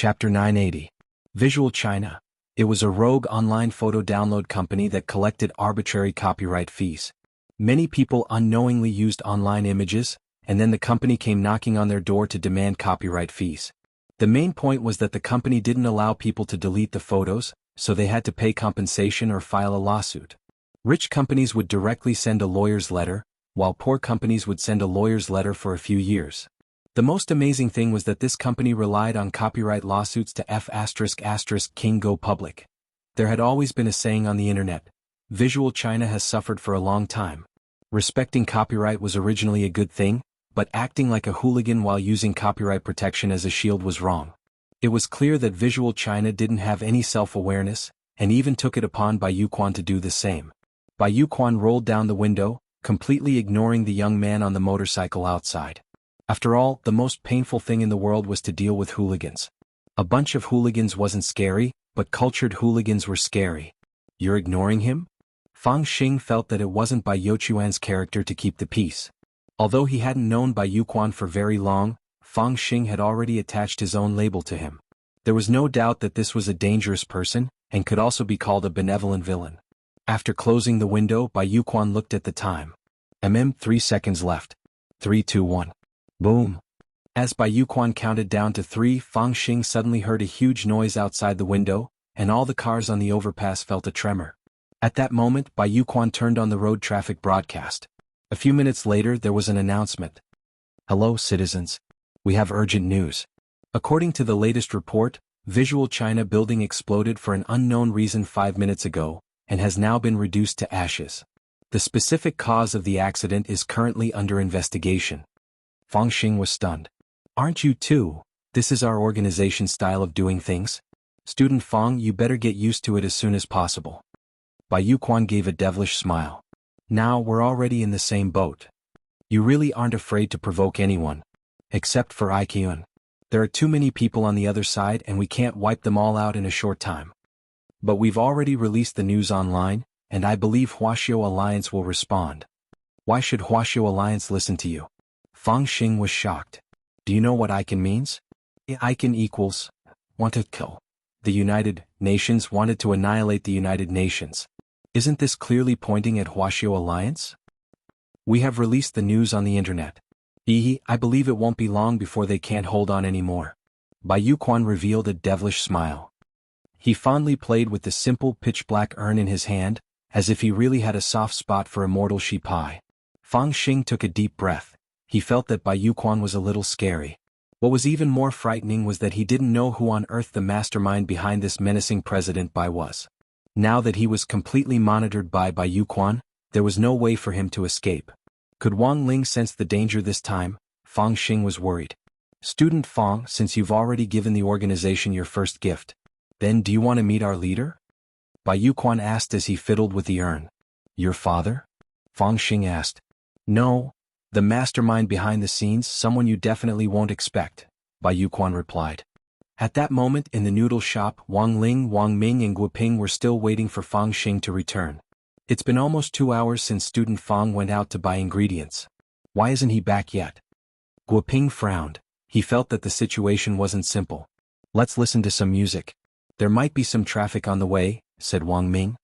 Chapter 980. Visual China. It was a rogue online photo download company that collected arbitrary copyright fees. Many people unknowingly used online images, and then the company came knocking on their door to demand copyright fees. The main point was that the company didn't allow people to delete the photos, so they had to pay compensation or file a lawsuit. Rich companies would directly send a lawyer's letter, while poor companies would send a lawyer's letter for a few years. The most amazing thing was that this company relied on copyright lawsuits to King go public. There had always been a saying on the internet, Visual China has suffered for a long time. Respecting copyright was originally a good thing, but acting like a hooligan while using copyright protection as a shield was wrong. It was clear that Visual China didn't have any self-awareness, and even took it upon Bai Yuquan to do the same. Bai Yuquan rolled down the window, completely ignoring the young man on the motorcycle outside. After all, the most painful thing in the world was to deal with hooligans. A bunch of hooligans wasn't scary, but cultured hooligans were scary. You're ignoring him? Fang Xing felt that it wasn't Bai Yuquan's character to keep the peace. Although he hadn't known Bai Yuquan for very long, Fang Xing had already attached his own label to him. There was no doubt that this was a dangerous person, and could also be called a benevolent villain. After closing the window, Bai Yuquan looked at the time. 3 seconds left. 3, 2, 1. Boom. As Bai Yuquan counted down to 3, Fang Xing suddenly heard a huge noise outside the window, and all the cars on the overpass felt a tremor. At that moment, Bai Yuquan turned on the road traffic broadcast. A few minutes later, there was an announcement. Hello, citizens. We have urgent news. According to the latest report, Visual China building exploded for an unknown reason 5 minutes ago, and has now been reduced to ashes. The specific cause of the accident is currently under investigation. Fang Xing was stunned. Aren't you too? This is our organization's style of doing things. Student Fang, you better get used to it as soon as possible. Bai Yuquan gave a devilish smile. Now we're already in the same boat. You really aren't afraid to provoke anyone. Except for Ikeyun. There are too many people on the other side and we can't wipe them all out in a short time. But we've already released the news online, and I believe Wuxia Alliance will respond. Why should Wuxia Alliance listen to you? Fang Xing was shocked. Do you know what Icon means? Icon equals, want to kill. The United Nations wanted to annihilate the United Nations. Isn't this clearly pointing at Wuxia Alliance? We have released the news on the internet. I believe it won't be long before they can't hold on anymore. Bai Yuquan revealed a devilish smile. He fondly played with the simple pitch-black urn in his hand, as if he really had a soft spot for immortal sheep pie. Fang Xing took a deep breath. He felt that Bai Yuquan was a little scary. What was even more frightening was that he didn't know who on earth the mastermind behind this menacing President Bai was. Now that he was completely monitored by Bai Yuquan, there was no way for him to escape. Could Wang Ling sense the danger this time? Fang Xing was worried. Student Fang, since you've already given the organization your first gift, then do you want to meet our leader? Bai Yuquan asked as he fiddled with the urn. Your father? Fang Xing asked. No. The mastermind behind the scenes, someone you definitely won't expect, Bai Yuquan replied. At that moment in the noodle shop, Wang Ling, Wang Ming and Guoping were still waiting for Fang Xing to return. It's been almost 2 hours since student Fang went out to buy ingredients. Why isn't he back yet? Guoping frowned. He felt that the situation wasn't simple. Let's listen to some music. There might be some traffic on the way, said Wang Ming.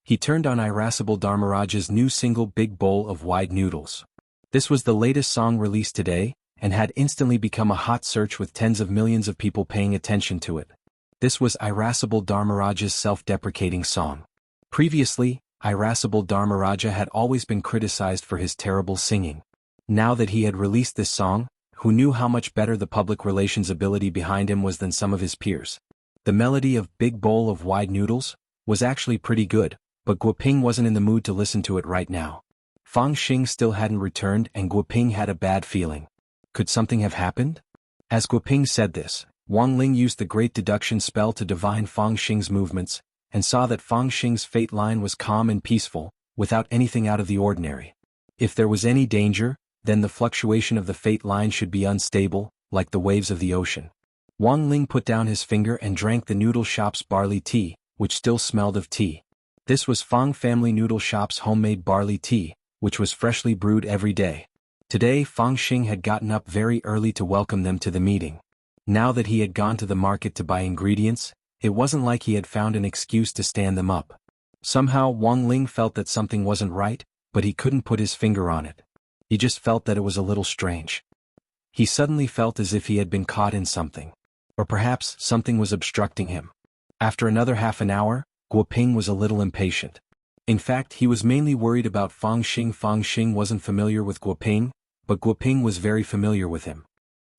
He turned on Irascible Dharmaraja's new single Big Bowl of Wide Noodles. This was the latest song released today, and had instantly become a hot search with tens of millions of people paying attention to it. This was Irascible Dharmaraja's self-deprecating song. Previously, Irascible Dharmaraja had always been criticized for his terrible singing. Now that he had released this song, who knew how much better the public relations ability behind him was than some of his peers? The melody of Big Bowl of Wide Noodles was actually pretty good, but Guoping wasn't in the mood to listen to it right now. Fang Xing still hadn't returned and Guoping had a bad feeling. Could something have happened? As Guoping said this, Wang Ling used the great deduction spell to divine Fang Xing's movements, and saw that Fang Xing's fate line was calm and peaceful, without anything out of the ordinary. If there was any danger, then the fluctuation of the fate line should be unstable, like the waves of the ocean. Wang Ling put down his finger and drank the noodle shop's barley tea, which still smelled of tea. This was Fang Family Noodle Shop's homemade barley tea, which was freshly brewed every day. Today Fang Xing had gotten up very early to welcome them to the meeting. Now that he had gone to the market to buy ingredients, it wasn't like he had found an excuse to stand them up. Somehow Wang Ling felt that something wasn't right, but he couldn't put his finger on it. He just felt that it was a little strange. He suddenly felt as if he had been caught in something. Or perhaps something was obstructing him. After another half an hour, Guo Ping was a little impatient. In fact, he was mainly worried about Fang Xing. Fang Xing wasn't familiar with Guo Ping, but Guo Ping was very familiar with him.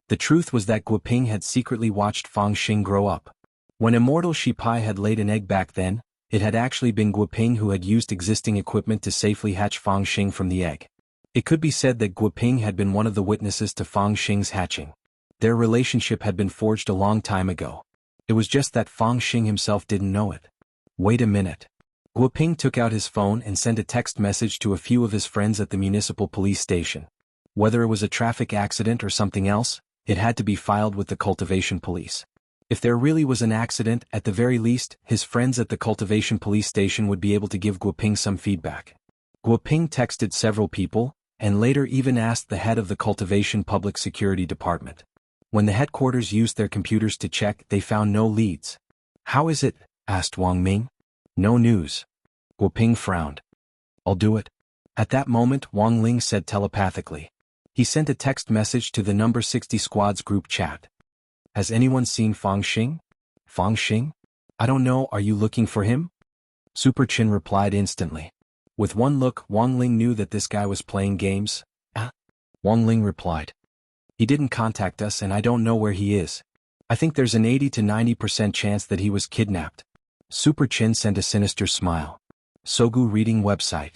The truth was that Guo Ping had secretly watched Fang Xing grow up. When immortal Shi Pai had laid an egg back then, it had actually been Guo Ping who had used existing equipment to safely hatch Fang Xing from the egg. It could be said that Guo Ping had been one of the witnesses to Fang Xing's hatching. Their relationship had been forged a long time ago. It was just that Fang Xing himself didn't know it. Wait a minute. Guo Ping took out his phone and sent a text message to a few of his friends at the municipal police station. Whether it was a traffic accident or something else, it had to be filed with the cultivation police. If there really was an accident, at the very least, his friends at the cultivation police station would be able to give Guo Ping some feedback. Guo Ping texted several people, and later even asked the head of the cultivation public security department. When the headquarters used their computers to check, they found no leads. "How is it?" asked Wang Ming. "No news." Guo Ping frowned. "I'll do it." At that moment Wang Ling said telepathically. He sent a text message to the number 60 squad's group chat. "Has anyone seen Fang Xing?" "Fang Xing? I don't know, are you looking for him?" Super Chin replied instantly. With one look, Wang Ling knew that this guy was playing games. Wang Ling replied. "He didn't contact us and I don't know where he is. I think there's an 80 to 90% chance that he was kidnapped." Super Chin sent a sinister smile. Sogu reading website.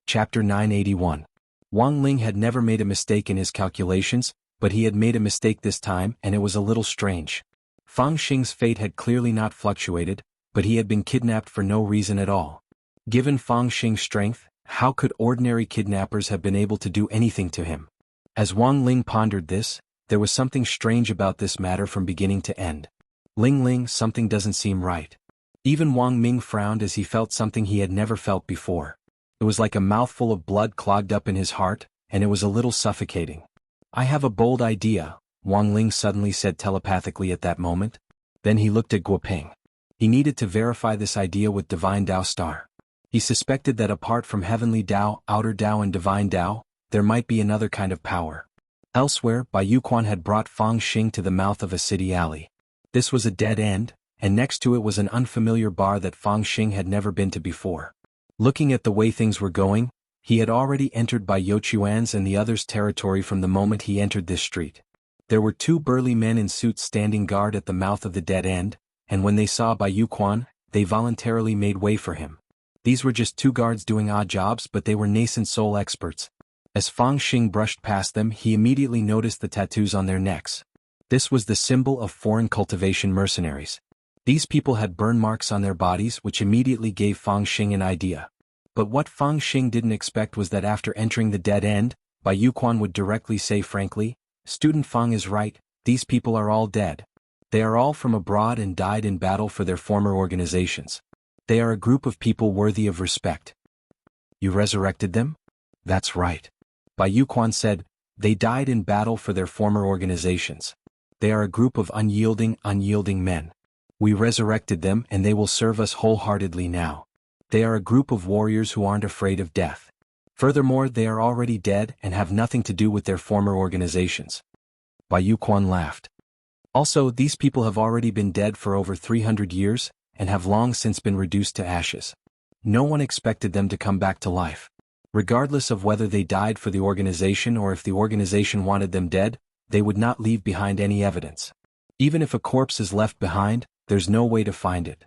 Chapter 981. Wang Ling had never made a mistake in his calculations, but he had made a mistake this time and it was a little strange. Fang Xing's fate had clearly not fluctuated, but he had been kidnapped for no reason at all. Given Fang Xing's strength, how could ordinary kidnappers have been able to do anything to him? As Wang Ling pondered this, there was something strange about this matter from beginning to end. Ling, something doesn't seem right. Even Wang Ming frowned as he felt something he had never felt before. It was like a mouthful of blood clogged up in his heart, and it was a little suffocating. "I have a bold idea," Wang Ling suddenly said telepathically at that moment. Then he looked at Guo Ping. He needed to verify this idea with Divine Dao Star. He suspected that apart from Heavenly Dao, Outer Dao and Divine Dao, there might be another kind of power. Elsewhere, Bai Yuquan had brought Fang Xing to the mouth of a city alley. This was a dead end, and next to it was an unfamiliar bar that Fang Xing had never been to before. Looking at the way things were going, he had already entered Bai Youquan's and the others' territory from the moment he entered this street. There were two burly men in suits standing guard at the mouth of the dead end, and when they saw Bai Yuquan, they voluntarily made way for him. These were just two guards doing odd jobs, but they were nascent soul experts. As Fang Xing brushed past them, he immediately noticed the tattoos on their necks. This was the symbol of foreign cultivation mercenaries. These people had burn marks on their bodies, which immediately gave Fang Xing an idea. But what Fang Xing didn't expect was that after entering the dead end, Bai Yuquan would directly say frankly, "Student Fang is right, these people are all dead. They are all from abroad and died in battle for their former organizations. They are a group of people worthy of respect." "You resurrected them?" "That's right." Bai Yuquan said, "They died in battle for their former organizations. They are a group of unyielding men. We resurrected them and they will serve us wholeheartedly now. They are a group of warriors who aren't afraid of death. Furthermore, they are already dead and have nothing to do with their former organizations." Bai Yuquan laughed. "Also, these people have already been dead for over 300 years, and have long since been reduced to ashes. No one expected them to come back to life. Regardless of whether they died for the organization or if the organization wanted them dead, they would not leave behind any evidence. Even if a corpse is left behind, there's no way to find it."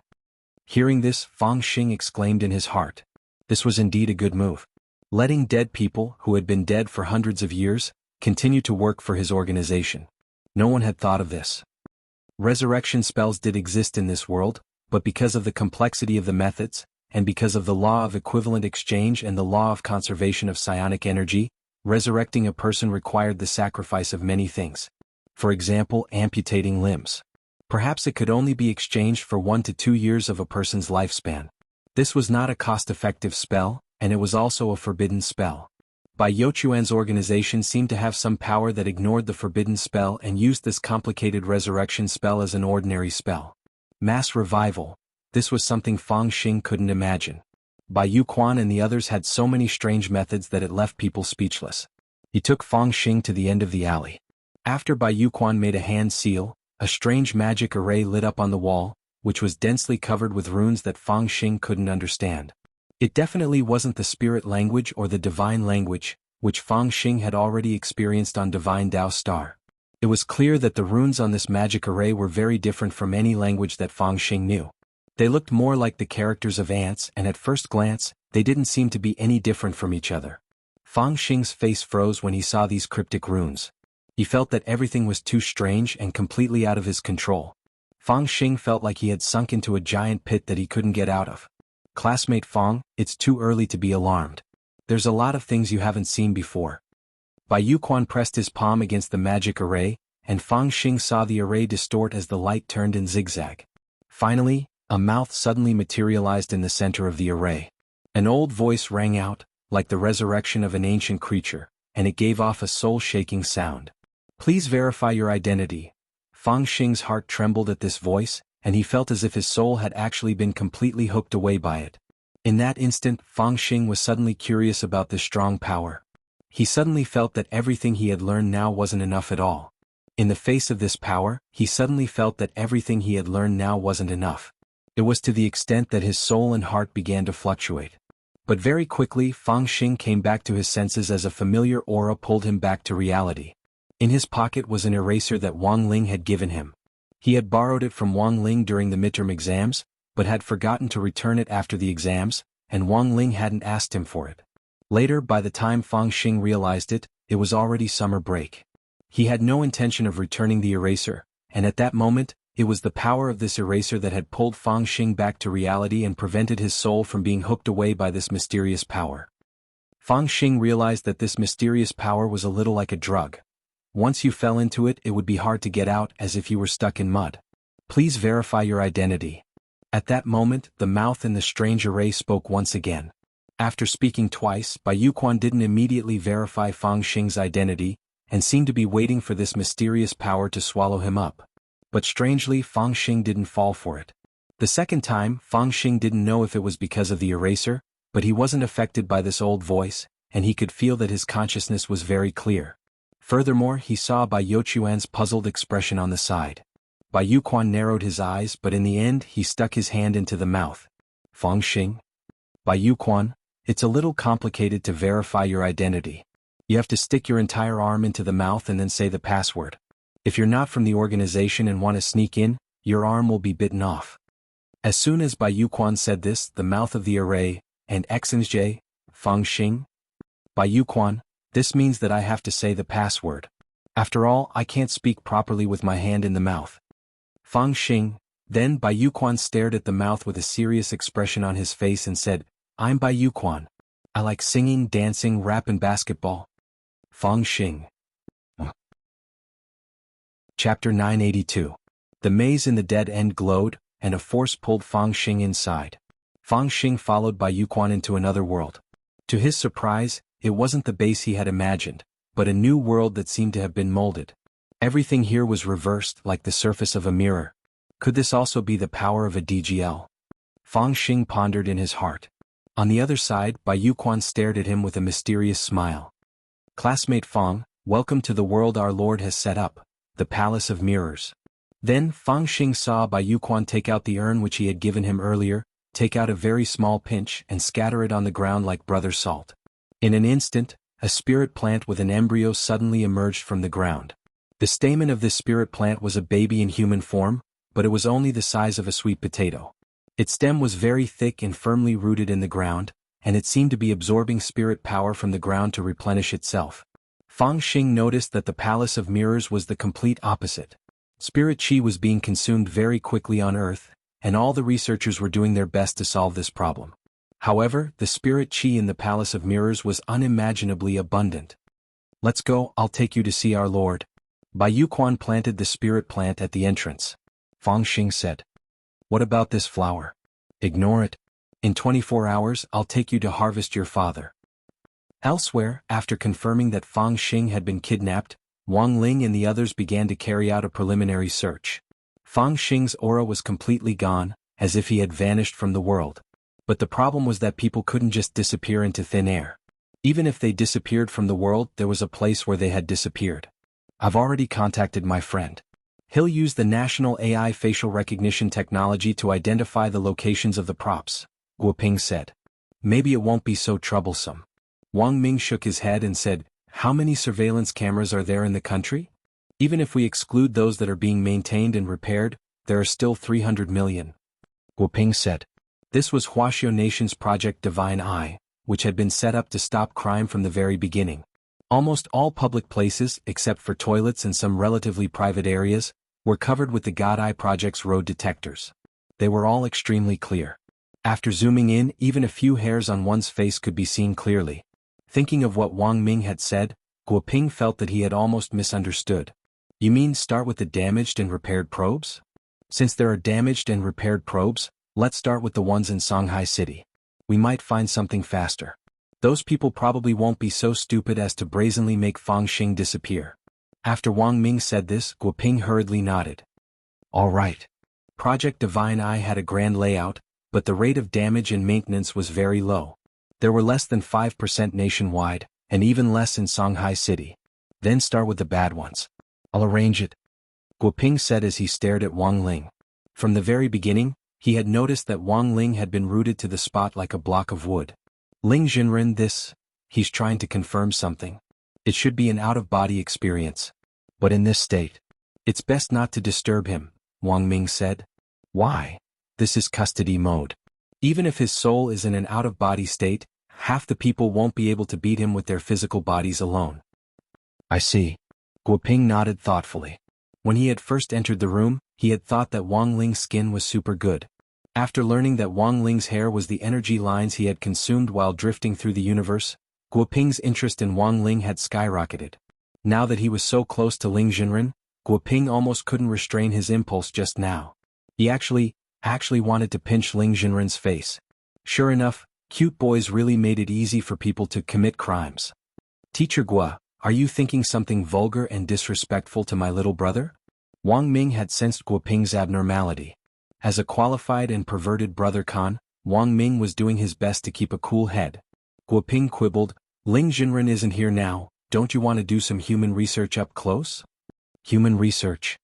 Hearing this, Fang Xing exclaimed in his heart. This was indeed a good move. Letting dead people, who had been dead for hundreds of years, continue to work for his organization. No one had thought of this. Resurrection spells did exist in this world, but because of the complexity of the methods, and because of the law of equivalent exchange and the law of conservation of psionic energy, resurrecting a person required the sacrifice of many things. For example, amputating limbs. Perhaps it could only be exchanged for 1 to 2 years of a person's lifespan. This was not a cost-effective spell, and it was also a forbidden spell. Bai Youquan's organization seemed to have some power that ignored the forbidden spell and used this complicated resurrection spell as an ordinary spell. Mass revival. This was something Fang Xing couldn't imagine. Bai Youquan and the others had so many strange methods that it left people speechless. He took Fang Xing to the end of the alley. After Bai Youquan made a hand seal, a strange magic array lit up on the wall, which was densely covered with runes that Fang Xing couldn't understand. It definitely wasn't the spirit language or the divine language, which Fang Xing had already experienced on Divine Dao Star. It was clear that the runes on this magic array were very different from any language that Fang Xing knew. They looked more like the characters of ants, and at first glance, they didn't seem to be any different from each other. Fang Xing's face froze when he saw these cryptic runes. He felt that everything was too strange and completely out of his control. Fang Xing felt like he had sunk into a giant pit that he couldn't get out of. Classmate Fang, it's too early to be alarmed. There's a lot of things you haven't seen before. Bai Youquan pressed his palm against the magic array, and Fang Xing saw the array distort as the light turned in zigzag. Finally, a mouth suddenly materialized in the center of the array. An old voice rang out, like the resurrection of an ancient creature, and it gave off a soul-shaking sound. Please verify your identity. Fang Xing's heart trembled at this voice, and he felt as if his soul had actually been completely hooked away by it. In that instant, Fang Xing was suddenly curious about this strong power. He suddenly felt that everything he had learned now wasn't enough at all. In the face of this power, he suddenly felt that everything he had learned now wasn't enough. It was to the extent that his soul and heart began to fluctuate. But very quickly Fang Xing came back to his senses as a familiar aura pulled him back to reality. In his pocket was an eraser that Wang Ling had given him. He had borrowed it from Wang Ling during the midterm exams, but had forgotten to return it after the exams, and Wang Ling hadn't asked him for it. Later, by the time Fang Xing realized it, it was already summer break. He had no intention of returning the eraser, and at that moment, it was the power of this eraser that had pulled Fang Xing back to reality and prevented his soul from being hooked away by this mysterious power. Fang Xing realized that this mysterious power was a little like a drug. Once you fell into it, it would be hard to get out, as if you were stuck in mud. Please verify your identity. At that moment, the mouth in the strange array spoke once again. After speaking twice, Bai Youquan didn't immediately verify Fang Xing's identity, and seemed to be waiting for this mysterious power to swallow him up. But strangely, Fang Xing didn't fall for it. The second time, Fang Xing didn't know if it was because of the eraser, but he wasn't affected by this old voice, and he could feel that his consciousness was very clear. Furthermore, he saw Bai Youquan's puzzled expression on the side. Bai Youquan narrowed his eyes, but in the end he stuck his hand into the mouth. Fang Xing? Bai Youquan, it's a little complicated to verify your identity. You have to stick your entire arm into the mouth and then say the password. If you're not from the organization and want to sneak in, your arm will be bitten off. As soon as Bai Youquan said this, the mouth of the array, and XNJ, Fang Xing? Bai Youquan, this means that I have to say the password. After all, I can't speak properly with my hand in the mouth. Fang Xing. Then Bai Youquan stared at the mouth with a serious expression on his face and said, I'm Bai Youquan. I like singing, dancing, rap and basketball. Fang Xing. Chapter 982. The maze in the dead end glowed, and a force pulled Fang Xing inside. Fang Xing followed Bai Youquan into another world. To his surprise, it wasn't the base he had imagined, but a new world that seemed to have been molded. Everything here was reversed like the surface of a mirror. Could this also be the power of a DGL? Fang Xing pondered in his heart. On the other side, Bai Youquan stared at him with a mysterious smile. Classmate Fang, welcome to the world our Lord has set up, the Palace of Mirrors. Then Fang Xing saw Bai Youquan take out the urn which he had given him earlier, take out a very small pinch and scatter it on the ground like brother salt. In an instant, a spirit plant with an embryo suddenly emerged from the ground. The stamen of this spirit plant was a baby in human form, but it was only the size of a sweet potato. Its stem was very thick and firmly rooted in the ground, and it seemed to be absorbing spirit power from the ground to replenish itself. Fang Xing noticed that the Palace of Mirrors was the complete opposite. Spirit chi was being consumed very quickly on Earth, and all the researchers were doing their best to solve this problem. However, the spirit chi in the Palace of Mirrors was unimaginably abundant. Let's go, I'll take you to see our Lord. Bai Youquan planted the spirit plant at the entrance. Fang Xing said. What about this flower? Ignore it. In 24 hours, I'll take you to harvest your father. Elsewhere, after confirming that Fang Xing had been kidnapped, Wang Ling and the others began to carry out a preliminary search. Fang Xing's aura was completely gone, as if he had vanished from the world. But the problem was that people couldn't just disappear into thin air. Even if they disappeared from the world, there was a place where they had disappeared. I've already contacted my friend. He'll use the national AI facial recognition technology to identify the locations of the props, Guoping said. Maybe it won't be so troublesome. Wang Ming shook his head and said, how many surveillance cameras are there in the country? Even if we exclude those that are being maintained and repaired, there are still 300 million. Guoping said. This was Huaxiao Nation's Project Divine Eye, which had been set up to stop crime from the very beginning. Almost all public places, except for toilets and some relatively private areas, were covered with the Godlike project's road detectors. They were all extremely clear. After zooming in, even a few hairs on one's face could be seen clearly. Thinking of what Wang Ming had said, Guoping felt that he had almost misunderstood. You mean start with the damaged and repaired probes? Since there are damaged and repaired probes, let's start with the ones in Shanghai City. We might find something faster. Those people probably won't be so stupid as to brazenly make Fang Xing disappear. After Wang Ming said this, Guoping hurriedly nodded. All right. Project Divine Eye had a grand layout, but the rate of damage and maintenance was very low. There were less than 5% nationwide, and even less in Shanghai City. Then start with the bad ones. I'll arrange it, Guoping said as he stared at Wang Ling. From the very beginning, he had noticed that Wang Ling had been rooted to the spot like a block of wood. Ling Jinren, he's trying to confirm something. It should be an out-of-body experience. But in this state, it's best not to disturb him, Wang Ming said. Why? This is custody mode. Even if his soul is in an out-of-body state, half the people won't be able to beat him with their physical bodies alone. I see. Guoping nodded thoughtfully. When he had first entered the room, he had thought that Wang Ling's skin was super good. After learning that Wang Ling's hair was the energy lines he had consumed while drifting through the universe, Guoping's interest in Wang Ling had skyrocketed. Now that he was so close to Ling Jinren, Guoping almost couldn't restrain his impulse just now. He actually wanted to pinch Ling Jinren's face. Sure enough, cute boys really made it easy for people to commit crimes. Teacher Gua, are you thinking something vulgar and disrespectful to my little brother? Wang Ming had sensed Guoping's abnormality. As a qualified and perverted brother Khan, Wang Ming was doing his best to keep a cool head. Guoping quibbled, Ling Jinren isn't here now, don't you want to do some human research up close? Human research.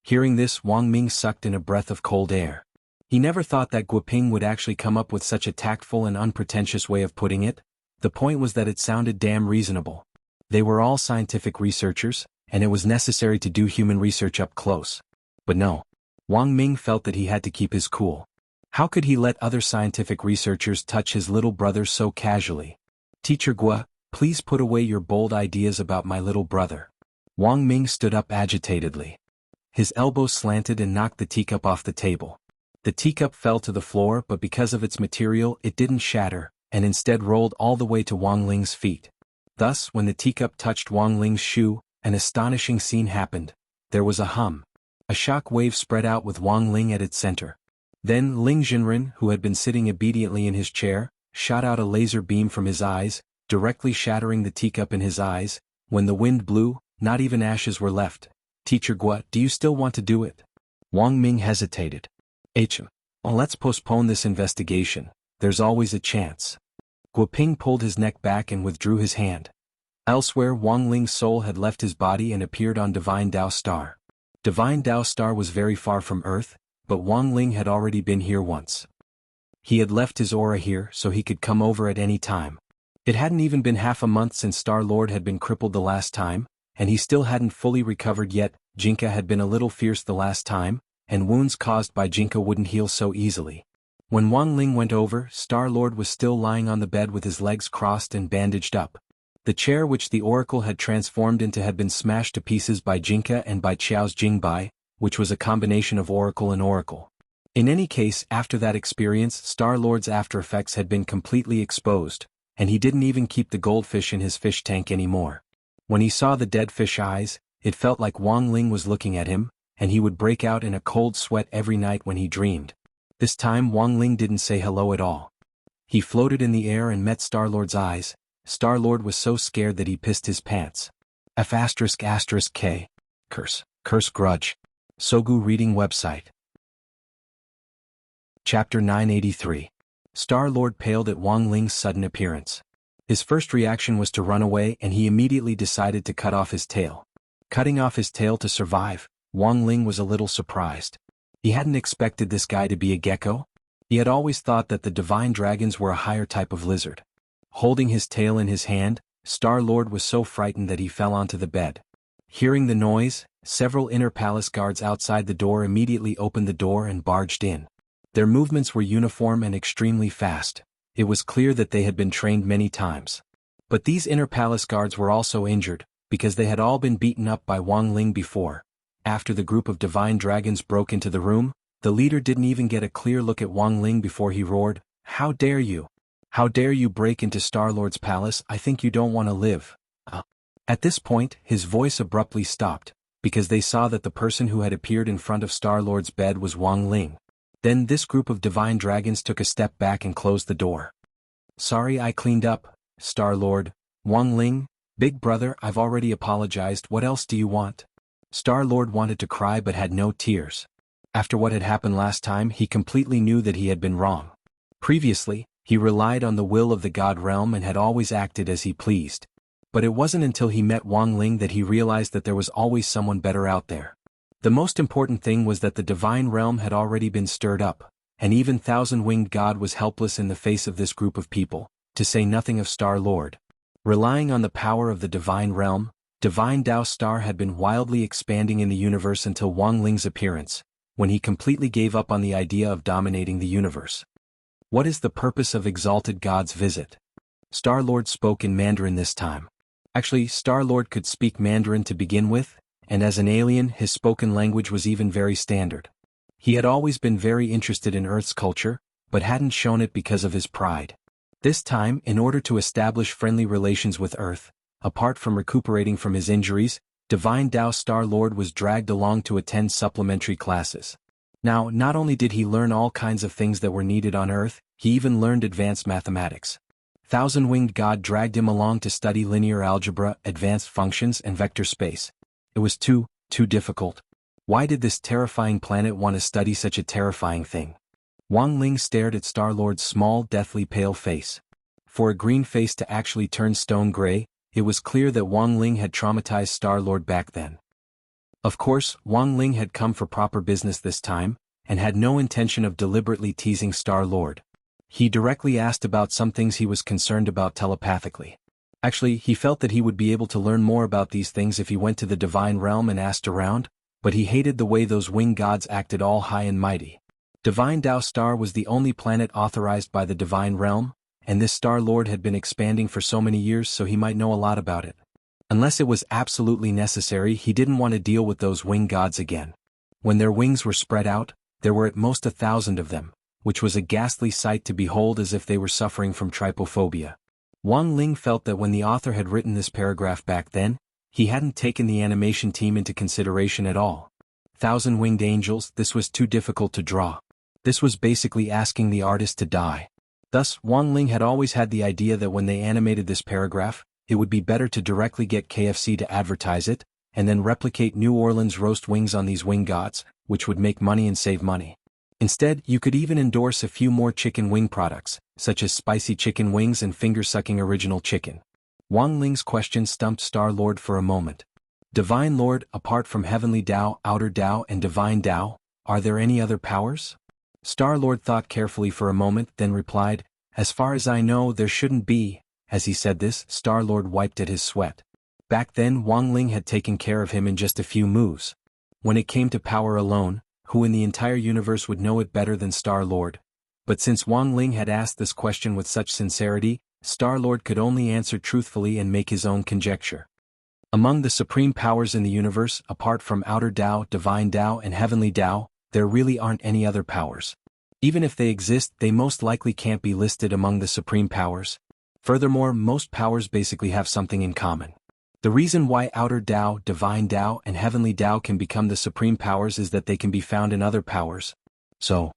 Hearing this, Wang Ming sucked in a breath of cold air. He never thought that Guoping would actually come up with such a tactful and unpretentious way of putting it. The point was that it sounded damn reasonable. They were all scientific researchers, and it was necessary to do human research up close. But no. Wang Ming felt that he had to keep his cool. How could he let other scientific researchers touch his little brother so casually? Teacher Gua, please put away your bold ideas about my little brother. Wang Ming stood up agitatedly. His elbows slanted and knocked the teacup off the table. The teacup fell to the floor, but because of its material it didn't shatter, and instead rolled all the way to Wang Ling's feet. Thus, when the teacup touched Wang Ling's shoe, an astonishing scene happened. There was a hum. A shock wave spread out with Wang Ling at its center. Then Ling Jinren, who had been sitting obediently in his chair, shot out a laser beam from his eyes, directly shattering the teacup in his eyes. When the wind blew, not even ashes were left. Teacher Gua, do you still want to do it? Wang Ming hesitated. Well, let's postpone this investigation. There's always a chance. Guoping pulled his neck back and withdrew his hand. Elsewhere, Wang Ling's soul had left his body and appeared on Divine Dao Star. Divine Dao Star was very far from Earth, but Wang Ling had already been here once. He had left his aura here so he could come over at any time. It hadn't even been half a month since Star Lord had been crippled the last time, and he still hadn't fully recovered yet. Jinka had been a little fierce the last time, and wounds caused by Jinka wouldn't heal so easily. When Wang Ling went over, Star Lord was still lying on the bed with his legs crossed and bandaged up. The chair which the oracle had transformed into had been smashed to pieces by Jinka and by Qiao's Jingbai, which was a combination of oracle and oracle. In any case, after that experience, Star Lord's after effects had been completely exposed, and he didn't even keep the goldfish in his fish tank anymore. When he saw the dead fish eyes, it felt like Wang Ling was looking at him, and he would break out in a cold sweat every night when he dreamed. This time Wang Ling didn't say hello at all. He floated in the air and met Star Lord's eyes, Star-Lord was so scared that he pissed his pants. F***K. Curse grudge. Sogu reading website. Chapter 983. Star-Lord paled at Wang Ling's sudden appearance. His first reaction was to run away, and he immediately decided to cut off his tail. Cutting off his tail to survive, Wang Ling was a little surprised. He hadn't expected this guy to be a gecko. He had always thought that the divine dragons were a higher type of lizard. Holding his tail in his hand, Star-Lord was so frightened that he fell onto the bed. Hearing the noise, several inner palace guards outside the door immediately opened the door and barged in. Their movements were uniform and extremely fast. It was clear that they had been trained many times. But these inner palace guards were also injured, because they had all been beaten up by Wang Ling before. After the group of divine dragons broke into the room, the leader didn't even get a clear look at Wang Ling before he roared, "How dare you? How dare you break into Star-Lord's palace? I think you don't want to live." At this point, his voice abruptly stopped, because they saw that the person who had appeared in front of Star-Lord's bed was Wang Ling. Then this group of divine dragons took a step back and closed the door. "Sorry, I cleaned up, Star-Lord." "Wang Ling, big brother, I've already apologized. What else do you want?" Star-Lord wanted to cry but had no tears. After what had happened last time, he completely knew that he had been wrong. Previously, he relied on the will of the God realm and had always acted as he pleased. But it wasn't until he met Wang Ling that he realized that there was always someone better out there. The most important thing was that the divine realm had already been stirred up, and even Thousand-Winged God was helpless in the face of this group of people, to say nothing of Star-Lord. Relying on the power of the divine realm, Divine Dao Star had been wildly expanding in the universe until Wang Ling's appearance, when he completely gave up on the idea of dominating the universe. What is the purpose of Exalted God's visit? Star-Lord spoke in Mandarin this time. Actually, Star-Lord could speak Mandarin to begin with, and as an alien, his spoken language was even very standard. He had always been very interested in Earth's culture, but hadn't shown it because of his pride. This time, in order to establish friendly relations with Earth, apart from recuperating from his injuries, Divine Dao Star-Lord was dragged along to attend supplementary classes. Now, not only did he learn all kinds of things that were needed on Earth, he even learned advanced mathematics. Thousand-Winged God dragged him along to study linear algebra, advanced functions, and vector space. It was too difficult. Why did this terrifying planet want to study such a terrifying thing? Wang Ling stared at Star-Lord's small, deathly pale face. For a green face to actually turn stone gray, it was clear that Wang Ling had traumatized Star-Lord back then. Of course, Wang Ling had come for proper business this time, and had no intention of deliberately teasing Star-Lord. He directly asked about some things he was concerned about telepathically. Actually, he felt that he would be able to learn more about these things if he went to the divine realm and asked around, but he hated the way those winged gods acted all high and mighty. Divine Dao Star was the only planet authorized by the divine realm, and this Star-Lord had been expanding for so many years, so he might know a lot about it. Unless it was absolutely necessary, he didn't want to deal with those winged gods again. When their wings were spread out, there were at most 1,000 of them, which was a ghastly sight to behold, as if they were suffering from trypophobia. Wang Ling felt that when the author had written this paragraph back then, he hadn't taken the animation team into consideration at all. Thousand-Winged Angels, this was too difficult to draw. This was basically asking the artist to die. Thus, Wang Ling had always had the idea that when they animated this paragraph, it would be better to directly get KFC to advertise it, and then replicate New Orleans roast wings on these wing gods, which would make money and save money. Instead, you could even endorse a few more chicken wing products, such as spicy chicken wings and finger-sucking original chicken. Wang Ling's question stumped Star-Lord for a moment. Divine Lord, apart from Heavenly Dao, Outer Dao, and Divine Dao, are there any other powers? Star-Lord thought carefully for a moment, then replied, "As far as I know, there shouldn't be." As he said this, Star-Lord wiped at his sweat. Back then, Wang Ling had taken care of him in just a few moves. When it came to power alone, who in the entire universe would know it better than Star-Lord? But since Wang Ling had asked this question with such sincerity, Star-Lord could only answer truthfully and make his own conjecture. Among the supreme powers in the universe, apart from Outer Dao, Divine Dao, and Heavenly Dao, there really aren't any other powers. Even if they exist, they most likely can't be listed among the supreme powers. Furthermore, most powers basically have something in common. The reason why Outer Dao, Divine Dao, and Heavenly Dao can become the supreme powers is that they can be found in other powers. So,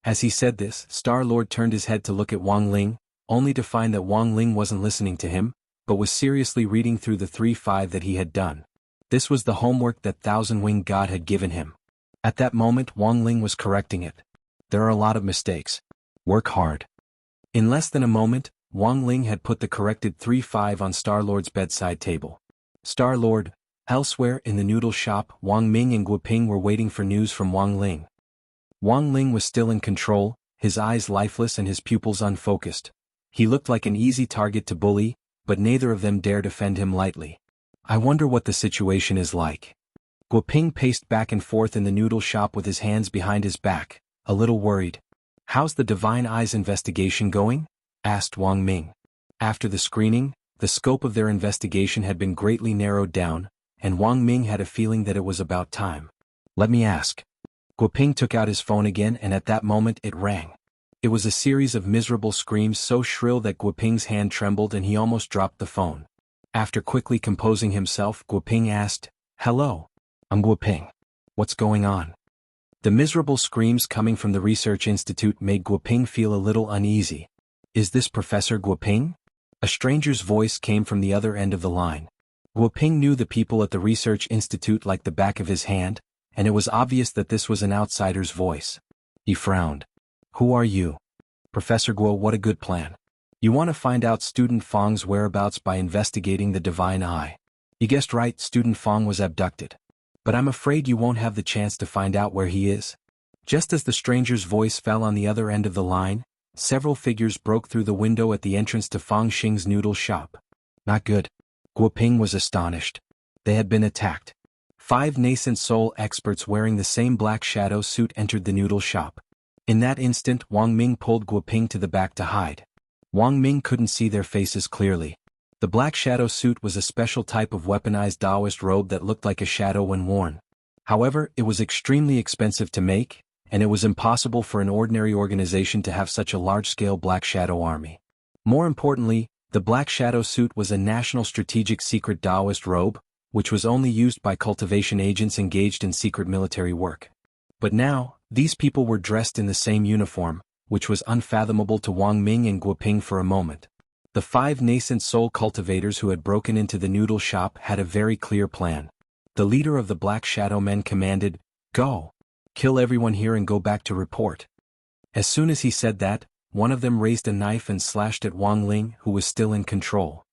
as he said this, Star-Lord turned his head to look at Wang Ling, only to find that Wang Ling wasn't listening to him, but was seriously reading through the 3-5 that he had done. This was the homework that Thousand-Winged God had given him. At that moment Wang Ling was correcting it. There are a lot of mistakes. Work hard. In less than a moment, Wang Ling had put the corrected 3-5 on Star-Lord's bedside table. Star-Lord. Elsewhere in the noodle shop, Wang Ming and Guoping were waiting for news from Wang Ling. Wang Ling was still in control, his eyes lifeless and his pupils unfocused. He looked like an easy target to bully, but neither of them dared offend him lightly. I wonder what the situation is like. Guoping paced back and forth in the noodle shop with his hands behind his back, a little worried. How's the Divine Eyes investigation going? Asked Wang Ming. After the screening, the scope of their investigation had been greatly narrowed down, and Wang Ming had a feeling that it was about time. Let me ask. Guoping took out his phone again and at that moment it rang. It was a series of miserable screams so shrill that Guoping's hand trembled and he almost dropped the phone. After quickly composing himself, Guoping asked, "Hello. I'm Guoping. What's going on?" The miserable screams coming from the research institute made Guoping feel a little uneasy. Is this Professor Guoping? A stranger's voice came from the other end of the line. Guoping knew the people at the research institute like the back of his hand, and it was obvious that this was an outsider's voice. He frowned. Who are you? Professor Guo, what a good plan. You want to find out Student Fang's whereabouts by investigating the Divine Eye. You guessed right, Student Fang was abducted. But I'm afraid you won't have the chance to find out where he is. Just as the stranger's voice fell on the other end of the line, several figures broke through the window at the entrance to Fang Xing's noodle shop. Not good. Guoping was astonished. They had been attacked. 5 nascent soul experts wearing the same black shadow suit entered the noodle shop. In that instant, Wang Ming pulled Guoping to the back to hide. Wang Ming couldn't see their faces clearly. The black shadow suit was a special type of weaponized Taoist robe that looked like a shadow when worn. However, it was extremely expensive to make, and it was impossible for an ordinary organization to have such a large-scale black shadow army. More importantly, the black shadow suit was a national strategic secret Taoist robe, which was only used by cultivation agents engaged in secret military work. But now, these people were dressed in the same uniform, which was unfathomable to Wang Ming and Guoping for a moment. The 5 nascent soul cultivators who had broken into the noodle shop had a very clear plan. The leader of the Black Shadow Men commanded, "Go! Kill everyone here and go back to report." As soon as he said that, one of them raised a knife and slashed at Wang Ling, who was still in control.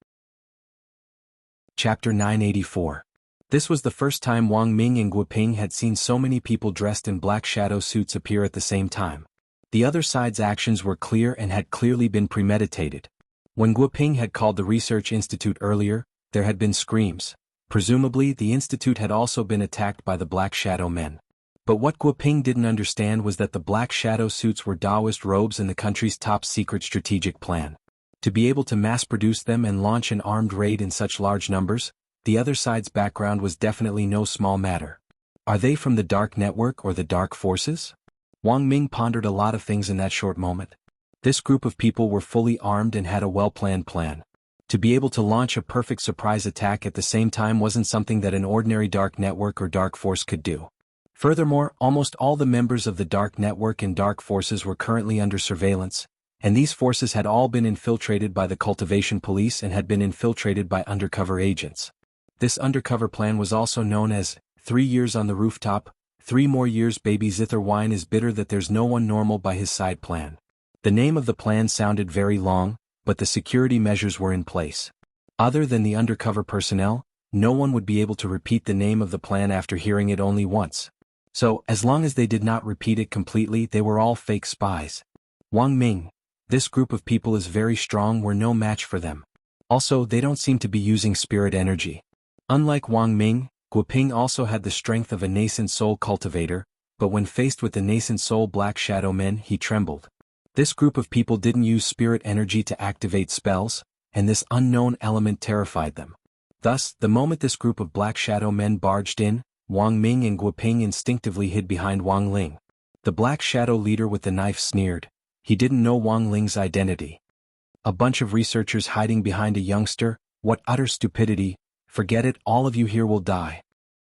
Chapter 984. This was the first time Wang Ming and Guoping had seen so many people dressed in black shadow suits appear at the same time. The other side's actions were clear and had clearly been premeditated. When Guoping had called the research institute earlier, there had been screams. Presumably, the institute had also been attacked by the Black Shadow Men. But what Guoping didn't understand was that the Black Shadow suits were Taoist robes in the country's top secret strategic plan. To be able to mass-produce them and launch an armed raid in such large numbers, the other side's background was definitely no small matter. Are they from the Dark Network or the Dark Forces? Wang Ming pondered a lot of things in that short moment. This group of people were fully armed and had a well-planned plan. To be able to launch a perfect surprise attack at the same time wasn't something that an ordinary Dark Network or Dark Force could do. Furthermore, almost all the members of the Dark Network and Dark Forces were currently under surveillance, and these forces had all been infiltrated by the cultivation police and had been infiltrated by undercover agents. This undercover plan was also known as 3 years on the rooftop, 3 more years baby zither wine is bitter that there's no one normal by his side plan. The name of the plan sounded very long, but the security measures were in place. Other than the undercover personnel, no one would be able to repeat the name of the plan after hearing it only once. So, as long as they did not repeat it completely, they were all fake spies. Wang Ming, this group of people is very strong, we're no match for them. Also, they don't seem to be using spirit energy. Unlike Wang Ming, Guoping also had the strength of a nascent soul cultivator, but when faced with the nascent soul Black Shadow Men, he trembled. This group of people didn't use spirit energy to activate spells, and this unknown element terrified them. Thus, the moment this group of Black Shadow Men barged in, Wang Ming and Guoping instinctively hid behind Wang Ling. The Black Shadow leader with the knife sneered. He didn't know Wang Ling's identity. A bunch of researchers hiding behind a youngster, what utter stupidity, forget it, all of you here will die.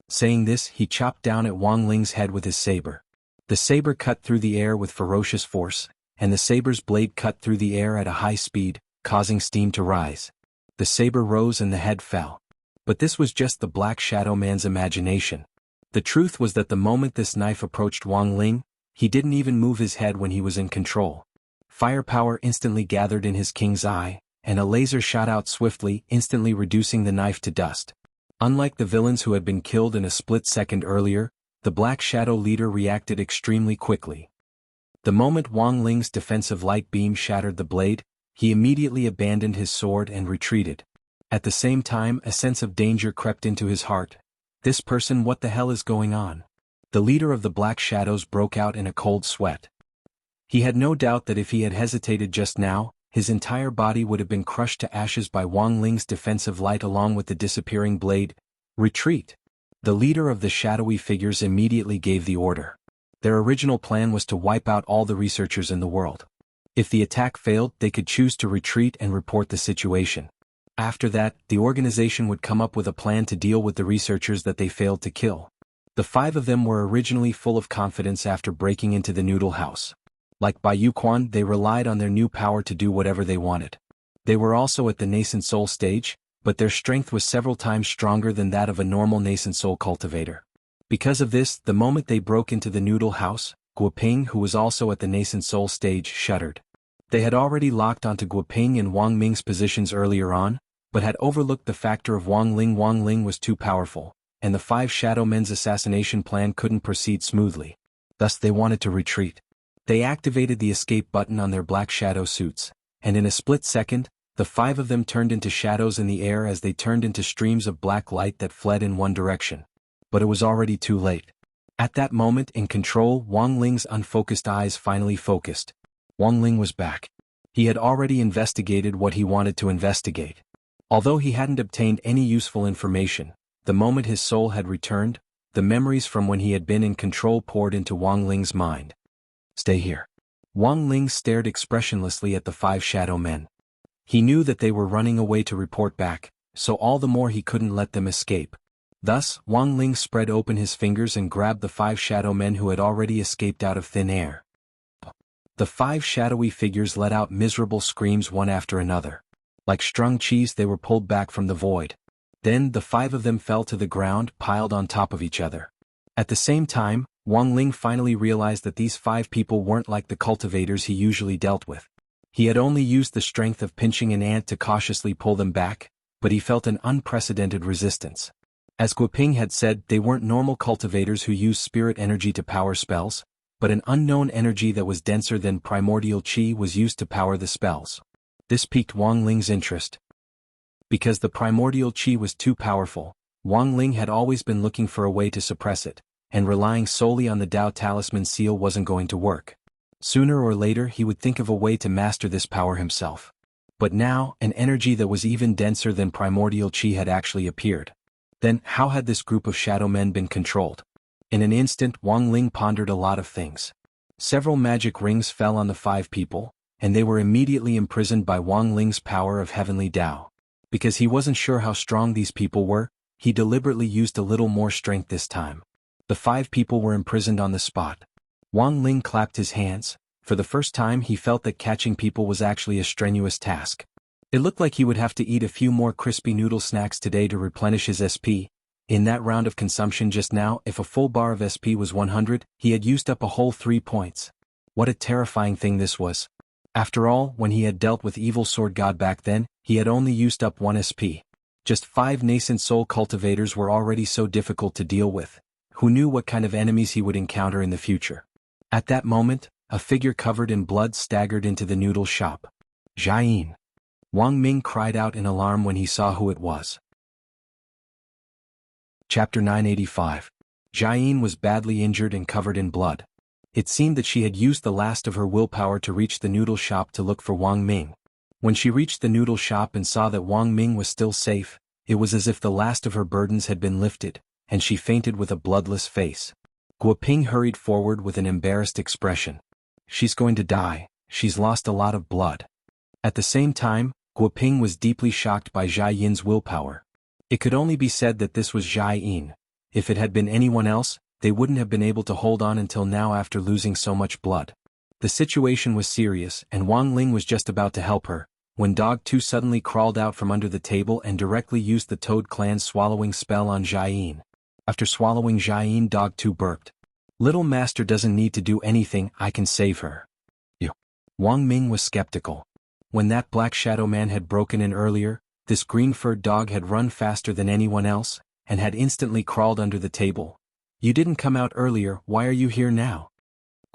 Saying this, he chopped down at Wang Ling's head with his saber. The saber cut through the air with ferocious force, and the saber's blade cut through the air at a high speed, causing steam to rise. The saber rose and the head fell. But this was just the Black Shadow Man's imagination. The truth was that the moment this knife approached Wang Ling, he didn't even move his head when he was in control. Firepower instantly gathered in his king's eye, and a laser shot out swiftly, instantly reducing the knife to dust. Unlike the villains who had been killed in a split second earlier, the Black Shadow leader reacted extremely quickly. The moment Wang Ling's defensive light beam shattered the blade, he immediately abandoned his sword and retreated. At the same time, a sense of danger crept into his heart. This person, what the hell is going on? The leader of the Black Shadows broke out in a cold sweat. He had no doubt that if he had hesitated just now, his entire body would have been crushed to ashes by Wang Ling's defensive light along with the disappearing blade. Retreat! The leader of the shadowy figures immediately gave the order. Their original plan was to wipe out all the researchers in the world. If the attack failed, they could choose to retreat and report the situation. After that, the organization would come up with a plan to deal with the researchers that they failed to kill. The 5 of them were originally full of confidence after breaking into the noodle house. Like Bai Yuquan, they relied on their new power to do whatever they wanted. They were also at the nascent soul stage, but their strength was several times stronger than that of a normal nascent soul cultivator. Because of this, the moment they broke into the noodle house, Guoping, who was also at the nascent soul stage, shuddered. They had already locked onto Guoping and Wang Ming's positions earlier on, but had overlooked the factor of Wang Ling. Wang Ling was too powerful, and the 5 Shadow Men's assassination plan couldn't proceed smoothly. Thus they wanted to retreat. They activated the escape button on their black shadow suits, and in a split second, the 5 of them turned into shadows in the air as they turned into streams of black light that fled in one direction. But it was already too late. At that moment in control, Wang Ling's unfocused eyes finally focused. Wang Ling was back. He had already investigated what he wanted to investigate. Although he hadn't obtained any useful information, the moment his soul had returned, the memories from when he had been in control poured into Wang Ling's mind. Stay here. Wang Ling stared expressionlessly at the 5 shadow men. He knew that they were running away to report back, so all the more he couldn't let them escape. Thus, Wang Ling spread open his fingers and grabbed the 5 shadow men who had already escaped out of thin air. The 5 shadowy figures let out miserable screams one after another. Like strung cheese, they were pulled back from the void. Then the 5 of them fell to the ground, piled on top of each other. At the same time, Wang Ling finally realized that these 5 people weren't like the cultivators he usually dealt with. He had only used the strength of pinching an ant to cautiously pull them back, but he felt an unprecedented resistance. As Guoping had said, they weren't normal cultivators who used spirit energy to power spells, but an unknown energy that was denser than primordial qi was used to power the spells. This piqued Wang Ling's interest. Because the primordial qi was too powerful, Wang Ling had always been looking for a way to suppress it, and relying solely on the Dao Talisman seal wasn't going to work. Sooner or later he would think of a way to master this power himself. But now, an energy that was even denser than primordial qi had actually appeared. Then, how had this group of shadow men been controlled? In an instant, Wang Ling pondered a lot of things. Several magic rings fell on the 5 people, and they were immediately imprisoned by Wang Ling's power of heavenly Dao. Because he wasn't sure how strong these people were, he deliberately used a little more strength this time. The 5 people were imprisoned on the spot. Wang Ling clapped his hands. For the first time he felt that catching people was actually a strenuous task. It looked like he would have to eat a few more crispy noodle snacks today to replenish his SP. In that round of consumption just now, if a full bar of SP was 100, he had used up a whole 3 points. What a terrifying thing this was. After all, when he had dealt with Evil Sword God back then, he had only used up 1 SP. Just 5 nascent soul cultivators were already so difficult to deal with. Who knew what kind of enemies he would encounter in the future? At that moment, a figure covered in blood staggered into the noodle shop. Jiayin. Wang Ming cried out in alarm when he saw who it was. Chapter 985. Jiayin was badly injured and covered in blood. It seemed that she had used the last of her willpower to reach the noodle shop to look for Wang Ming. When she reached the noodle shop and saw that Wang Ming was still safe, it was as if the last of her burdens had been lifted, and she fainted with a bloodless face. Guoping hurried forward with an embarrassed expression. She's going to die, she's lost a lot of blood. At the same time, Guoping was deeply shocked by Jiayin's willpower. It could only be said that this was Jiayin. If it had been anyone else, they wouldn't have been able to hold on until now after losing so much blood. The situation was serious and Wang Ling was just about to help her, when Dog 2 suddenly crawled out from under the table and directly used the Toad Clan's swallowing spell on Jiayin. After swallowing Jiayin, Dog 2 burped. "Little Master doesn't need to do anything, I can save her." You. Wang Ming was skeptical. When that black shadow man had broken in earlier, this green-furred dog had run faster than anyone else, and had instantly crawled under the table. "You didn't come out earlier, why are you here now?"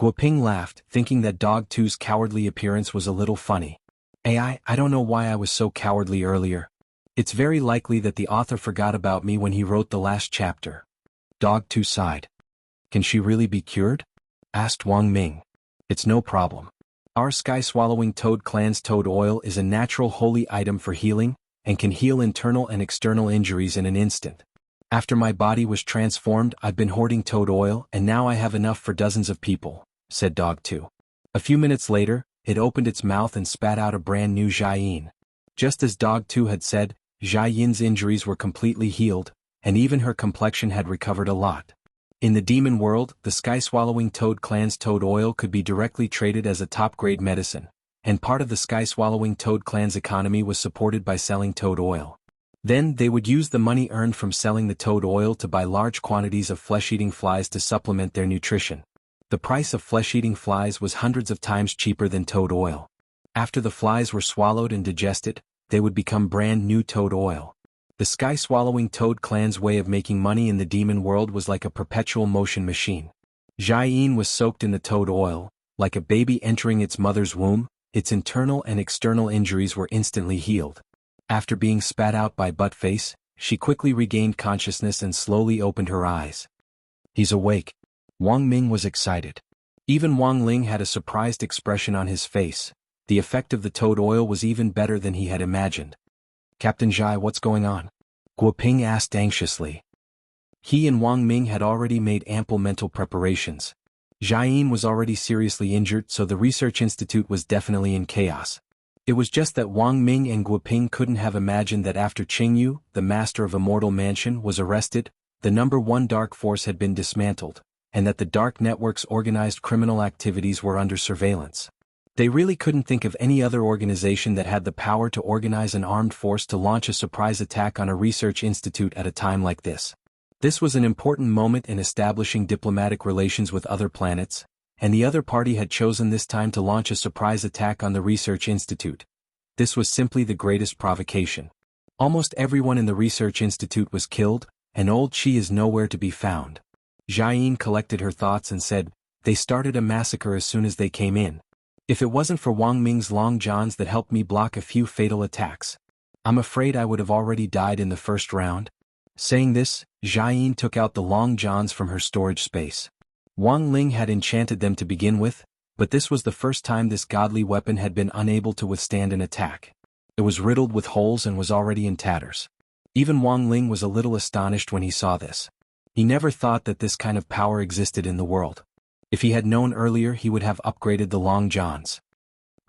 Guoping laughed, thinking that Dog 2's cowardly appearance was a little funny. I don't know why I was so cowardly earlier. It's very likely that the author forgot about me when he wrote the last chapter. Dog 2 sighed. "Can she really be cured?" asked Wang Ming. "It's no problem. Our sky-swallowing Toad Clan's toad oil is a natural holy item for healing, and can heal internal and external injuries in an instant. After my body was transformed, I've been hoarding toad oil and now I have enough for dozens of people," said Dog 2. A few minutes later, it opened its mouth and spat out a brand new Jiayin. Just as Dog 2 had said, Jiayin's injuries were completely healed, and even her complexion had recovered a lot. In the demon world, the sky-swallowing Toad Clan's toad oil could be directly traded as a top-grade medicine, and part of the sky-swallowing Toad Clan's economy was supported by selling toad oil. Then they would use the money earned from selling the toad oil to buy large quantities of flesh-eating flies to supplement their nutrition. The price of flesh-eating flies was hundreds of times cheaper than toad oil. After the flies were swallowed and digested, they would become brand new toad oil. The sky-swallowing Toad Clan's way of making money in the demon world was like a perpetual motion machine. Jiayin was soaked in the toad oil, like a baby entering its mother's womb. Its internal and external injuries were instantly healed. After being spat out by Buttface, she quickly regained consciousness and slowly opened her eyes. "He's awake." Wang Ming was excited. Even Wang Ling had a surprised expression on his face. The effect of the toad oil was even better than he had imagined. "Captain Zhai, what's going on?" Guoping asked anxiously. He and Wang Ming had already made ample mental preparations. Jiayin was already seriously injured, so the research institute was definitely in chaos. It was just that Wang Ming and Guoping couldn't have imagined that after Qingyu, the master of Immortal Mansion, was arrested, the #1 dark force had been dismantled, and that the dark network's organized criminal activities were under surveillance. They really couldn't think of any other organization that had the power to organize an armed force to launch a surprise attack on a research institute at a time like this. This was an important moment in establishing diplomatic relations with other planets, and the other party had chosen this time to launch a surprise attack on the research institute. This was simply the greatest provocation. Almost everyone in the research institute was killed, and old Qi is nowhere to be found. Jiayin collected her thoughts and said, "They started a massacre as soon as they came in. If it wasn't for Wang Ming's long johns that helped me block a few fatal attacks, I'm afraid I would have already died in the first round." Saying this, Jiayin took out the long johns from her storage space. Wang Ling had enchanted them to begin with, but this was the first time this godly weapon had been unable to withstand an attack. It was riddled with holes and was already in tatters. Even Wang Ling was a little astonished when he saw this. He never thought that this kind of power existed in the world. If he had known earlier, he would have upgraded the long johns.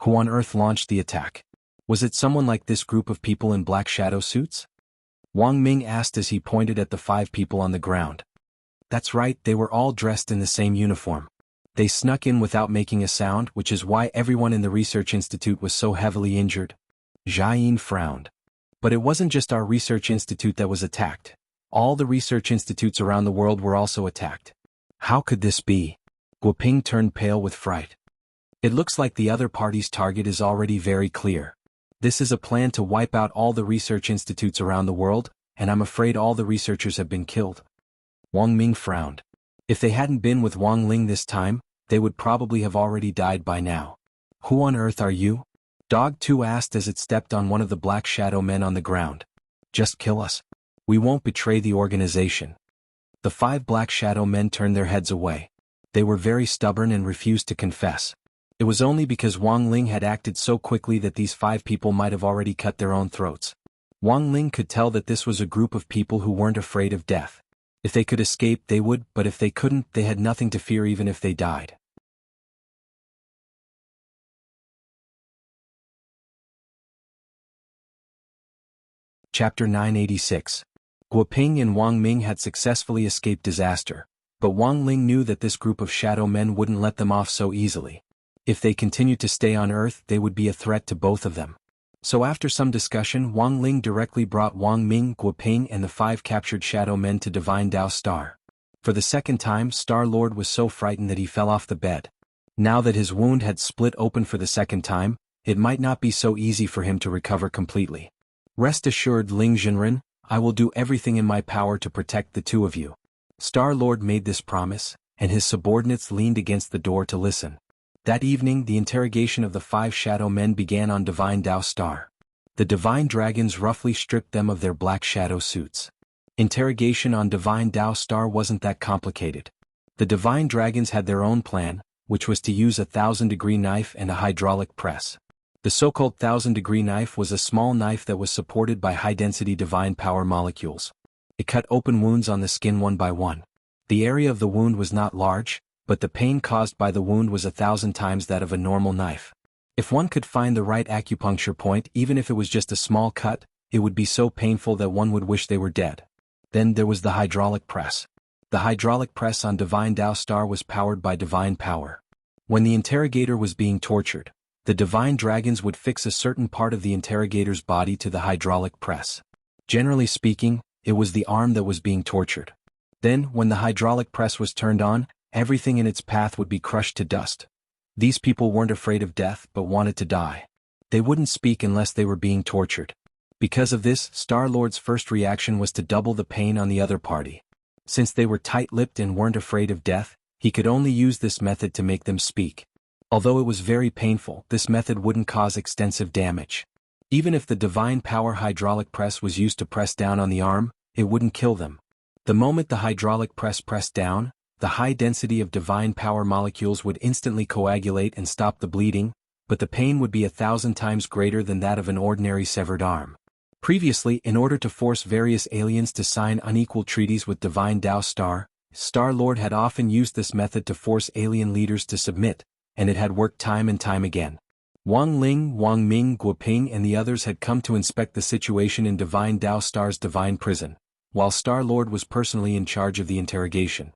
Who on earth launched the attack? Was it someone like this group of people in black shadow suits? Wang Ming asked as he pointed at the 5 people on the ground. That's right, they were all dressed in the same uniform. They snuck in without making a sound, which is why everyone in the research institute was so heavily injured. Jiayin frowned. But it wasn't just our research institute that was attacked. All the research institutes around the world were also attacked. How could this be? Guoping turned pale with fright. It looks like the other party's target is already very clear. This is a plan to wipe out all the research institutes around the world, and I'm afraid all the researchers have been killed. Wang Ming frowned. If they hadn't been with Wang Ling this time, they would probably have already died by now. Who on earth are you? Dog 2 asked as it stepped on one of the black shadow men on the ground. Just kill us. We won't betray the organization. The 5 black shadow men turned their heads away. They were very stubborn and refused to confess. It was only because Wang Ling had acted so quickly that these 5 people might have already cut their own throats. Wang Ling could tell that this was a group of people who weren't afraid of death. If they could escape, they would, but if they couldn't, they had nothing to fear even if they died. Chapter 986. Guoping and Wang Ming had successfully escaped disaster, but Wang Ling knew that this group of shadow men wouldn't let them off so easily. If they continued to stay on Earth, they would be a threat to both of them. So after some discussion, Wang Ling directly brought Wang Ming, Guoping and the 5 captured shadow men to Divine Tao Star. For the second time, Star-Lord was so frightened that he fell off the bed. Now that his wound had split open for the second time, it might not be so easy for him to recover completely. Rest assured, Ling Jinren, I will do everything in my power to protect the two of you. Star-Lord made this promise, and his subordinates leaned against the door to listen. That evening, the interrogation of the 5 shadow men began on Divine Tao Star. The divine dragons roughly stripped them of their black shadow suits. Interrogation on Divine Tao Star wasn't that complicated. The divine dragons had their own plan, which was to use a 1000-degree knife and a hydraulic press. The so-called 1000-degree knife was a small knife that was supported by high-density divine power molecules. It cut open wounds on the skin one by one. The area of the wound was not large, but the pain caused by the wound was 1,000 times that of a normal knife. If one could find the right acupuncture point, even if it was just a small cut, it would be so painful that one would wish they were dead. Then there was the hydraulic press. The hydraulic press on Divine Tao Star was powered by divine power. When the interrogator was being tortured, the divine dragons would fix a certain part of the interrogator's body to the hydraulic press. Generally speaking, it was the arm that was being tortured. Then, when the hydraulic press was turned on, everything in its path would be crushed to dust. These people weren't afraid of death but wanted to die. They wouldn't speak unless they were being tortured. Because of this, Star-Lord's first reaction was to double the pain on the other party. Since they were tight-lipped and weren't afraid of death, he could only use this method to make them speak. Although it was very painful, this method wouldn't cause extensive damage. Even if the divine power hydraulic press was used to press down on the arm, it wouldn't kill them. The moment the hydraulic press pressed down, the high density of divine power molecules would instantly coagulate and stop the bleeding, but the pain would be 1,000 times greater than that of an ordinary severed arm. Previously, in order to force various aliens to sign unequal treaties with Divine Tao Star, Star-Lord had often used this method to force alien leaders to submit, and it had worked time and time again. Wang Ling, Wang Ming, Guoping and the others had come to inspect the situation in Divine Tao Star's divine prison, while Star-Lord was personally in charge of the interrogation.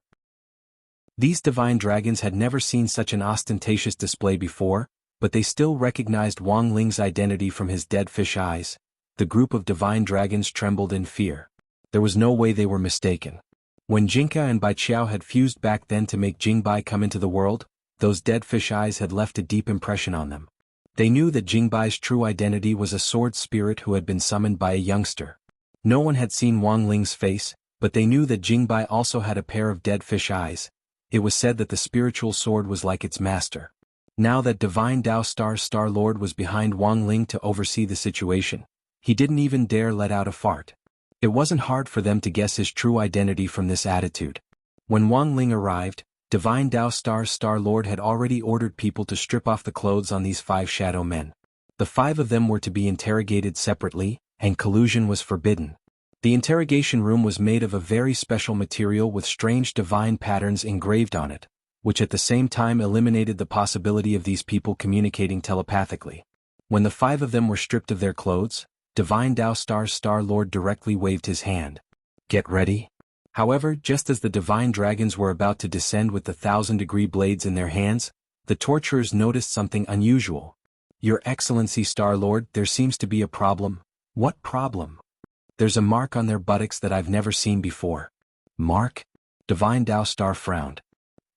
These divine dragons had never seen such an ostentatious display before, but they still recognized Wang Ling's identity from his dead fish eyes. The group of divine dragons trembled in fear. There was no way they were mistaken. When Jinka and Baiqiao had fused back then to make Jingbai come into the world, those dead fish eyes had left a deep impression on them. They knew that Jingbai's true identity was a sword spirit who had been summoned by a youngster. No one had seen Wang Ling's face, but they knew that Jingbai also had a pair of dead fish eyes. It was said that the spiritual sword was like its master. Now that Divine Tao Star-Lord was behind Wang Ling to oversee the situation, he didn't even dare let out a fart. It wasn't hard for them to guess his true identity from this attitude. When Wang Ling arrived, Divine Tao Star-Lord had already ordered people to strip off the clothes on these 5 shadow men. The 5 of them were to be interrogated separately, and collusion was forbidden. The interrogation room was made of a very special material with strange divine patterns engraved on it, which at the same time eliminated the possibility of these people communicating telepathically. When the 5 of them were stripped of their clothes, Divine Tao Star-Lord directly waved his hand. Get ready. However, just as the divine dragons were about to descend with the 1000-degree blades in their hands, the torturers noticed something unusual. Your Excellency Star-Lord, there seems to be a problem. What problem? There's a mark on their buttocks that I've never seen before. Mark? Divine Tao Star frowned.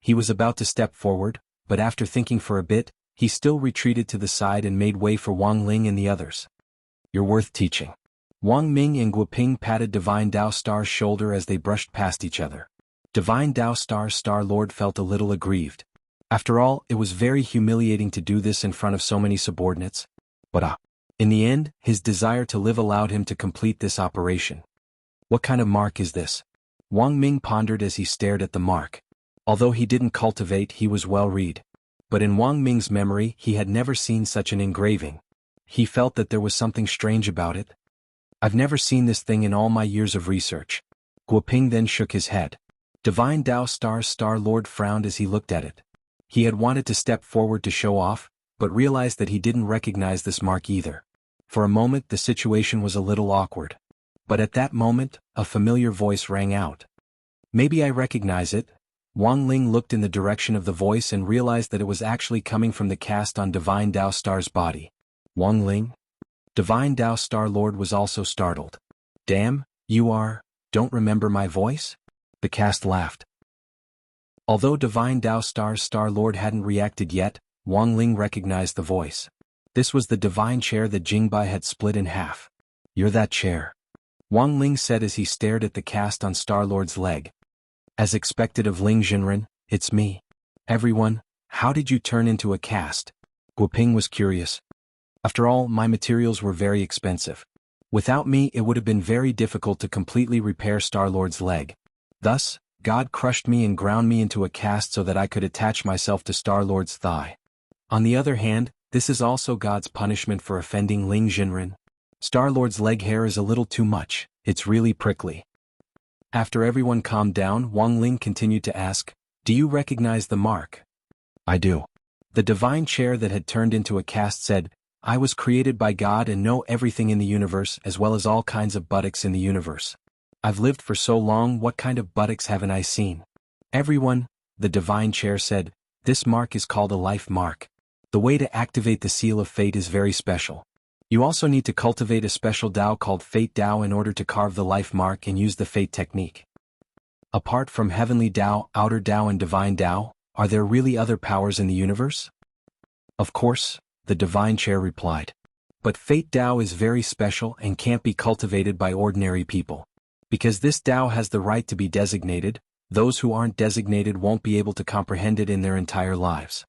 He was about to step forward, but after thinking for a bit, he still retreated to the side and made way for Wang Ling and the others. You're worth teaching. Wang Ming and Guoping patted Divine Tao Star's shoulder as they brushed past each other. Divine Tao Star-Lord felt a little aggrieved. After all, it was very humiliating to do this in front of so many subordinates. But in the end, his desire to live allowed him to complete this operation. What kind of mark is this? Wang Ming pondered as he stared at the mark. Although he didn't cultivate, he was well read. But in Wang Ming's memory, he had never seen such an engraving. He felt that there was something strange about it. I've never seen this thing in all my years of research. Guoping then shook his head. Divine Tao Star-Lord frowned as he looked at it. He had wanted to step forward to show off, but realized that he didn't recognize this mark either. For a moment the situation was a little awkward. But at that moment, a familiar voice rang out. Maybe I recognize it. Wang Ling looked in the direction of the voice and realized that it was actually coming from the cast on Divine Tao Star's body. Wang Ling? Divine Tao Star Lord was also startled. Damn, don't remember my voice? The cast laughed. Although Divine Tao Star's Star Lord hadn't reacted yet, Wang Ling recognized the voice. This was the divine chair that Jingbai had split in half. You're that chair. Wang Ling said as he stared at the cast on Star-Lord's leg. As expected of Ling Jinren, it's me. Everyone, how did you turn into a cast? Guoping was curious. After all, my materials were very expensive. Without me it would have been very difficult to completely repair Star-Lord's leg. Thus, God crushed me and ground me into a cast so that I could attach myself to Star-Lord's thigh. On the other hand, this is also God's punishment for offending Ling Jinren. Star-Lord's leg hair is a little too much, it's really prickly. After everyone calmed down, Wang Ling continued to ask, do you recognize the mark? I do. The divine chair that had turned into a cast said, I was created by God and know everything in the universe as well as all kinds of buttocks in the universe. I've lived for so long, what kind of buttocks haven't I seen? Everyone, the divine chair said, this mark is called a life mark. The way to activate the seal of fate is very special. You also need to cultivate a special Tao called Fate Tao in order to carve the life mark and use the Fate technique. Apart from Heavenly Tao, Outer Tao and Divine Tao, are there really other powers in the universe? Of course, the divine chair replied. But Fate Tao is very special and can't be cultivated by ordinary people. Because this Tao has the right to be designated, those who aren't designated won't be able to comprehend it in their entire lives.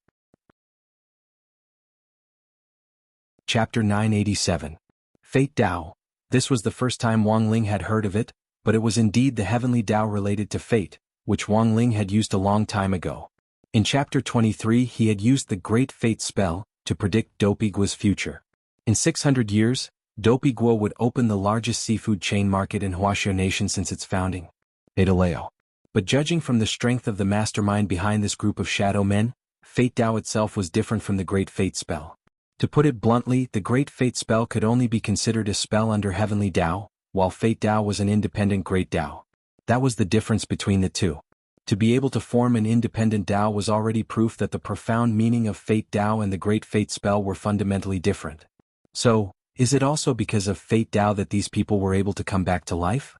Chapter 987. Fate Tao. This was the first time Wang Ling had heard of it, but it was indeed the heavenly Tao related to fate, which Wang Ling had used a long time ago. In Chapter 23 he had used the Great Fate spell to predict Dopigua's future. In 600 years, Dopigua would open the largest seafood chain market in Wuxia Nation since its founding. Adaleo. But judging from the strength of the mastermind behind this group of shadow men, Fate Tao itself was different from the Great Fate spell. To put it bluntly, the Great Fate spell could only be considered a spell under Heavenly Tao, while Fate Tao was an independent Great Tao. That was the difference between the two. To be able to form an independent Tao was already proof that the profound meaning of Fate Tao and the Great Fate spell were fundamentally different. So, is it also because of Fate Tao that these people were able to come back to life?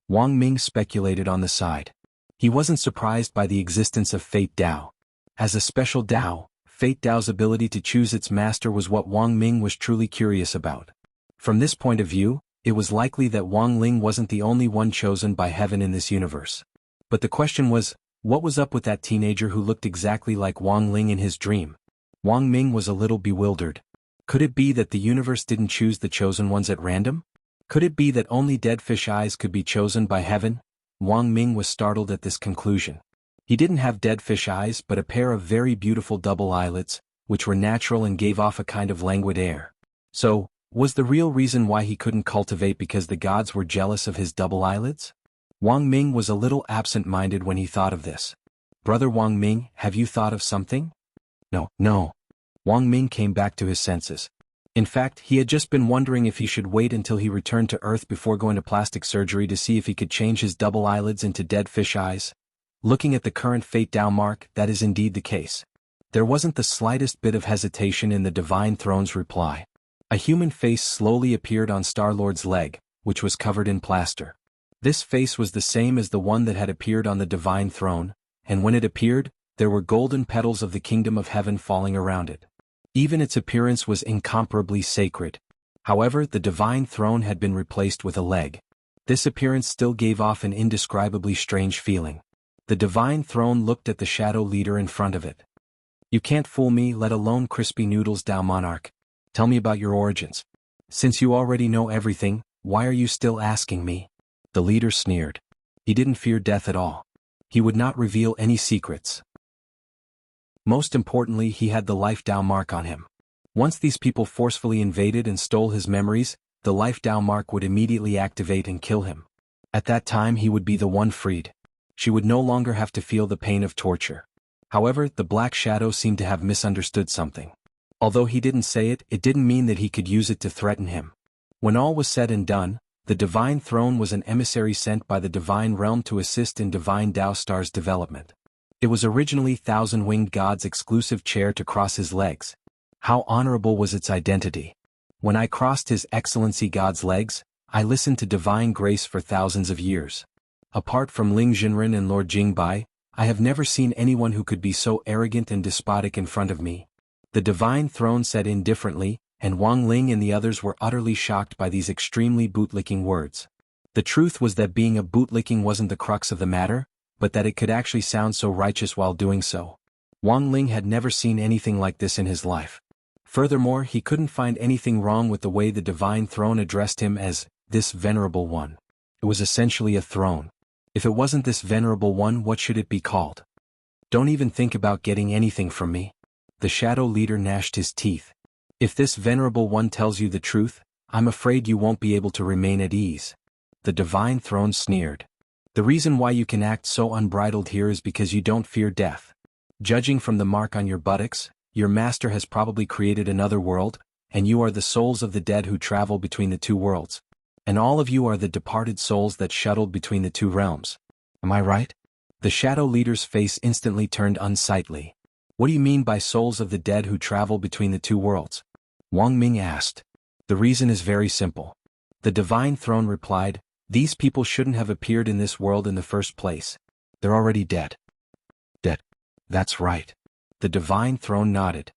Wang Ming speculated on the side. He wasn't surprised by the existence of Fate Tao. As a special Tao, Fate Tao's ability to choose its master was what Wang Ming was truly curious about. From this point of view, it was likely that Wang Ling wasn't the only one chosen by heaven in this universe. But the question was, what was up with that teenager who looked exactly like Wang Ling in his dream? Wang Ming was a little bewildered. Could it be that the universe didn't choose the chosen ones at random? Could it be that only dead fish eyes could be chosen by heaven? Wang Ming was startled at this conclusion. He didn't have dead fish eyes but a pair of very beautiful double eyelids, which were natural and gave off a kind of languid air. So, was the real reason why he couldn't cultivate because the gods were jealous of his double eyelids? Wang Ming was a little absent-minded when he thought of this. Brother Wang Ming, have you thought of something? No. Wang Ming came back to his senses. In fact, he had just been wondering if he should wait until he returned to Earth before going to plastic surgery to see if he could change his double eyelids into dead fish eyes. Looking at the current Fate Tao mark, that is indeed the case. There wasn't the slightest bit of hesitation in the Divine Throne's reply. A human face slowly appeared on Star-Lord's leg, which was covered in plaster. This face was the same as the one that had appeared on the Divine Throne, and when it appeared, there were golden petals of the Kingdom of Heaven falling around it. Even its appearance was incomparably sacred. However, the Divine Throne had been replaced with a leg. This appearance still gave off an indescribably strange feeling. The Divine Throne looked at the shadow leader in front of it. You can't fool me, let alone crispy noodles, Tao Monarch. Tell me about your origins. Since you already know everything, why are you still asking me? The leader sneered. He didn't fear death at all. He would not reveal any secrets. Most importantly, he had the Life Tao mark on him. Once these people forcefully invaded and stole his memories, the Life Tao mark would immediately activate and kill him. At that time he would be the one freed. She would no longer have to feel the pain of torture. However, the Black Shadow seemed to have misunderstood something. Although he didn't say it, it didn't mean that he could use it to threaten him. When all was said and done, the Divine Throne was an emissary sent by the Divine Realm to assist in Divine Tao Star's development. It was originally Thousand-Winged God's exclusive chair to cross his legs. How honorable was its identity. When I crossed His Excellency God's legs, I listened to divine grace for thousands of years. Apart from Ling Jinren and Lord Jingbai, I have never seen anyone who could be so arrogant and despotic in front of me. The divine throne said indifferently, and Wang Ling and the others were utterly shocked by these extremely bootlicking words. The truth was that being a bootlicking wasn't the crux of the matter, but that it could actually sound so righteous while doing so. Wang Ling had never seen anything like this in his life. Furthermore, he couldn't find anything wrong with the way the divine throne addressed him as, this venerable one. It was essentially a throne. If it wasn't this venerable one, what should it be called? Don't even think about getting anything from me. The shadow leader gnashed his teeth. If this venerable one tells you the truth, I'm afraid you won't be able to remain at ease. The divine throne sneered. The reason why you can act so unbridled here is because you don't fear death. Judging from the mark on your buttocks, your master has probably created another world, and you are the souls of the dead who travel between the two worlds. And all of you are the departed souls that shuttled between the two realms. Am I right? The shadow leader's face instantly turned unsightly. What do you mean by souls of the dead who travel between the two worlds? Wang Ming asked. The reason is very simple. The divine throne replied, these people shouldn't have appeared in this world in the first place. They're already dead. Dead. That's right. The divine throne nodded.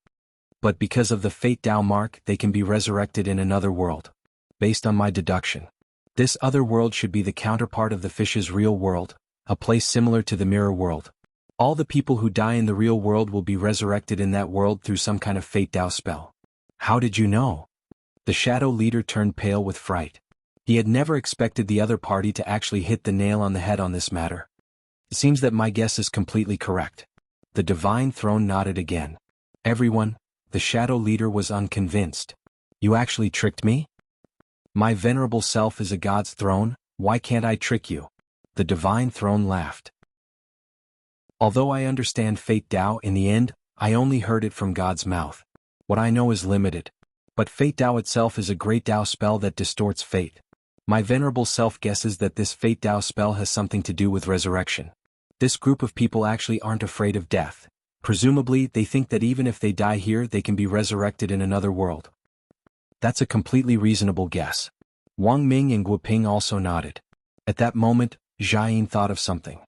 But because of the Fate Tao mark, they can be resurrected in another world. Based on my deduction, this other world should be the counterpart of the fish's real world, a place similar to the mirror world. All the people who die in the real world will be resurrected in that world through some kind of Fate Tao spell. How did you know? The shadow leader turned pale with fright. He had never expected the other party to actually hit the nail on the head on this matter. It seems that my guess is completely correct. The divine throne nodded again. Everyone, the shadow leader was unconvinced. You actually tricked me? My venerable self is a god's throne, why can't I trick you? The divine throne laughed. Although I understand Fate Tao, in the end, I only heard it from God's mouth. What I know is limited. But Fate Tao itself is a great Tao spell that distorts fate. My venerable self guesses that this Fate Tao spell has something to do with resurrection. This group of people actually aren't afraid of death. Presumably, they think that even if they die here, they can be resurrected in another world. That's a completely reasonable guess. Wang Ming and Guoping also nodded. At that moment, Jiayin thought of something.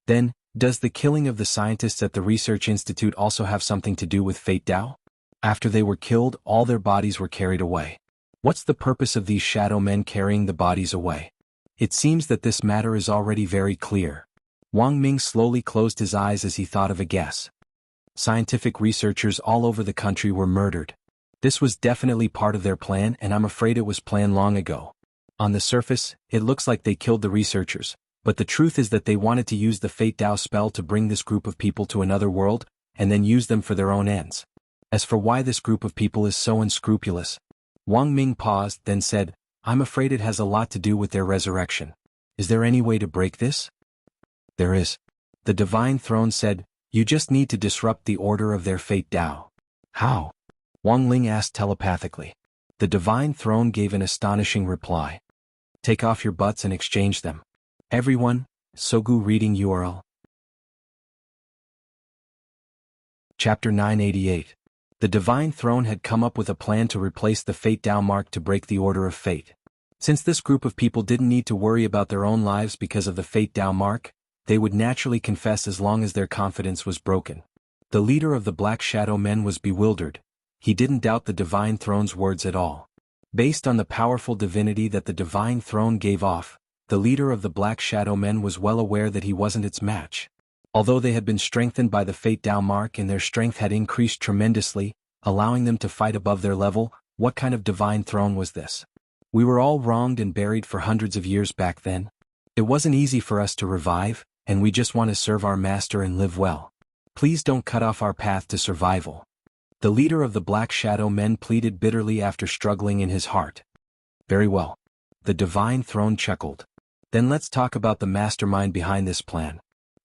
Then, does the killing of the scientists at the research institute also have something to do with Fate Tao? After they were killed, all their bodies were carried away. What's the purpose of these shadow men carrying the bodies away? It seems that this matter is already very clear. Wang Ming slowly closed his eyes as he thought of a guess. Scientific researchers all over the country were murdered. This was definitely part of their plan, and I'm afraid it was planned long ago. On the surface, it looks like they killed the researchers, but the truth is that they wanted to use the Fate Tao spell to bring this group of people to another world, and then use them for their own ends. As for why this group of people is so unscrupulous, Wang Ming paused, then said, I'm afraid it has a lot to do with their resurrection. Is there any way to break this? There is. The divine throne said, you just need to disrupt the order of their Fate Tao. How? Wang Ling asked telepathically. The divine throne gave an astonishing reply. Take off your butts and exchange them. Everyone, Sogu reading URL. Chapter 988. The divine throne had come up with a plan to replace the Fate Tao mark to break the order of fate. Since this group of people didn't need to worry about their own lives because of the Fate Tao mark, they would naturally confess as long as their confidence was broken. The leader of the Black Shadow Men was bewildered. He didn't doubt the divine throne's words at all. Based on the powerful divinity that the divine throne gave off, the leader of the Black Shadow Men was well aware that he wasn't its match. Although they had been strengthened by the Fate Tao mark and their strength had increased tremendously, allowing them to fight above their level, what kind of divine throne was this? We were all wronged and buried for hundreds of years back then. It wasn't easy for us to revive, and we just want to serve our master and live well. Please don't cut off our path to survival. The leader of the Black Shadow Men pleaded bitterly after struggling in his heart. Very well. The divine throne chuckled. Then let's talk about the mastermind behind this plan.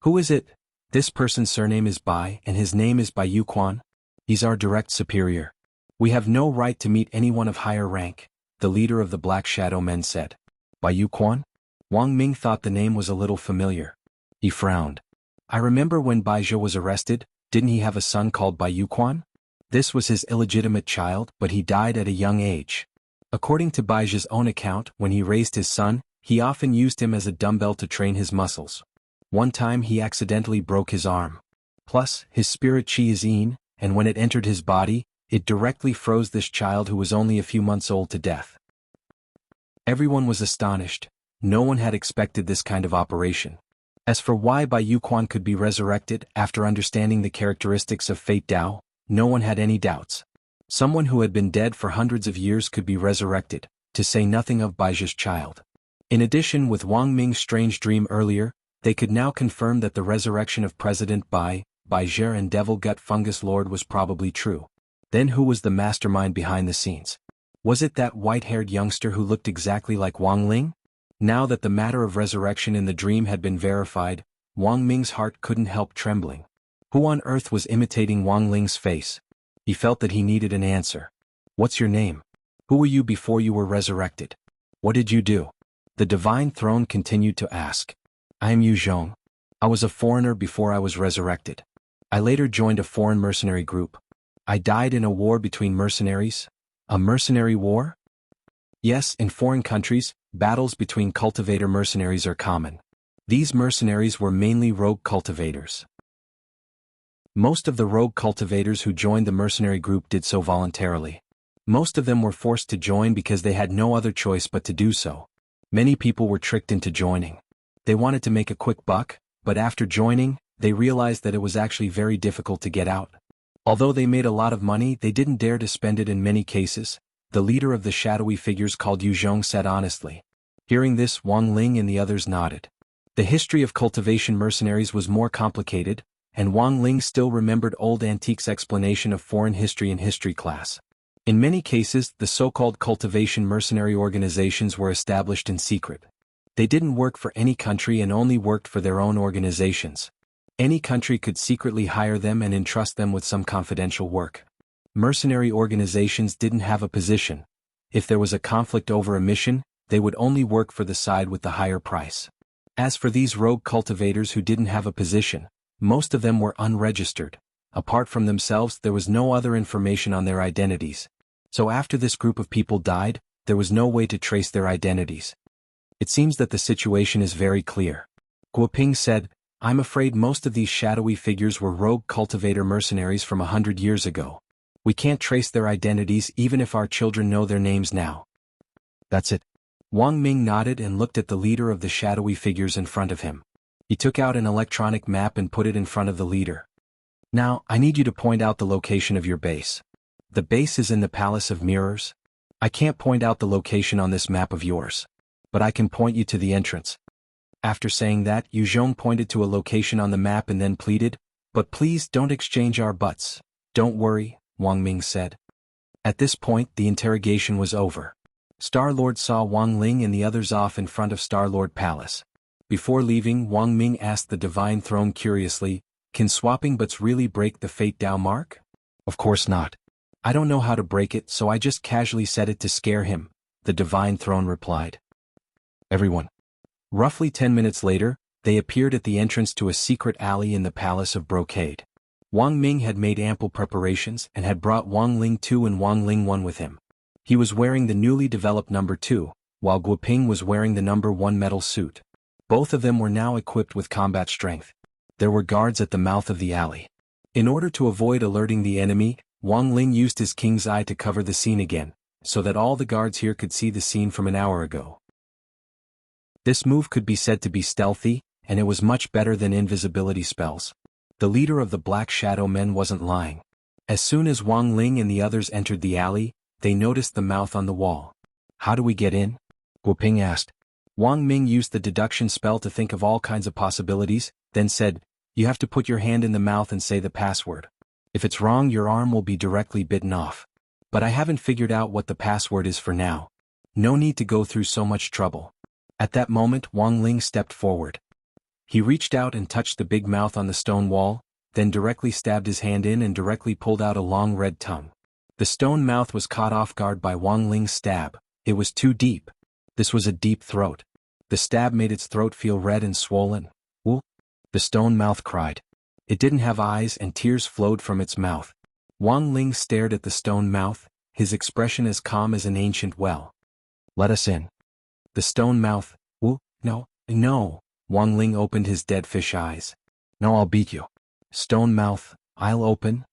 Who is it? This person's surname is Bai, and his name is Bai Yuquan. He's our direct superior. We have no right to meet anyone of higher rank, the leader of the Black Shadow Men said. Bai Yuquan? Wang Ming thought the name was a little familiar. He frowned. I remember when Bai Zhou was arrested, didn't he have a son called Bai Yuquan? This was his illegitimate child, but he died at a young age. According to Bai Zhou's own account, when he raised his son, he often used him as a dumbbell to train his muscles. One time he accidentally broke his arm. Plus, his spirit qi is yin, and when it entered his body, it directly froze this child who was only a few months old to death. Everyone was astonished. No one had expected this kind of operation. As for why Bai Yuquan could be resurrected after understanding the characteristics of Fate Dao, no one had any doubts. Someone who had been dead for hundreds of years could be resurrected, to say nothing of Bai Zhe's child. In addition, with Wang Ming's strange dream earlier, they could now confirm that the resurrection of President Bai Zhe and Devil Gut Fungus Lord was probably true. Then who was the mastermind behind the scenes? Was it that white-haired youngster who looked exactly like Wang Ling? Now that the matter of resurrection in the dream had been verified, Wang Ming's heart couldn't help trembling. Who on earth was imitating Wang Ling's face? He felt that he needed an answer. What's your name? Who were you before you were resurrected? What did you do? The Divine Throne continued to ask. I am Yu Zhong. I was a foreigner before I was resurrected. I later joined a foreign mercenary group. I died in a war between mercenaries. A mercenary war? Yes, in foreign countries, battles between cultivator mercenaries are common. These mercenaries were mainly rogue cultivators. Most of the rogue cultivators who joined the mercenary group did so voluntarily. Most of them were forced to join because they had no other choice but to do so. Many people were tricked into joining. They wanted to make a quick buck, but after joining, they realized that it was actually very difficult to get out. Although they made a lot of money, they didn't dare to spend it in many cases. The leader of the shadowy figures called Yu Zhong said honestly. Hearing this, Wang Ling and the others nodded. The history of cultivation mercenaries was more complicated, and Wang Ling still remembered old Antique's explanation of foreign history in history class. In many cases, the so-called cultivation mercenary organizations were established in secret. They didn't work for any country and only worked for their own organizations. Any country could secretly hire them and entrust them with some confidential work. Mercenary organizations didn't have a position. If there was a conflict over a mission, they would only work for the side with the higher price. As for these rogue cultivators who didn't have a position, most of them were unregistered. Apart from themselves, there was no other information on their identities. So after this group of people died, there was no way to trace their identities. It seems that the situation is very clear. Guoping said, I'm afraid most of these shadowy figures were rogue cultivator mercenaries from 100 years ago. We can't trace their identities even if our children know their names now. That's it. Wang Ming nodded and looked at the leader of the shadowy figures in front of him. He took out an electronic map and put it in front of the leader. Now, I need you to point out the location of your base. The base is in the Palace of Mirrors. I can't point out the location on this map of yours. But I can point you to the entrance. After saying that, Yu Zhong pointed to a location on the map and then pleaded, but please don't exchange our butts. Don't worry, Wang Ming said. At this point, the interrogation was over. Star-Lord saw Wang Ling and the others off in front of Star-Lord Palace. Before leaving, Wang Ming asked the Divine Throne curiously, can swapping butts really break the Fate Dao mark? Of course not. I don't know how to break it, so I just casually said it to scare him, the Divine Throne replied. Everyone. Roughly 10 minutes later, they appeared at the entrance to a secret alley in the Palace of Brocade. Wang Ming had made ample preparations and had brought Wang Ling 2 and Wang Ling 1 with him. He was wearing the newly developed number 2, while Guoping was wearing the number 1 metal suit. Both of them were now equipped with combat strength. There were guards at the mouth of the alley. In order to avoid alerting the enemy, Wang Ling used his king's eye to cover the scene again, so that all the guards here could see the scene from an hour ago. This move could be said to be stealthy, and it was much better than invisibility spells. The leader of the Black Shadow Men wasn't lying. As soon as Wang Ling and the others entered the alley, they noticed the mouth on the wall. How do we get in? Guoping asked. Wang Ming used the deduction spell to think of all kinds of possibilities, then said, you have to put your hand in the mouth and say the password. If it's wrong, your arm will be directly bitten off. But I haven't figured out what the password is for now. No need to go through so much trouble. At that moment, Wang Ling stepped forward. He reached out and touched the big mouth on the stone wall, then directly stabbed his hand in and directly pulled out a long red tongue. The stone mouth was caught off guard by Wang Ling's stab. It was too deep. This was a deep throat. The stab made its throat feel red and swollen. Ooh! the stone mouth cried. It didn't have eyes and tears flowed from its mouth. Wang Ling stared at the stone mouth, his expression as calm as an ancient well. Let us in. The stone mouth, no, no. Wang Ling opened his dead fish eyes. No, I'll beat you. Stone mouth, I'll open.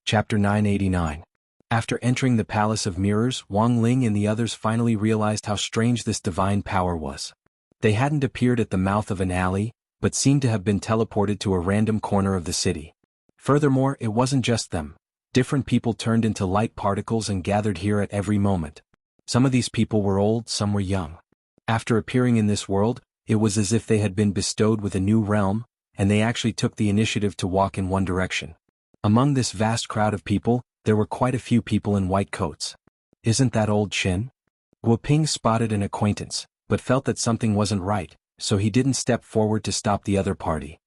Chapter 989. After entering the Palace of Mirrors, Wang Ling and the others finally realized how strange this divine power was. They hadn't appeared at the mouth of an alley, but seemed to have been teleported to a random corner of the city. Furthermore, it wasn't just them. Different people turned into light particles and gathered here at every moment. Some of these people were old, some were young. After appearing in this world, it was as if they had been bestowed with a new realm, and they actually took the initiative to walk in one direction. Among this vast crowd of people, there were quite a few people in white coats. Isn't that old Qin? Guoping spotted an acquaintance, but felt that something wasn't right, so he didn't step forward to stop the other party.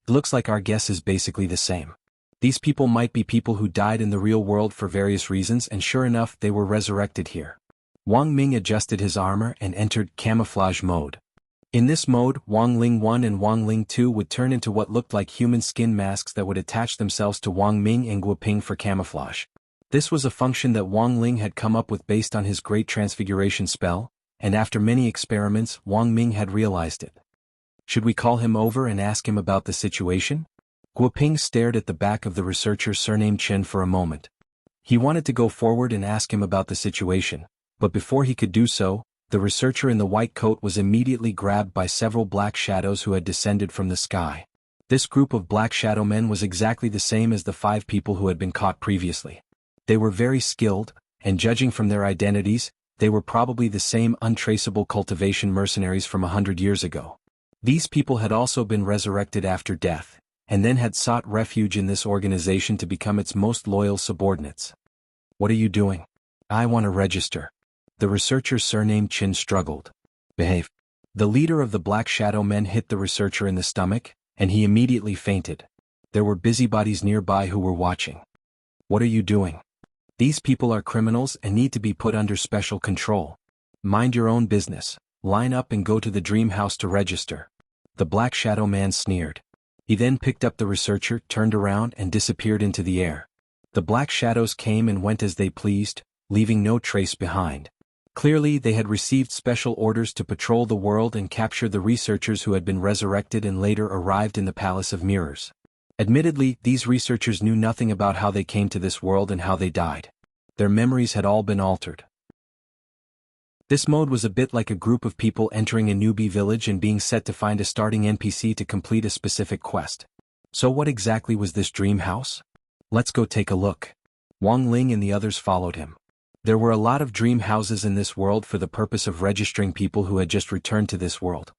It looks like our guess is basically the same. These people might be people who died in the real world for various reasons, and sure enough they were resurrected here. Wang Ming adjusted his armor and entered camouflage mode. In this mode, Wang Ling 1 and Wang Ling 2 would turn into what looked like human skin masks that would attach themselves to Wang Ming and Guoping for camouflage. This was a function that Wang Ling had come up with based on his great transfiguration spell, and after many experiments Wang Ming had realized it. Should we call him over and ask him about the situation? Guoping stared at the back of the researcher surnamed Chen for a moment. He wanted to go forward and ask him about the situation, but before he could do so, the researcher in the white coat was immediately grabbed by several black shadows who had descended from the sky. This group of black shadow men was exactly the same as the 5 people who had been caught previously. They were very skilled, and judging from their identities, they were probably the same untraceable cultivation mercenaries from 100 years ago. These people had also been resurrected after death, and then had sought refuge in this organization to become its most loyal subordinates. What are you doing? I want to register. The researcher surnamed Qin struggled. Behave. The leader of the Black Shadow Men hit the researcher in the stomach, and he immediately fainted. There were busybodies nearby who were watching. What are you doing? These people are criminals and need to be put under special control. Mind your own business. Line up and go to the dream house to register. The Black Shadow Man sneered. He then picked up the researcher, turned around and disappeared into the air. The black shadows came and went as they pleased, leaving no trace behind. Clearly they had received special orders to patrol the world and capture the researchers who had been resurrected and later arrived in the Palace of Mirrors. Admittedly, these researchers knew nothing about how they came to this world and how they died. Their memories had all been altered. This mode was a bit like a group of people entering a newbie village and being set to find a starting NPC to complete a specific quest. So what exactly was this dream house? Let's go take a look. Wang Ling and the others followed him. There were a lot of dream houses in this world for the purpose of registering people who had just returned to this world.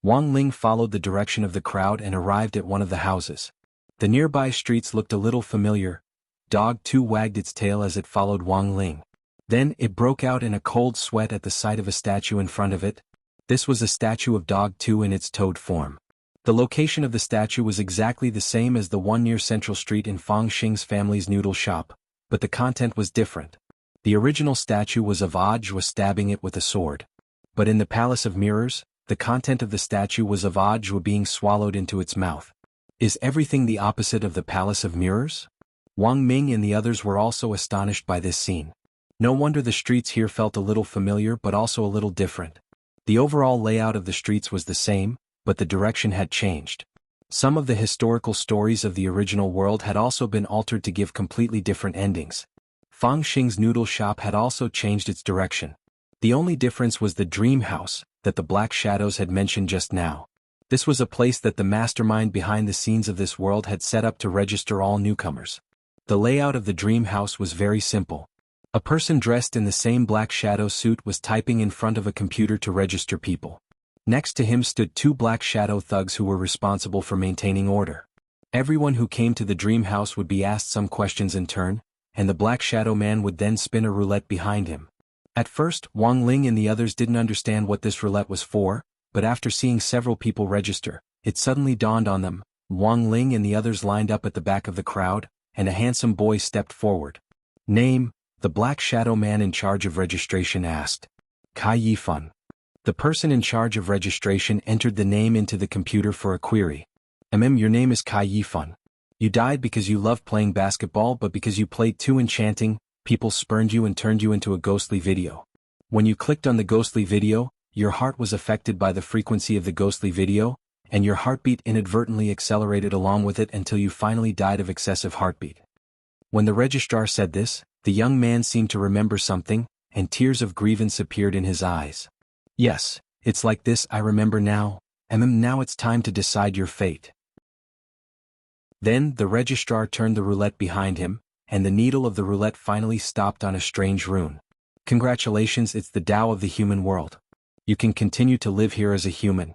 Wang Ling followed the direction of the crowd and arrived at one of the houses. The nearby streets looked a little familiar. Dog 2 wagged its tail as it followed Wang Ling. Then it broke out in a cold sweat at the sight of a statue in front of it. This was a statue of Dog 2 in its toad form. The location of the statue was exactly the same as the one near Central Street in Fang Xing's family's noodle shop, but the content was different. The original statue was of Audiobook stabbing it with a sword. But in the Palace of Mirrors, the content of the statue was of Audiobook being swallowed into its mouth. Is everything the opposite of the Palace of Mirrors? Wang Ming and the others were also astonished by this scene. No wonder the streets here felt a little familiar but also a little different. The overall layout of the streets was the same, but the direction had changed. Some of the historical stories of the original world had also been altered to give completely different endings. Fang Xing's noodle shop had also changed its direction. The only difference was the dream house that the Black Shadows had mentioned just now. This was a place that the mastermind behind the scenes of this world had set up to register all newcomers. The layout of the dream house was very simple. A person dressed in the same Black Shadow suit was typing in front of a computer to register people. Next to him stood 2 Black Shadow thugs who were responsible for maintaining order. Everyone who came to the dream house would be asked some questions in turn, and the Black Shadow Man would then spin a roulette behind him. At first, Wang Ling and the others didn't understand what this roulette was for, but after seeing several people register, it suddenly dawned on them. Wang Ling and the others lined up at the back of the crowd, and a handsome boy stepped forward. Name? The Black Shadow Man in charge of registration asked. Kai Yifan. The person in charge of registration entered the name into the computer for a query. Your name is Kai Yifun. You died because you loved playing basketball, but because you played too enchanting, people spurned you and turned you into a ghostly video. When you clicked on the ghostly video, your heart was affected by the frequency of the ghostly video, and your heartbeat inadvertently accelerated along with it until you finally died of excessive heartbeat. When the registrar said this, the young man seemed to remember something, and tears of grievance appeared in his eyes. Yes, it's like this, I remember now. Now it's time to decide your fate. Then, the registrar turned the roulette behind him, and the needle of the roulette finally stopped on a strange rune. Congratulations, it's the Tao of the human world. You can continue to live here as a human.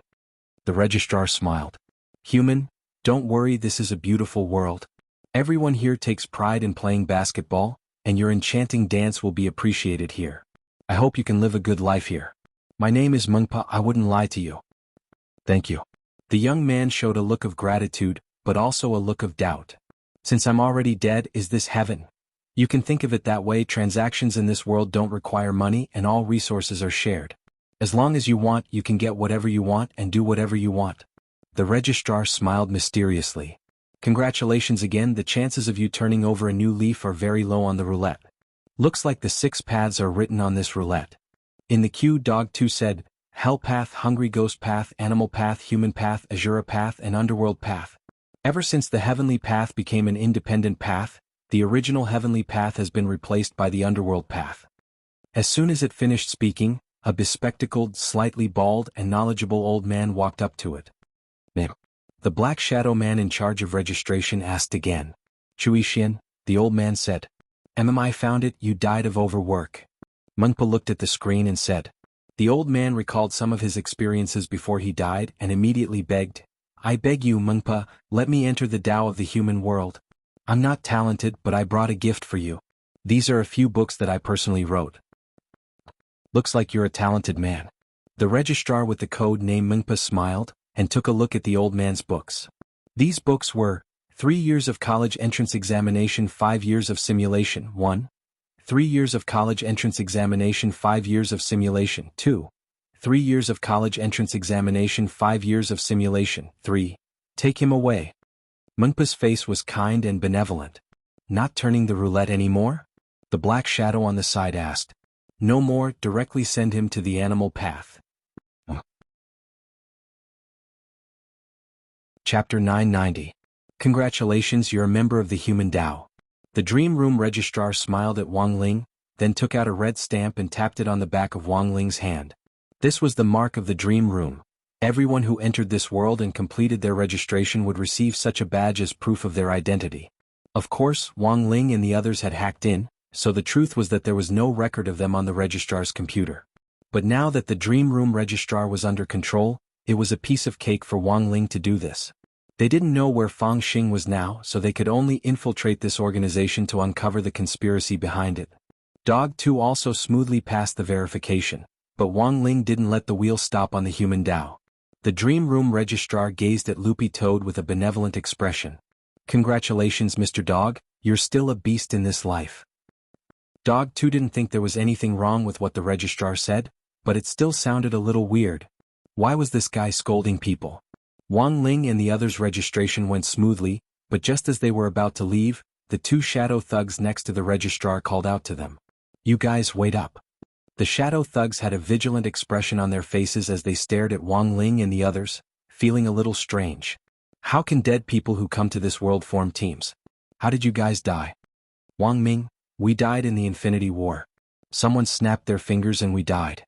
The registrar smiled. Human, don't worry, this is a beautiful world. Everyone here takes pride in playing basketball, and your enchanting dance will be appreciated here. I hope you can live a good life here. My name is Mengpa, I wouldn't lie to you. Thank you. The young man showed a look of gratitude, but also a look of doubt. Since I'm already dead, is this heaven? You can think of it that way. Transactions in this world don't require money and all resources are shared. As long as you want, you can get whatever you want and do whatever you want. The registrar smiled mysteriously. Congratulations again, the chances of you turning over a new leaf are very low on the roulette. Looks like the 6 paths are written on this roulette. In the queue, Dog 2 said, Hell path, Hungry Ghost path, Animal path, Human path, Azura path, and Underworld path. Ever since the Heavenly path became an independent path, the original Heavenly path has been replaced by the Underworld path. As soon as it finished speaking, a bespectacled, slightly bald, and knowledgeable old man walked up to it. The black shadow man in charge of registration asked again. Chui Xian, the old man said. I found it, you died of overwork. Mengpa looked at the screen and said. The old man recalled some of his experiences before he died and immediately begged, I beg you, Mengpa, let me enter the Tao of the human world. I'm not talented, but I brought a gift for you. These are a few books that I personally wrote. Looks like you're a talented man. The registrar with the code name Mengpa smiled, and took a look at the old man's books. These books were 3 years of college entrance examination, 5 years of simulation, 1. 3 years of college entrance examination, 5 years of simulation, 2. 3 years of college entrance examination, 5 years of simulation, 3. Take him away. Mengpa's face was kind and benevolent. Not turning the roulette anymore? The black shadow on the side asked. No more, directly send him to the animal path. Chapter 990. Congratulations, you're a member of the human Tao. The dream room registrar smiled at Wang Ling, then took out a red stamp and tapped it on the back of Wang Ling's hand. This was the mark of the dream room. Everyone who entered this world and completed their registration would receive such a badge as proof of their identity. Of course, Wang Ling and the others had hacked in, so the truth was that there was no record of them on the registrar's computer. But now that the dream room registrar was under control, it was a piece of cake for Wang Ling to do this. They didn't know where Fang Xing was now, so they could only infiltrate this organization to uncover the conspiracy behind it. Dog 2 also smoothly passed the verification, but Wang Ling didn't let the wheel stop on the human Tao. The dream room registrar gazed at Loopy Toad with a benevolent expression. Congratulations, Mr. Dog, you're still a beast in this life. Dog 2 didn't think there was anything wrong with what the registrar said, but it still sounded a little weird. Why was this guy scolding people? Wang Ling and the others' registration went smoothly, but just as they were about to leave, the 2 shadow thugs next to the registrar called out to them. You guys wait up. The shadow thugs had a vigilant expression on their faces as they stared at Wang Ling and the others, feeling a little strange. How can dead people who come to this world form teams? How did you guys die? Wang Ming, we died in the Infinity War. Someone snapped their fingers and we died.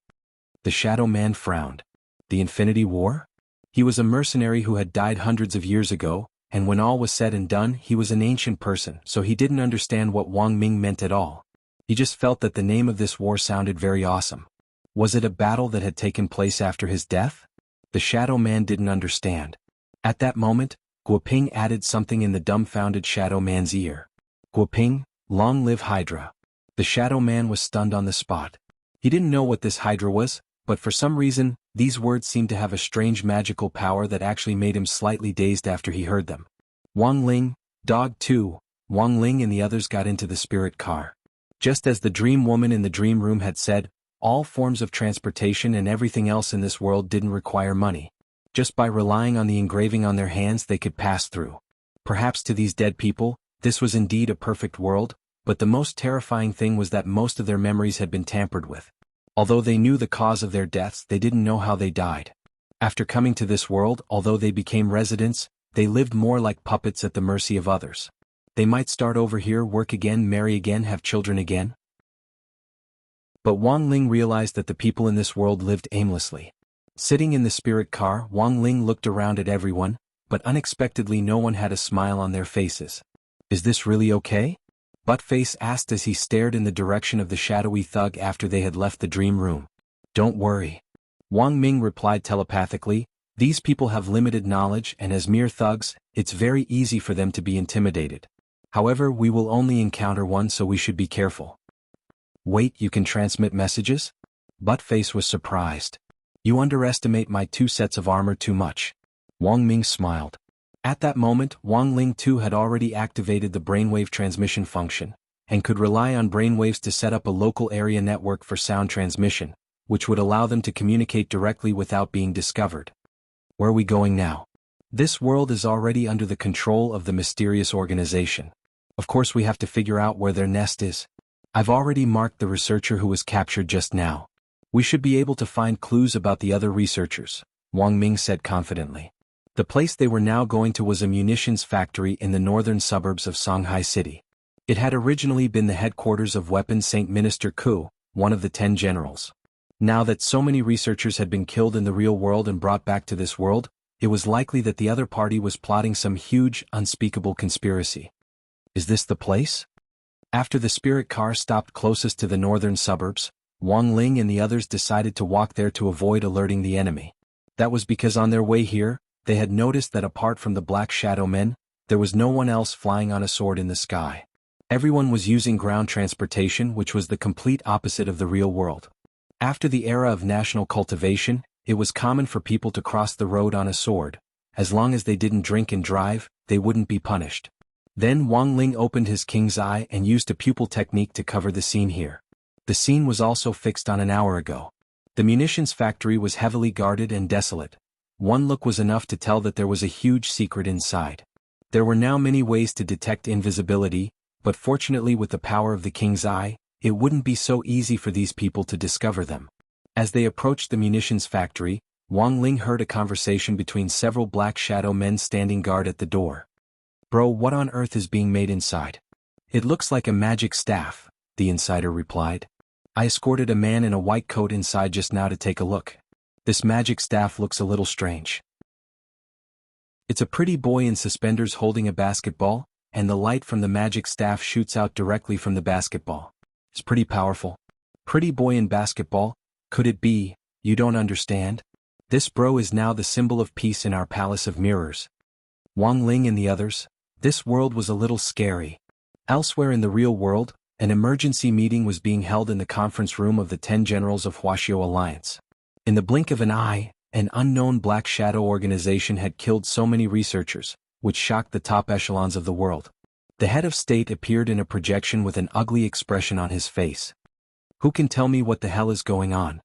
The shadow man frowned. The Infinity War? He was a mercenary who had died hundreds of years ago, and when all was said and done, he was an ancient person, so he didn't understand what Wang Ming meant at all. He just felt that the name of this war sounded very awesome. Was it a battle that had taken place after his death? The shadow man didn't understand. At that moment, Guoping added something in the dumbfounded shadow man's ear. Guoping, long live Hydra. The shadow man was stunned on the spot. He didn't know what this Hydra was, but for some reason, these words seemed to have a strange magical power that actually made him slightly dazed after he heard them. Wang Ling, Dog 2, Wang Ling and the others got into the spirit car. Just as the dream woman in the dream room had said, All forms of transportation and everything else in this world didn't require money. Just by relying on the engraving on their hands they could pass through. Perhaps to these dead people, this was indeed a perfect world, but the most terrifying thing was that most of their memories had been tampered with. Although they knew the cause of their deaths, they didn't know how they died. After coming to this world, although they became residents, they lived more like puppets at the mercy of others. They might start over here, work again, marry again, have children again. But Wang Ling realized that the people in this world lived aimlessly. Sitting in the spirit car, Wang Ling looked around at everyone, but unexpectedly no one had a smile on their faces. "Is this really okay?" Buttface asked as he stared in the direction of the shadowy thug after they had left the dream room. "Don't worry." Wang Ming replied telepathically, "These people have limited knowledge and as mere thugs, it's very easy for them to be intimidated. However, we will only encounter one, so we should be careful." "Wait, you can transmit messages?" Buttface was surprised. "You underestimate my 2 sets of armor too much." Wang Ming smiled. At that moment, Wang Ling too had already activated the brainwave transmission function, and could rely on brainwaves to set up a local area network for sound transmission, which would allow them to communicate directly without being discovered. "Where are we going now?" "This world is already under the control of the mysterious organization. Of course we have to figure out where their nest is. I've already marked the researcher who was captured just now. We should be able to find clues about the other researchers," Wang Ming said confidently. The place they were now going to was a munitions factory in the northern suburbs of Shanghai City. It had originally been the headquarters of Weapon Saint Minister Ku, one of the 10 generals. Now that so many researchers had been killed in the real world and brought back to this world, it was likely that the other party was plotting some huge, unspeakable conspiracy. "Is this the place?" After the spirit car stopped closest to the northern suburbs, Wang Ling and the others decided to walk there to avoid alerting the enemy. That was because on their way here, they had noticed that apart from the Black Shadow Men, there was no one else flying on a sword in the sky. Everyone was using ground transportation, which was the complete opposite of the real world. After the era of national cultivation, it was common for people to cross the road on a sword. As long as they didn't drink and drive, they wouldn't be punished. Then Wang Ling opened his king's eye and used a pupil technique to cover the scene here. The scene was also fixed on an hour ago. The munitions factory was heavily guarded and desolate. One look was enough to tell that there was a huge secret inside. There were now many ways to detect invisibility, but fortunately with the power of the king's eye, it wouldn't be so easy for these people to discover them. As they approached the munitions factory, Wang Ling heard a conversation between several Black Shadow Men standing guard at the door. "Bro, what on earth is being made inside?" "It looks like a magic staff," the insider replied. "I escorted a man in a white coat inside just now to take a look. This magic staff looks a little strange. It's a pretty boy in suspenders holding a basketball, and the light from the magic staff shoots out directly from the basketball. It's pretty powerful." "Pretty boy in basketball? Could it be, you don't understand? This bro is now the symbol of peace in our palace of mirrors." Wang Ling and the others, this world was a little scary. Elsewhere in the real world, an emergency meeting was being held in the conference room of the 10 generals of Wuxia Alliance. In the blink of an eye, an unknown Black Shadow organization had killed so many researchers, which shocked the top echelons of the world. The head of state appeared in a projection with an ugly expression on his face. "Who can tell me what the hell is going on?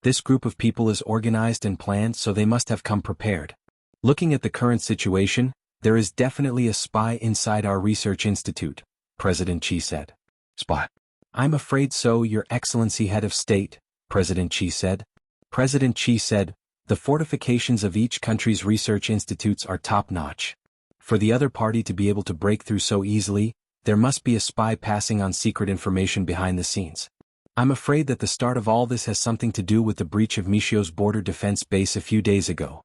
This group of people is organized and planned, so they must have come prepared. Looking at the current situation, there is definitely a spy inside our research institute," President Qi said. "Spy? I'm afraid so, Your Excellency Head of State," President Qi said. President Qi said, "The fortifications of each country's research institutes are top-notch. For the other party to be able to break through so easily, there must be a spy passing on secret information behind the scenes. I'm afraid that the start of all this has something to do with the breach of Michio's border defense base a few days ago."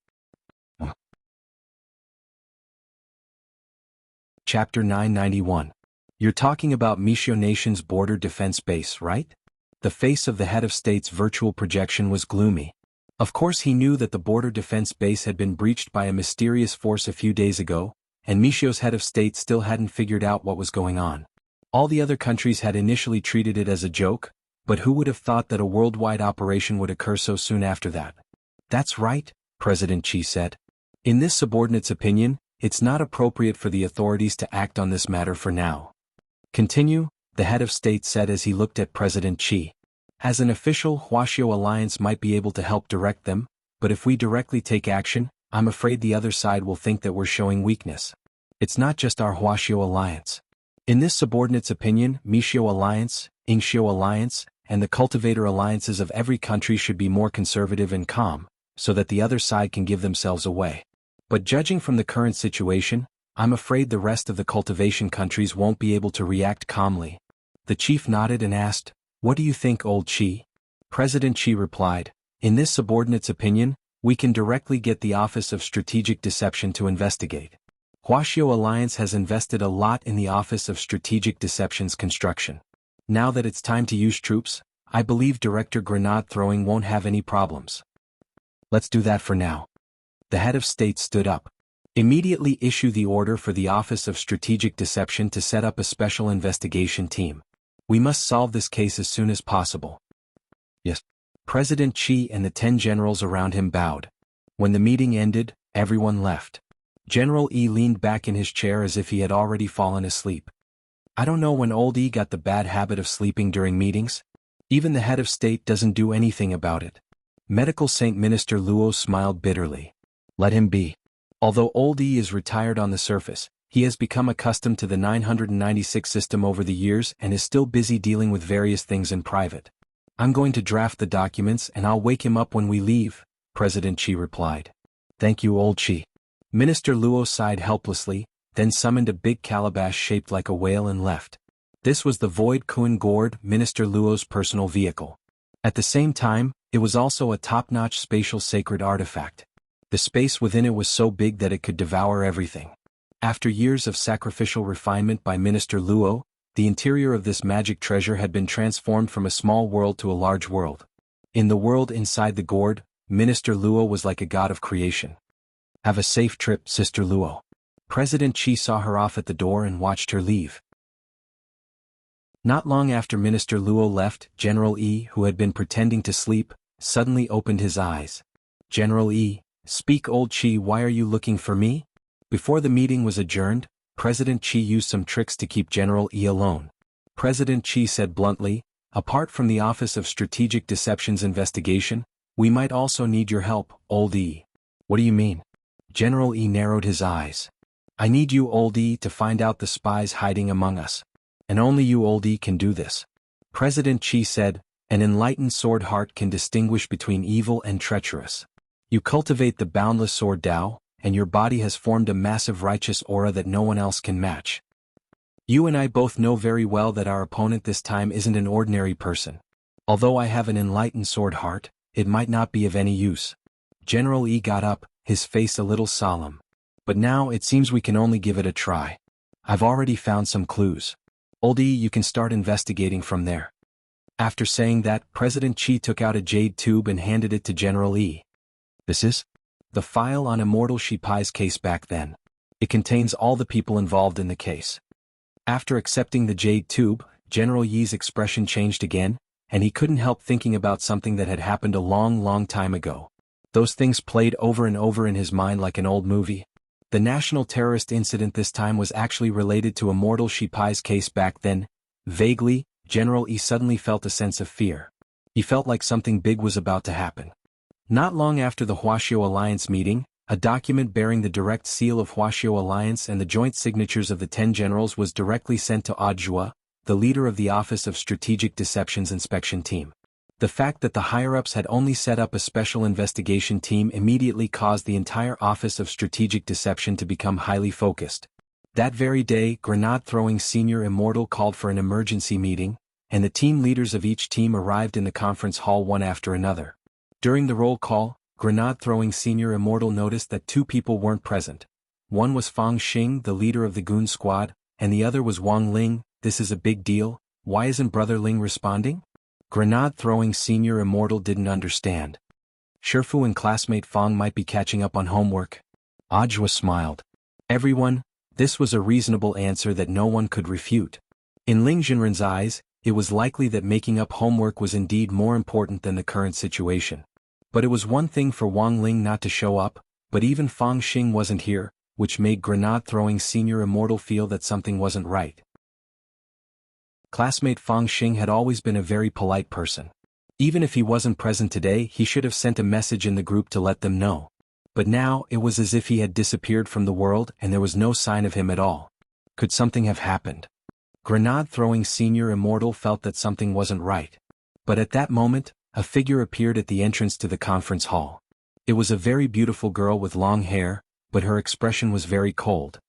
Chapter 991. You're talking about Michio Nation's border defense base, right? The face of the head of state's virtual projection was gloomy. Of course he knew that the border defense base had been breached by a mysterious force a few days ago, and Michio's head of state still hadn't figured out what was going on. All the other countries had initially treated it as a joke, but who would have thought that a worldwide operation would occur so soon after that? "That's right," President Qi said. "In this subordinate's opinion, it's not appropriate for the authorities to act on this matter for now." "Continue," the head of state said as he looked at President Qi. As an official, Huaxiao Alliance might be able to help direct them, but if we directly take action, I'm afraid the other side will think that we're showing weakness. It's not just our Huaxiao Alliance. In this subordinate's opinion, Mixiao Alliance, Yingxiao Alliance, and the cultivator alliances of every country should be more conservative and calm, so that the other side can give themselves away. But judging from the current situation, I'm afraid the rest of the cultivation countries won't be able to react calmly. The chief nodded and asked, "What do you think, old Qi?" President Qi replied, "In this subordinate's opinion, we can directly get the Office of Strategic Deception to investigate. Huaxiao Alliance has invested a lot in the Office of Strategic Deception's construction. Now that it's time to use troops, I believe Director Grenade Throwing won't have any problems. Let's do that for now." The head of state stood up. "Immediately issue the order for the Office of Strategic Deception to set up a special investigation team. We must solve this case as soon as possible." "Yes." President Qi and the 10 generals around him bowed. When the meeting ended, everyone left. General Yi leaned back in his chair as if he had already fallen asleep. I don't know when old Yi got the bad habit of sleeping during meetings. Even the head of state doesn't do anything about it. Medical Saint Minister Luo smiled bitterly. Let him be. Although old Yi is retired on the surface, he has become accustomed to the 996 system over the years and is still busy dealing with various things in private. "I'm going to draft the documents and I'll wake him up when we leave," President Qi replied. "Thank you, old Qi." Minister Luo sighed helplessly, then summoned a big calabash shaped like a whale and left. This was the Void Kuan Gourd, Minister Luo's personal vehicle. At the same time, it was also a top-notch spatial sacred artifact. The space within it was so big that it could devour everything. After years of sacrificial refinement by Minister Luo, the interior of this magic treasure had been transformed from a small world to a large world. In the world inside the gourd, Minister Luo was like a god of creation. "Have a safe trip, Sister Luo." President Qi saw her off at the door and watched her leave. Not long after Minister Luo left, General Yi, who had been pretending to sleep, suddenly opened his eyes. "General Yi, speak, old Qi, why are you looking for me?" Before the meeting was adjourned, President Qi used some tricks to keep General Yi alone. President Qi said bluntly, "Apart from the Office of Strategic Deception's investigation, we might also need your help, old Yi." "What do you mean?" General Yi narrowed his eyes. "I need you, old Yi, to find out the spies hiding among us. And only you, old Yi, can do this." President Qi said, "An enlightened sword heart can distinguish between evil and treacherous. You cultivate the boundless sword Tao, and your body has formed a massive righteous aura that no one else can match. You and I both know very well that our opponent this time isn't an ordinary person. Although I have an enlightened sword heart, it might not be of any use." General Yi got up, his face a little solemn. "But now it seems we can only give it a try. I've already found some clues. Old Yi, you can start investigating from there." After saying that, President Qi took out a jade tube and handed it to General Yi. "This is the file on Immortal Shipai's case back then. It contains all the people involved in the case." After accepting the jade tube, General Yi's expression changed again, and he couldn't help thinking about something that had happened a long, long time ago. Those things played over and over in his mind like an old movie. The national terrorist incident this time was actually related to Immortal Shipai's case back then. Vaguely, General Yi suddenly felt a sense of fear. He felt like something big was about to happen. Not long after the Huaxiao Alliance meeting, a document bearing the direct seal of Huaxiao Alliance and the joint signatures of the 10 generals was directly sent to Audiobook, the leader of the Office of Strategic Deception's inspection team. The fact that the higher-ups had only set up a special investigation team immediately caused the entire Office of Strategic Deception to become highly focused. That very day, Grenade-throwing Senior Immortal called for an emergency meeting, and the team leaders of each team arrived in the conference hall one after another. During the roll call, Grenade-throwing Senior Immortal noticed that 2 people weren't present. One was Fang Xing, the leader of the Goon Squad, and the other was Wang Ling. "This is a big deal. Why isn't Brother Ling responding?" Grenade-throwing Senior Immortal didn't understand. Shifu and classmate Fang might be catching up on homework. Ajwa smiled. "Everyone, this was a reasonable answer that no one could refute." In Ling Jinren's eyes, it was likely that making up homework was indeed more important than the current situation. But it was one thing for Wang Ling not to show up, but even Fang Xing wasn't here, which made Grenade-throwing Senior Immortal feel that something wasn't right. Classmate Fang Xing had always been a very polite person. Even if he wasn't present today, he should have sent a message in the group to let them know. But now, it was as if he had disappeared from the world and there was no sign of him at all. Could something have happened? Grenade-throwing Senior Immortal felt that something wasn't right. But at that moment, a figure appeared at the entrance to the conference hall. It was a very beautiful girl with long hair, but her expression was very cold.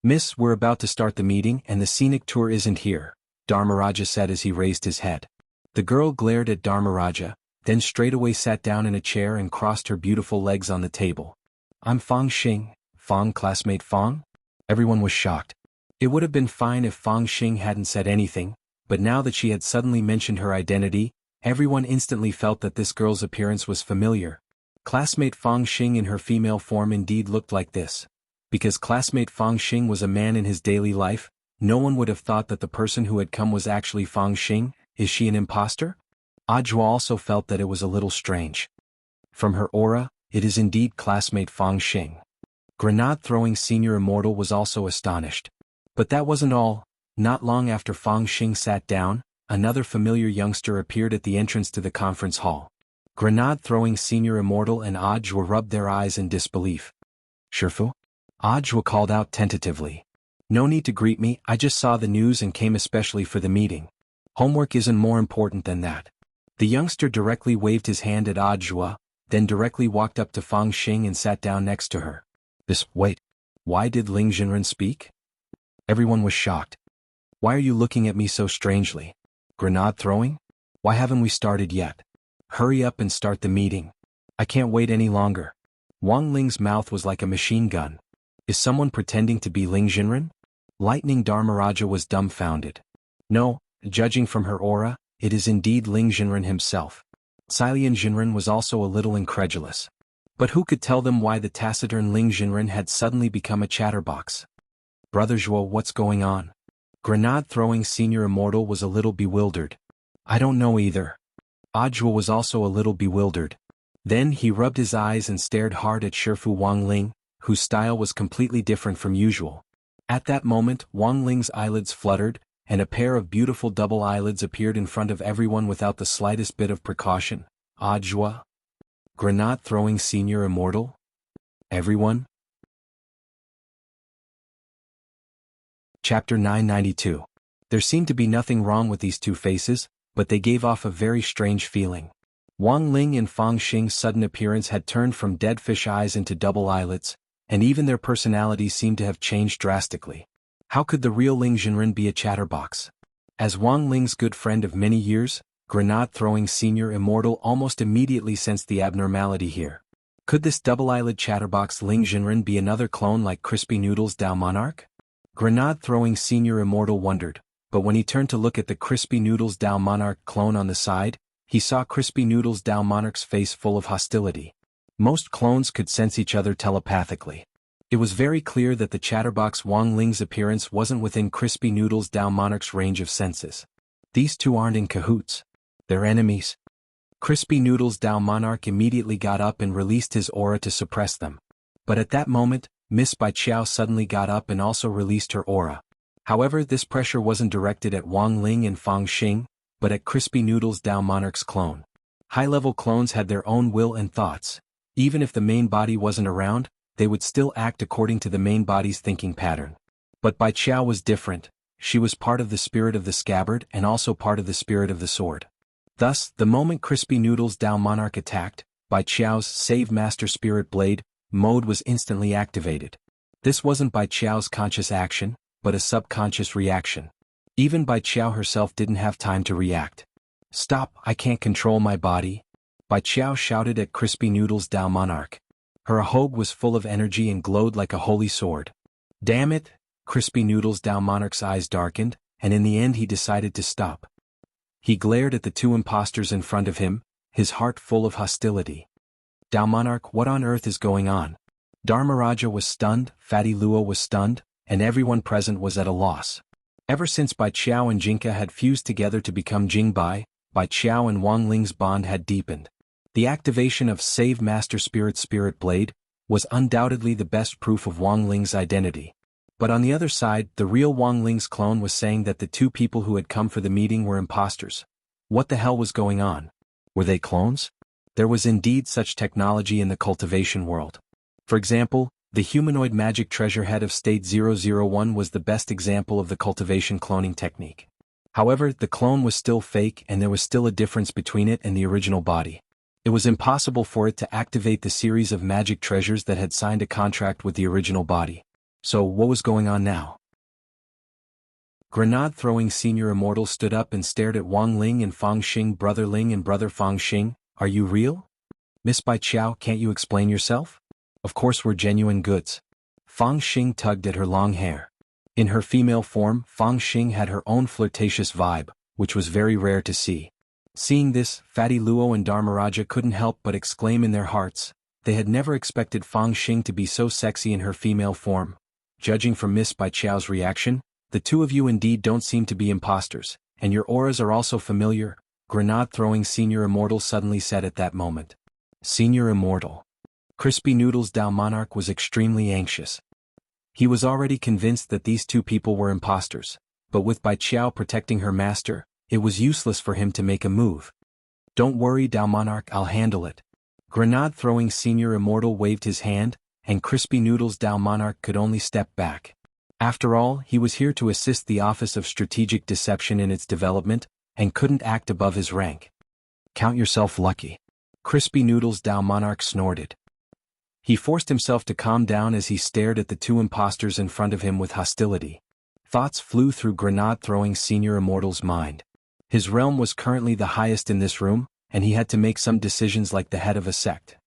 "Miss, we're about to start the meeting and the scenic tour isn't here," Dharmaraja said as he raised his head. The girl glared at Dharmaraja, then straightaway sat down in a chair and crossed her beautiful legs on the table. "I'm Fang Xing, Fang classmate Fang?" Everyone was shocked. It would have been fine if Fang Xing hadn't said anything, but now that she had suddenly mentioned her identity, everyone instantly felt that this girl's appearance was familiar. Classmate Fang Xing in her female form indeed looked like this. Because classmate Fang Xing was a man in his daily life, no one would have thought that the person who had come was actually Fang Xing. Is she an imposter? Ajwa also felt that it was a little strange. From her aura, it is indeed classmate Fang Xing. Grenade-throwing Senior Immortal was also astonished. But that wasn't all. Not long after Fang Xing sat down, another familiar youngster appeared at the entrance to the conference hall. Grenade-throwing Senior Immortal and Ajwa rubbed their eyes in disbelief. "Shifu?" Ajwa called out tentatively. "No need to greet me, I just saw the news and came especially for the meeting. Homework isn't more important than that." The youngster directly waved his hand at Ajwa, then directly walked up to Fang Xing and sat down next to her. Wait. Why did Ling Jinren speak? Everyone was shocked. "Why are you looking at me so strangely? Grenade throwing? Why haven't we started yet? Hurry up and start the meeting. I can't wait any longer." Wang Ling's mouth was like a machine gun. Is someone pretending to be Ling Jinren? Lightning Dharmaraja was dumbfounded. No, judging from her aura, it is indeed Ling Jinren himself. Xilian Jinren was also a little incredulous. But who could tell them why the taciturn Ling Jinren had suddenly become a chatterbox? "Brother Zhuo, what's going on?" Grenade-throwing Senior Immortal was a little bewildered. "I don't know either." Ajwa was also a little bewildered. Then he rubbed his eyes and stared hard at Shifu Wang Ling, whose style was completely different from usual. At that moment, Wang Ling's eyelids fluttered, and a pair of beautiful double eyelids appeared in front of everyone without the slightest bit of precaution. Ajwa? Grenade-throwing Senior Immortal? Everyone? Chapter 992. There seemed to be nothing wrong with these two faces, but they gave off a very strange feeling. Wang Ling and Fang Xing's sudden appearance had turned from dead fish eyes into double eyelids, and even their personalities seemed to have changed drastically. How could the real Ling Jinren be a chatterbox? As Wang Ling's good friend of many years, Grenade-throwing Senior Immortal almost immediately sensed the abnormality here. Could this double-eyelid chatterbox Ling Jinren be another clone like Crispy Noodles Dao Monarch? Grenade-throwing Senior Immortal wondered, but when he turned to look at the Crispy Noodles Dao Monarch clone on the side, he saw Crispy Noodles Dao Monarch's face full of hostility. Most clones could sense each other telepathically. It was very clear that the chatterbox Wang Ling's appearance wasn't within Crispy Noodles Dao Monarch's range of senses. These two aren't in cahoots. They're enemies. Crispy Noodles Dao Monarch immediately got up and released his aura to suppress them. But at that moment, Miss Bai Qiao suddenly got up and also released her aura. However, this pressure wasn't directed at Wang Ling and Fang Xing, but at Crispy Noodles Dao Monarch's clone. High-level clones had their own will and thoughts. Even if the main body wasn't around, they would still act according to the main body's thinking pattern. But Bai Qiao was different. She was part of the spirit of the scabbard and also part of the spirit of the sword. Thus, the moment Crispy Noodles Dao Monarch attacked, Bai Qiao's Save Master Spirit Blade mode was instantly activated. This wasn't Bai Qiao's conscious action, but a subconscious reaction. Even Bai Qiao herself didn't have time to react. "Stop, I can't control my body," Bai Qiao shouted at Crispy Noodles Dao Monarch. Her ahogue was full of energy and glowed like a holy sword. "Damn it!" Crispy Noodles Dao Monarch's eyes darkened, and in the end he decided to stop. He glared at the two impostors in front of him, his heart full of hostility. "Dao Monarch, what on earth is going on?" Dharmaraja was stunned, Fatty Luo was stunned, and everyone present was at a loss. Ever since Bai Qiao and Jinka had fused together to become Jingbai, Bai Qiao and Wang Ling's bond had deepened. The activation of Save Master Spirit Blade was undoubtedly the best proof of Wang Ling's identity. But on the other side, the real Wang Ling's clone was saying that the two people who had come for the meeting were imposters. What the hell was going on? Were they clones? There was indeed such technology in the cultivation world. For example, the humanoid magic treasure head of State 001 was the best example of the cultivation cloning technique. However, the clone was still fake and there was still a difference between it and the original body. It was impossible for it to activate the series of magic treasures that had signed a contract with the original body. So what was going on now? Grenade-throwing Senior Immortal stood up and stared at Wang Ling and Fang Xing. Brother Ling and Brother Fang Xing, are you real? Miss Bai Qiao, can't you explain yourself? Of course we're genuine goods. Fang Xing tugged at her long hair. In her female form, Fang Xing had her own flirtatious vibe, which was very rare to see. Seeing this, Fatty Luo and Dharmaraja couldn't help but exclaim in their hearts. They had never expected Fang Xing to be so sexy in her female form. Judging from Miss Bai Qiao's reaction, the two of you indeed don't seem to be imposters, and your auras are also familiar, Grenade-throwing Senior Immortal suddenly said at that moment. Senior Immortal. Crispy Noodles Dao Monarch was extremely anxious. He was already convinced that these two people were imposters, but with Bai Qiao protecting her master, it was useless for him to make a move. Don't worry, Dao Monarch, I'll handle it. Grenade-throwing Senior Immortal waved his hand, and Crispy Noodles Dao Monarch could only step back. After all, he was here to assist the Office of Strategic Deception in its development, and couldn't act above his rank. Count yourself lucky. Crispy Noodles Dao Monarch snorted. He forced himself to calm down as he stared at the two imposters in front of him with hostility. Thoughts flew through Grenade-throwing Senior Immortal's mind. His realm was currently the highest in this room, and he had to make some decisions like the head of a sect.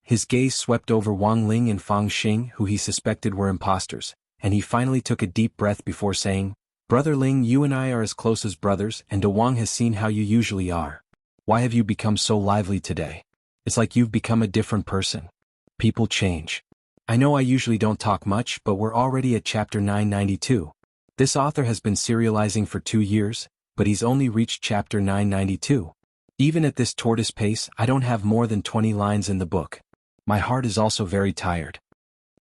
His gaze swept over Wang Ling and Fang Xing, who he suspected were imposters, and he finally took a deep breath before saying, Brother Ling, you and I are as close as brothers, and De Wang has seen how you usually are. Why have you become so lively today? It's like you've become a different person. People change. I know I usually don't talk much, but we're already at chapter 992. This author has been serializing for 2 years, but he's only reached chapter 992. Even at this tortoise pace, I don't have more than 20 lines in the book. My heart is also very tired.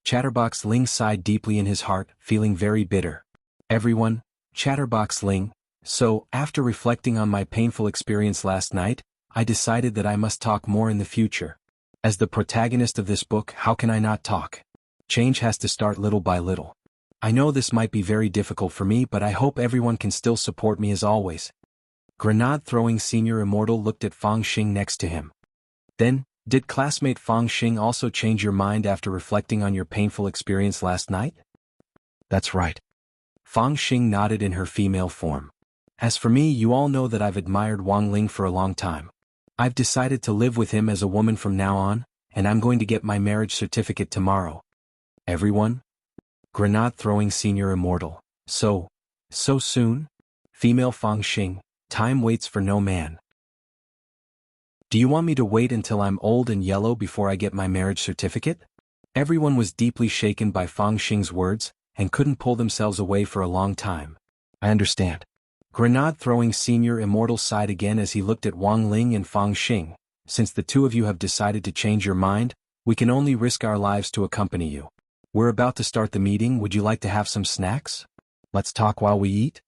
Chatterbox Ling sighed deeply in his heart, feeling very bitter. Everyone, Chatterbox Ling. So, after reflecting on my painful experience last night, I decided that I must talk more in the future. As the protagonist of this book, how can I not talk? Change has to start little by little. I know this might be very difficult for me, but I hope everyone can still support me as always. Grenade-throwing Senior Immortal looked at Fang Xing next to him. Then, did classmate Fang Xing also change your mind after reflecting on your painful experience last night? That's right. Fang Xing nodded in her female form. As for me, you all know that I've admired Wang Ling for a long time. I've decided to live with him as a woman from now on, and I'm going to get my marriage certificate tomorrow. Everyone? Grenade-throwing Senior Immortal. So soon? Female Fang Xing, time waits for no man. Do you want me to wait until I'm old and yellow before I get my marriage certificate? Everyone was deeply shaken by Fang Xing's words, and couldn't pull themselves away for a long time. I understand. Grenade-throwing Senior Immortal sighed again as he looked at Wang Ling and Fang Xing. Since the two of you have decided to change your mind, we can only risk our lives to accompany you. We're about to start the meeting. Would you like to have some snacks? Let's talk while we eat?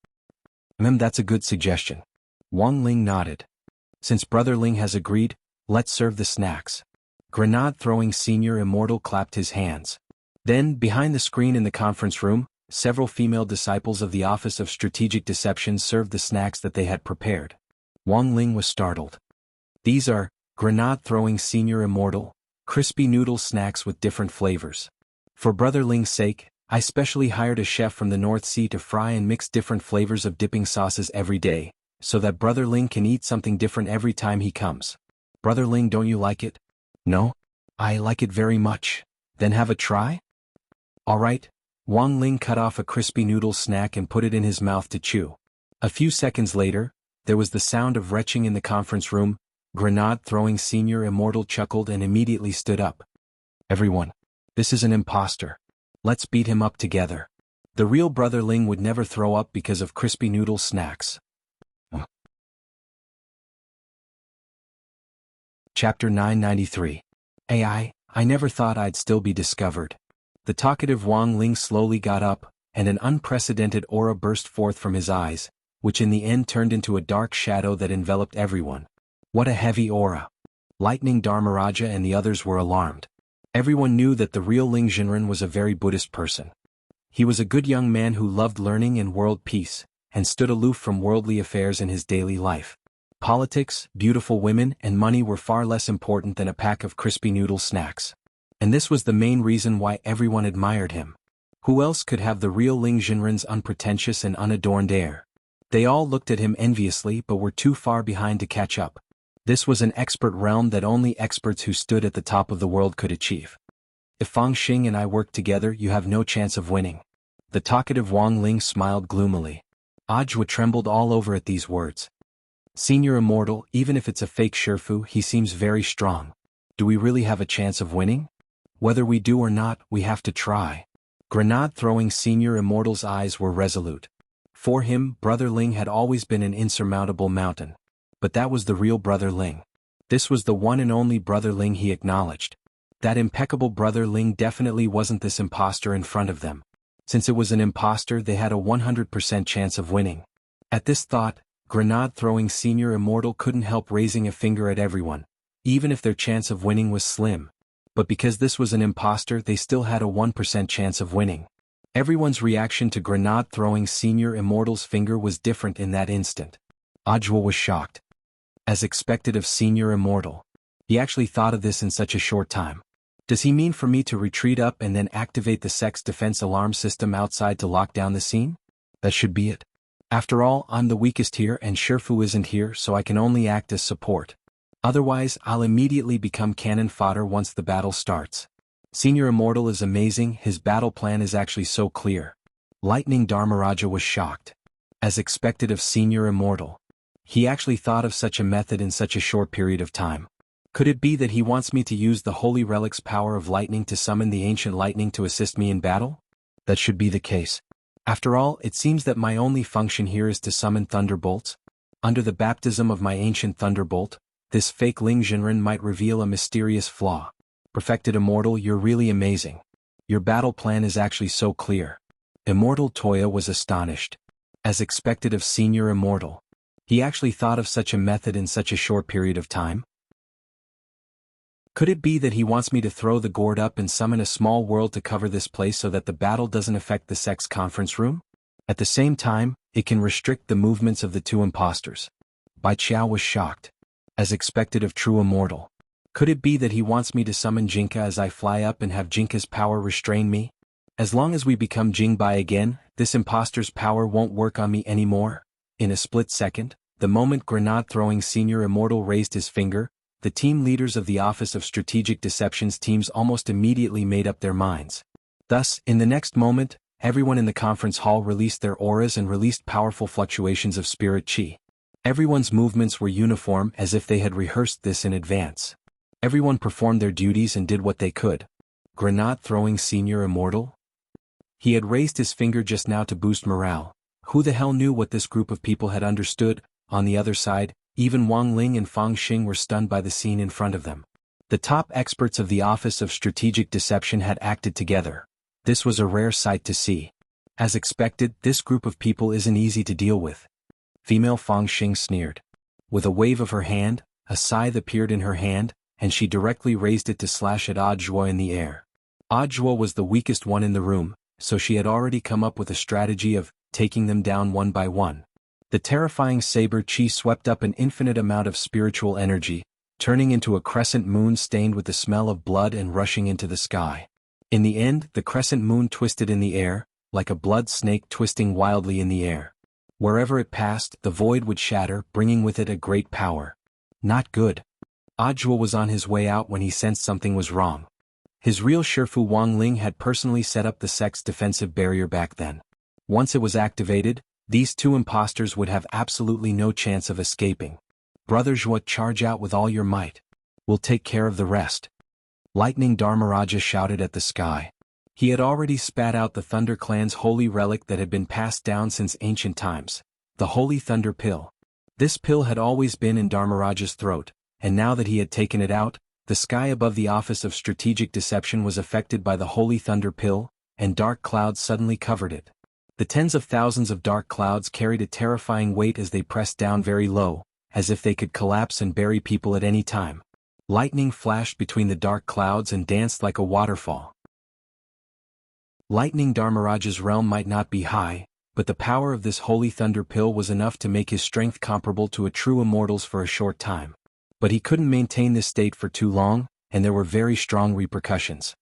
That's a good suggestion. Wang Ling nodded. Since Brother Ling has agreed, let's serve the snacks. Grenade-throwing Senior Immortal clapped his hands. Then, behind the screen in the conference room, several female disciples of the Office of Strategic Deception served the snacks that they had prepared. Wang Ling was startled. These are Grenade-throwing Senior Immortal, crispy noodle snacks with different flavors. For Brother Ling's sake, I specially hired a chef from the North Sea to fry and mix different flavors of dipping sauces every day, so that Brother Ling can eat something different every time he comes. Brother Ling, don't you like it? No? I like it very much. Then have a try? Alright. Wang Ling cut off a crispy noodle snack and put it in his mouth to chew. A few seconds later, there was the sound of retching in the conference room. Grenade-throwing Senior Immortal chuckled and immediately stood up. Everyone, this is an imposter. Let's beat him up together. The real Brother Ling would never throw up because of crispy noodle snacks. Chapter 993. AI, I never thought I'd still be discovered. The talkative Wang Ling slowly got up, and an unprecedented aura burst forth from his eyes, which in the end turned into a dark shadow that enveloped everyone. What a heavy aura. Lightning Dharmaraja and the others were alarmed. Everyone knew that the real Ling Jinren was a very Buddhist person. He was a good young man who loved learning and world peace, and stood aloof from worldly affairs in his daily life. Politics, beautiful women, and money were far less important than a pack of crispy noodle snacks. And this was the main reason why everyone admired him. Who else could have the real Ling Jinren's unpretentious and unadorned air? They all looked at him enviously but were too far behind to catch up. This was an expert realm that only experts who stood at the top of the world could achieve. If Fang Xing and I work together, you have no chance of winning. The talkative Wang Ling smiled gloomily. Ajwa trembled all over at these words. Senior Immortal, even if it's a fake Shifu, he seems very strong. Do we really have a chance of winning? Whether we do or not, we have to try. Grenade-throwing Senior Immortal's eyes were resolute. For him, Brother Ling had always been an insurmountable mountain. But that was the real Brother Ling. This was the one and only Brother Ling he acknowledged. That impeccable Brother Ling definitely wasn't this imposter in front of them. Since it was an imposter, they had a 100% chance of winning. At this thought, Grenade-throwing Senior Immortal couldn't help raising a finger at everyone, even if their chance of winning was slim. But because this was an imposter, they still had a 1% chance of winning. Everyone's reaction to Grenade-throwing Senior Immortal's finger was different in that instant. Ajwa was shocked. As expected of Senior Immortal. He actually thought of this in such a short time. Does he mean for me to retreat up and then activate the sex defense alarm system outside to lock down the scene? That should be it. After all, I'm the weakest here and Shifu isn't here, so I can only act as support. Otherwise, I'll immediately become cannon fodder once the battle starts. Senior Immortal is amazing, his battle plan is actually so clear. Lightning Dharmaraja was shocked. As expected of Senior Immortal. He actually thought of such a method in such a short period of time. Could it be that he wants me to use the Holy Relic's power of lightning to summon the ancient lightning to assist me in battle? That should be the case. After all, it seems that my only function here is to summon thunderbolts. Under the baptism of my ancient thunderbolt, this fake Ling Jinren might reveal a mysterious flaw. Perfected Immortal, you're really amazing. Your battle plan is actually so clear. Immortal Toya was astonished. As expected of Senior Immortal. He actually thought of such a method in such a short period of time? Could it be that he wants me to throw the gourd up and summon a small world to cover this place so that the battle doesn't affect the sex conference room? At the same time, it can restrict the movements of the two imposters. Bai Qiao was shocked. As expected of True Immortal. Could it be that he wants me to summon Jinka as I fly up and have Jinka's power restrain me? As long as we become Jingbai again, this imposter's power won't work on me anymore. In a split second, the moment Grenade-throwing Senior Immortal raised his finger, the team leaders of the Office of Strategic Deceptions teams almost immediately made up their minds. Thus, in the next moment, everyone in the conference hall released their auras and released powerful fluctuations of spirit chi. Everyone's movements were uniform as if they had rehearsed this in advance. Everyone performed their duties and did what they could. Grenade-throwing Senior Immortal? He had raised his finger just now to boost morale. Who the hell knew what this group of people had understood? On the other side, even Wang Ling and Fang Xing were stunned by the scene in front of them. The top experts of the Office of Strategic Deception had acted together. This was a rare sight to see. As expected, this group of people isn't easy to deal with. Female Fang Xing sneered. With a wave of her hand, a scythe appeared in her hand, and she directly raised it to slash at Ajwa in the air. Ajwa was the weakest one in the room, so she had already come up with a strategy of taking them down one by one. The terrifying saber chi swept up an infinite amount of spiritual energy, turning into a crescent moon stained with the smell of blood and rushing into the sky. In the end, the crescent moon twisted in the air, like a blood snake twisting wildly in the air. Wherever it passed, the void would shatter, bringing with it a great power. Not good. Ajwa was on his way out when he sensed something was wrong. His real Shifu Wang Ling had personally set up the sex defensive barrier back then. Once it was activated, these two imposters would have absolutely no chance of escaping. Brother Zhuo, charge out with all your might. We'll take care of the rest. Lightning Dharmaraja shouted at the sky. He had already spat out the Thunder Clan's holy relic that had been passed down since ancient times, the Holy Thunder Pill. This pill had always been in Dharmaraja's throat, and now that he had taken it out, the sky above the Office of Strategic Deception was affected by the Holy Thunder Pill, and dark clouds suddenly covered it. The tens of thousands of dark clouds carried a terrifying weight as they pressed down very low, as if they could collapse and bury people at any time. Lightning flashed between the dark clouds and danced like a waterfall. Lightning Dharmaraja's realm might not be high, but the power of this holy thunder pill was enough to make his strength comparable to a true immortal's for a short time. But he couldn't maintain this state for too long, and there were very strong repercussions.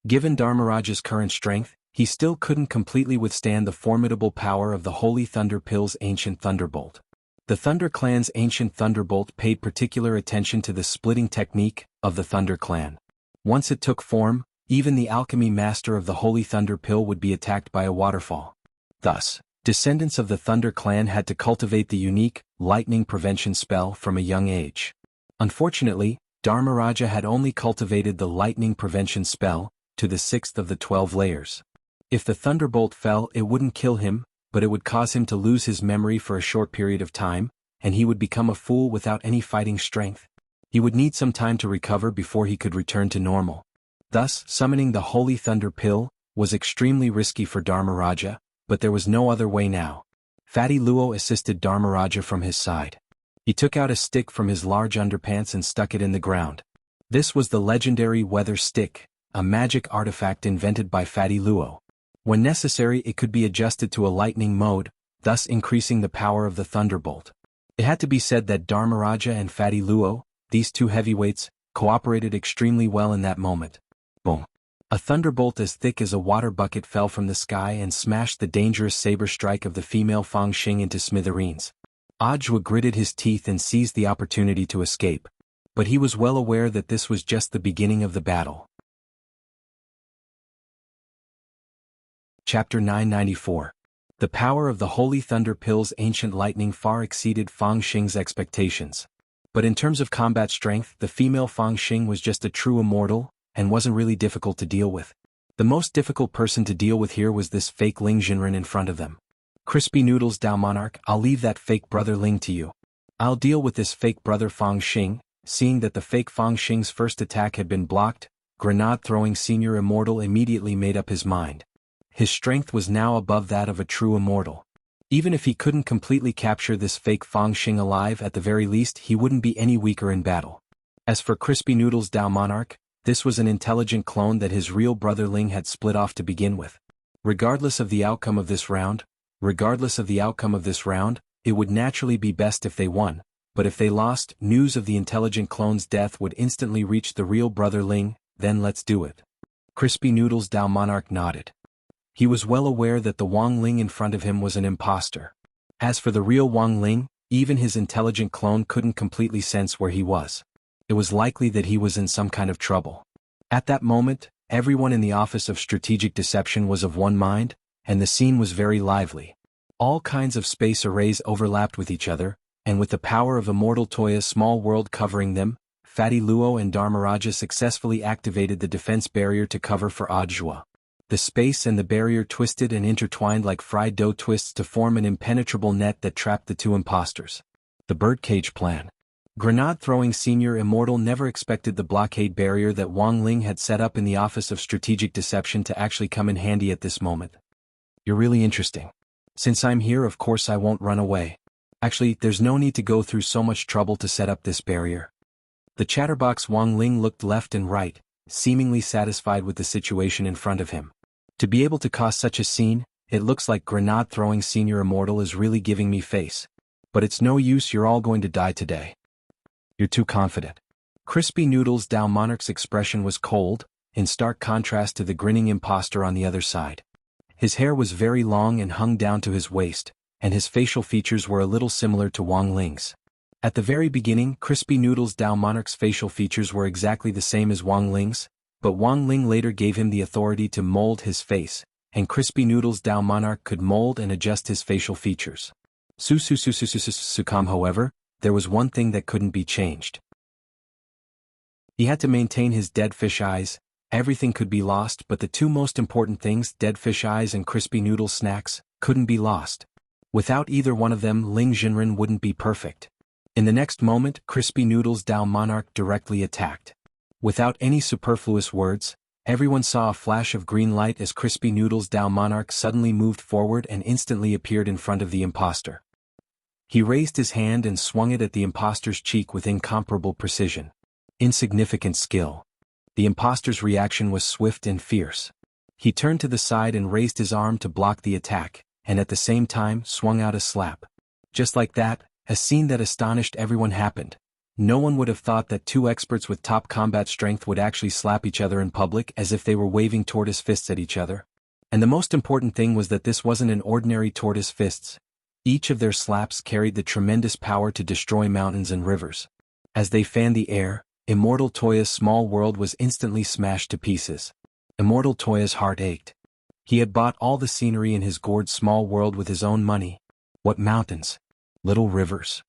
Given Dharmaraja's current strength, he still couldn't completely withstand the formidable power of the holy thunder pill's ancient thunderbolt. The Thunder Clan's ancient thunderbolt paid particular attention to the splitting technique of the Thunder Clan. Once it took form, even the alchemy master of the holy thunder pill would be attacked by a waterfall. Thus, descendants of the Thunder Clan had to cultivate the unique lightning prevention spell from a young age. Unfortunately, Dharmaraja had only cultivated the lightning prevention spell to the 6th of the 12 layers. If the thunderbolt fell, it wouldn't kill him, but it would cause him to lose his memory for a short period of time, and he would become a fool without any fighting strength. He would need some time to recover before he could return to normal. Thus, summoning the Holy Thunder Pill was extremely risky for Dharmaraja, but there was no other way now. Fatty Luo assisted Dharmaraja from his side. He took out a stick from his large underpants and stuck it in the ground. This was the legendary Weather Stick, a magic artifact invented by Fatty Luo. When necessary, it could be adjusted to a lightning mode, thus increasing the power of the thunderbolt. It had to be said that Dharmaraja and Fatty Luo, these two heavyweights, cooperated extremely well in that moment. Boom. A thunderbolt as thick as a water bucket fell from the sky and smashed the dangerous saber strike of the female Fang Xing into smithereens. Ajwa gritted his teeth and seized the opportunity to escape. But he was well aware that this was just the beginning of the battle. Chapter 994. The power of the Holy Thunder Pill's ancient lightning far exceeded Fang Xing's expectations. But in terms of combat strength, the female Fang Xing was just a true immortal, and wasn't really difficult to deal with. The most difficult person to deal with here was this fake Ling Jinren in front of them. Crispy Noodles Dao Monarch, I'll leave that fake brother Ling to you. I'll deal with this fake brother Fang Xing. Seeing that the fake Fang Xing's first attack had been blocked, grenade-throwing senior immortal immediately made up his mind. His strength was now above that of a true immortal. Even if he couldn't completely capture this fake Fang Xing alive, at the very least he wouldn't be any weaker in battle. As for Crispy Noodles Dao Monarch, this was an intelligent clone that his real brother Ling had split off to begin with. Regardless of the outcome of this round, it would naturally be best if they won, but if they lost, news of the intelligent clone's death would instantly reach the real brother Ling. Then let's do it. Crispy Noodles Dao Monarch nodded. He was well aware that the Wang Ling in front of him was an imposter. As for the real Wang Ling, even his intelligent clone couldn't completely sense where he was. It was likely that he was in some kind of trouble. At that moment, everyone in the Office of Strategic Deception was of one mind, and the scene was very lively. All kinds of space arrays overlapped with each other, and with the power of Immortal Toya's small world covering them, Fatty Luo and Dharmaraja successfully activated the defense barrier to cover for Ajwa. The space and the barrier twisted and intertwined like fried dough twists to form an impenetrable net that trapped the two impostors. The birdcage plan. Grenade-throwing senior immortal never expected the blockade barrier that Wang Ling had set up in the Office of Strategic Deception to actually come in handy at this moment. You're really interesting. Since I'm here, of course I won't run away. Actually, there's no need to go through so much trouble to set up this barrier. The chatterbox Wang Ling looked left and right, seemingly satisfied with the situation in front of him. To be able to cause such a scene, it looks like grenade-throwing senior immortal is really giving me face. But it's no use, you're all going to die today. You're too confident. Crispy Noodles Dao Monarch's expression was cold, in stark contrast to the grinning imposter on the other side. His hair was very long and hung down to his waist, and his facial features were a little similar to Wang Ling's. At the very beginning, Crispy Noodles Dao Monarch's facial features were exactly the same as Wang Ling's, but Wang Ling later gave him the authority to mold his face, and Crispy Noodles Dao Monarch could mold and adjust his facial features. However, there was one thing that couldn't be changed. He had to maintain his dead fish eyes. Everything could be lost, but the two most important things, dead fish eyes and crispy noodle snacks, couldn't be lost. Without either one of them, Ling Jinren wouldn't be perfect. In the next moment, Crispy Noodles Dao Monarch directly attacked. Without any superfluous words, everyone saw a flash of green light as Crispy Noodles Dao Monarch suddenly moved forward and instantly appeared in front of the imposter. He raised his hand and swung it at the imposter's cheek with incomparable precision. Insignificant skill. The imposter's reaction was swift and fierce. He turned to the side and raised his arm to block the attack, and at the same time swung out a slap. Just like that, a scene that astonished everyone happened. No one would have thought that two experts with top combat strength would actually slap each other in public as if they were waving tortoise fists at each other. And the most important thing was that this wasn't an ordinary tortoise fists. Each of their slaps carried the tremendous power to destroy mountains and rivers. As they fanned the air, Immortal Toya's small world was instantly smashed to pieces. Immortal Toya's heart ached. He had bought all the scenery in his gourd small world with his own money. What mountains? Little rivers.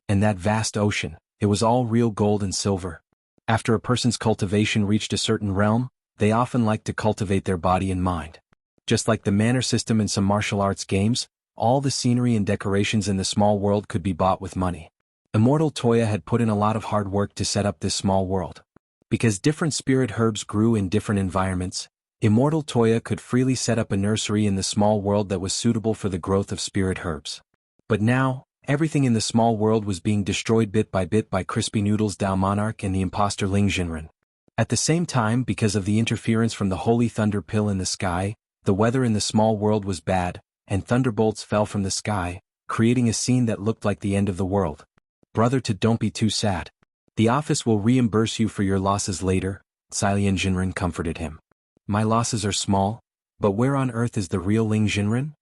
And that vast ocean, it was all real gold and silver. After a person's cultivation reached a certain realm, they often liked to cultivate their body and mind. Just like the manor system in some martial arts games, all the scenery and decorations in the small world could be bought with money. Immortal Toya had put in a lot of hard work to set up this small world. Because different spirit herbs grew in different environments, Immortal Toya could freely set up a nursery in the small world that was suitable for the growth of spirit herbs. But now, everything in the small world was being destroyed bit by Crispy Noodles Dao Monarch and the imposter Ling Jinren. At the same time, because of the interference from the Holy Thunder Pill in the sky, the weather in the small world was bad, and thunderbolts fell from the sky, creating a scene that looked like the end of the world. Brother, don't be too sad. The office will reimburse you for your losses later, Ling Jinren comforted him. My losses are small, but where on earth is the real Ling Jinren?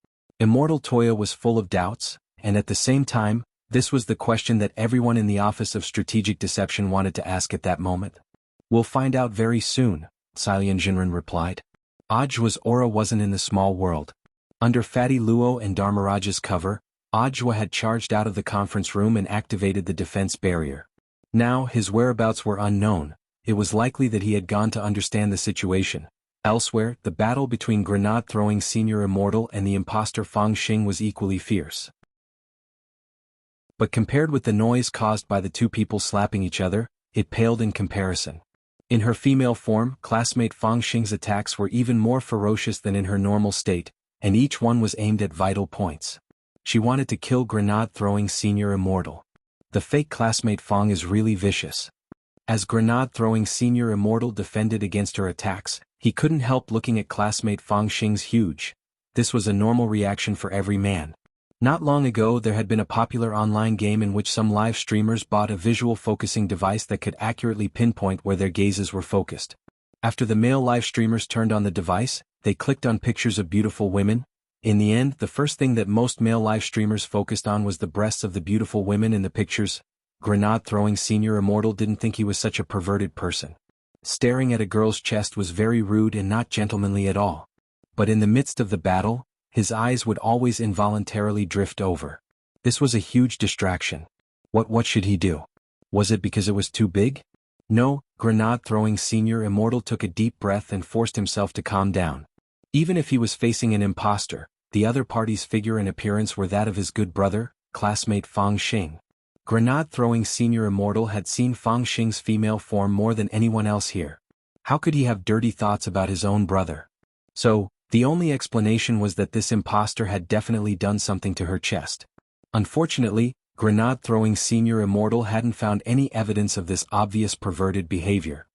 Immortal Toya was full of doubts, and at the same time, this was the question that everyone in the Office of Strategic Deception wanted to ask at that moment. We'll find out very soon, Ling Jinren replied. Ojwa's aura wasn't in the small world. Under Fatty Luo and Dharmaraja's cover, Ojwa had charged out of the conference room and activated the defense barrier. Now his whereabouts were unknown. It was likely that he had gone to understand the situation. Elsewhere, the battle between grenade-throwing Senior Immortal and the imposter Fang Xing was equally fierce. But compared with the noise caused by the two people slapping each other, it paled in comparison. In her female form, classmate Fang Xing's attacks were even more ferocious than in her normal state, and each one was aimed at vital points. She wanted to kill grenade-throwing Senior Immortal. The fake classmate Fang is really vicious. As grenade-throwing Senior Immortal defended against her attacks, he couldn't help looking at classmate Fang Xing's huge. This was a normal reaction for every man. Not long ago there had been a popular online game in which some live streamers bought a visual focusing device that could accurately pinpoint where their gazes were focused. After the male live streamers turned on the device, they clicked on pictures of beautiful women. In the end, the first thing that most male live streamers focused on was the breasts of the beautiful women in the pictures. Grenade-throwing Senior Immortal didn't think he was such a perverted person. Staring at a girl's chest was very rude and not gentlemanly at all. But in the midst of the battle, his eyes would always involuntarily drift over. This was a huge distraction. What should he do? Was it because it was too big? No, grenade-throwing Senior Immortal took a deep breath and forced himself to calm down. Even if he was facing an imposter, the other party's figure and appearance were that of his good brother, classmate Fang Xing. Grenade-throwing Senior Immortal had seen Fang Xing's female form more than anyone else here. How could he have dirty thoughts about his own brother? So, the only explanation was that this imposter had definitely done something to her chest. Unfortunately, grenade-throwing Senior Immortal hadn't found any evidence of this obvious perverted behavior.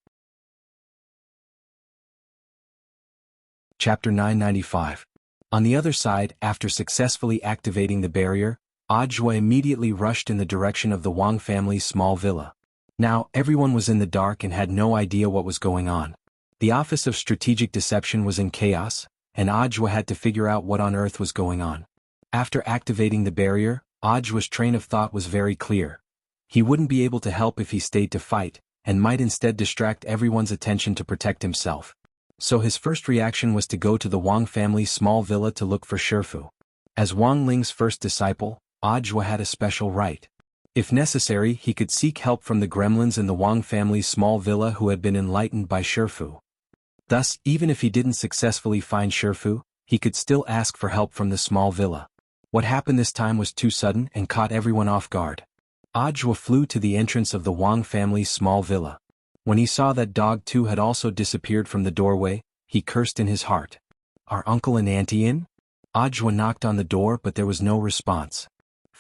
Chapter 995. On the other side, after successfully activating the barrier, Ojwa immediately rushed in the direction of the Wang family's small villa. Now, everyone was in the dark and had no idea what was going on. The Office of Strategic Deception was in chaos, and Ojwa had to figure out what on earth was going on. After activating the barrier, Ojwa's train of thought was very clear. He wouldn't be able to help if he stayed to fight, and might instead distract everyone's attention to protect himself. So his first reaction was to go to the Wang family's small villa to look for Shifu. As Wang Ling's first disciple, Ojwa had a special right. If necessary, he could seek help from the gremlins in the Wang family's small villa who had been enlightened by Shifu. Thus, even if he didn't successfully find Shifu, he could still ask for help from the small villa. What happened this time was too sudden and caught everyone off guard. Ojwa flew to the entrance of the Wang family's small villa. When he saw that dog too had also disappeared from the doorway, he cursed in his heart. Are uncle and auntie in? Ojwa knocked on the door but there was no response.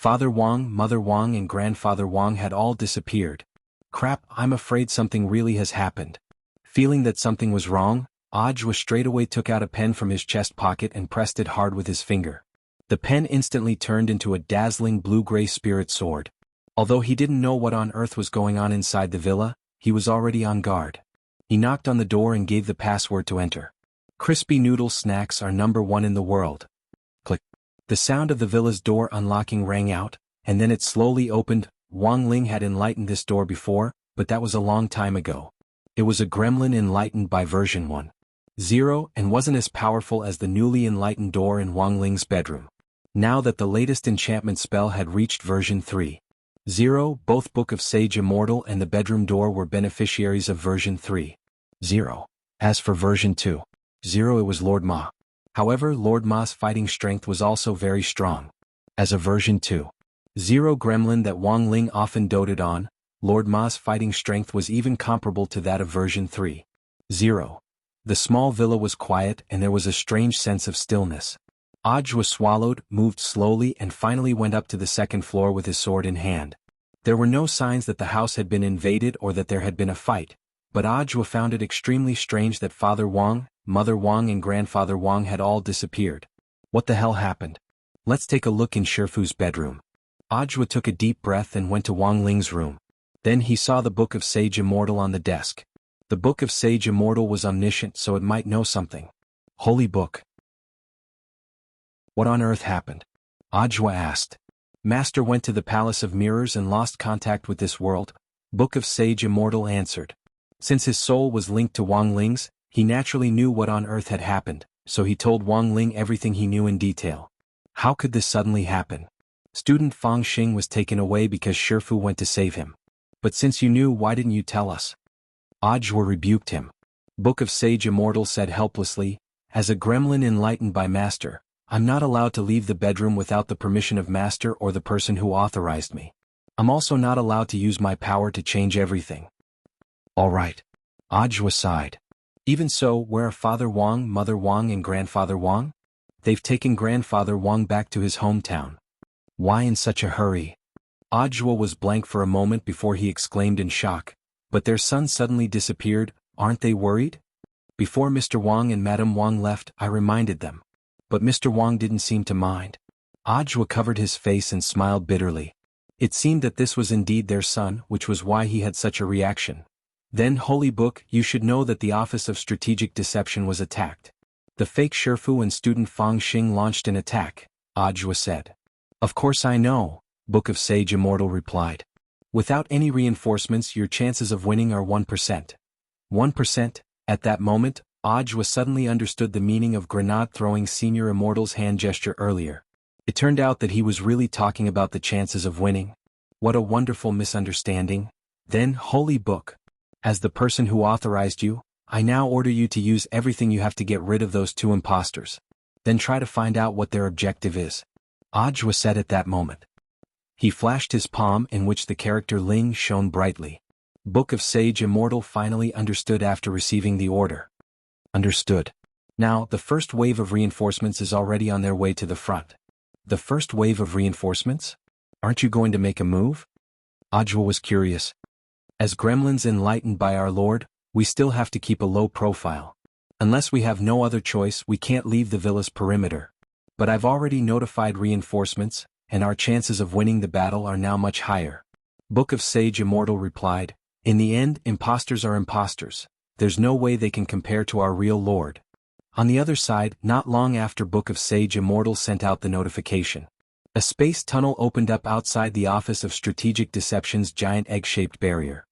Father Wang, Mother Wang and Grandfather Wang had all disappeared. Crap, I'm afraid something really has happened. Feeling that something was wrong, Ajwa straightaway took out a pen from his chest pocket and pressed it hard with his finger. The pen instantly turned into a dazzling blue-gray spirit sword. Although he didn't know what on earth was going on inside the villa, he was already on guard. He knocked on the door and gave the password to enter. Crispy noodle snacks are #1 in the world. Click. The sound of the villa's door unlocking rang out, and then it slowly opened. Wang Ling had enlightened this door before, but that was a long time ago. It was a gremlin enlightened by version 1.0 and wasn't as powerful as the newly enlightened door in Wang Ling's bedroom. Now that the latest enchantment spell had reached version 3.0, both Book of Sage Immortal and the bedroom door were beneficiaries of version 3.0. As for version 2.0, it was Lord Ma. However, Lord Ma's fighting strength was also very strong. As a version 2.0 gremlin that Wang Ling often doted on, Lord Ma's fighting strength was even comparable to that of version 3.0. The small villa was quiet and there was a strange sense of stillness. Ajwa swallowed, moved slowly and finally went up to the second floor with his sword in hand. There were no signs that the house had been invaded or that there had been a fight, but Ajwa found it extremely strange that Father Wang, Mother Wang and Grandfather Wang had all disappeared. What the hell happened? Let's take a look in Shifu's bedroom. Ajwa took a deep breath and went to Wang Ling's room. Then he saw the Book of Sage Immortal on the desk. The Book of Sage Immortal was omniscient, so it might know something. Holy book. What on earth happened? Ajwa asked. Master went to the Palace of Mirrors and lost contact with this world, Book of Sage Immortal answered. Since his soul was linked to Wang Ling's, he naturally knew what on earth had happened, so he told Wang Ling everything he knew in detail. How could this suddenly happen? Student Fang Xing was taken away because Shifu went to save him. But since you knew, why didn't you tell us? Ajwa rebuked him. Book of Sage Immortal said helplessly, as a gremlin enlightened by Master, I'm not allowed to leave the bedroom without the permission of Master or the person who authorized me. I'm also not allowed to use my power to change everything. All right. Ajwa sighed. Even so, where are Father Wang, Mother Wang and Grandfather Wang? They've taken Grandfather Wang back to his hometown. Why in such a hurry? Ajwa was blank for a moment before he exclaimed in shock, but their son suddenly disappeared, aren't they worried? Before Mr. Wang and Madame Wang left, I reminded them. But Mr. Wang didn't seem to mind. Ajwa covered his face and smiled bitterly. It seemed that this was indeed their son, which was why he had such a reaction. Then, Holy Book, you should know that the Office of Strategic Deception was attacked. The fake Shifu and student Fang Xing launched an attack, Ajwa said. Of course I know, Book of Sage Immortal replied. Without any reinforcements, your chances of winning are 1%. 1%? At that moment, Ajwa suddenly understood the meaning of grenade-throwing Senior Immortal's hand gesture earlier. It turned out that he was really talking about the chances of winning. What a wonderful misunderstanding. Then, Holy Book. As the person who authorized you, I now order you to use everything you have to get rid of those two imposters. Then try to find out what their objective is. Ajwa said at that moment. He flashed his palm in which the character Ling shone brightly. Book of Sage Immortal finally understood after receiving the order. Understood. Now, the first wave of reinforcements is already on their way to the front. The first wave of reinforcements? Aren't you going to make a move? Ajwa was curious. As gremlins enlightened by our Lord, we still have to keep a low profile. Unless we have no other choice, we can't leave the villa's perimeter. But I've already notified reinforcements, and our chances of winning the battle are now much higher. Book of Sage Immortal replied, in the end, imposters are imposters. There's no way they can compare to our real Lord. On the other side, not long after Book of Sage Immortal sent out the notification, a space tunnel opened up outside the Office of Strategic Deception's giant egg-shaped barrier.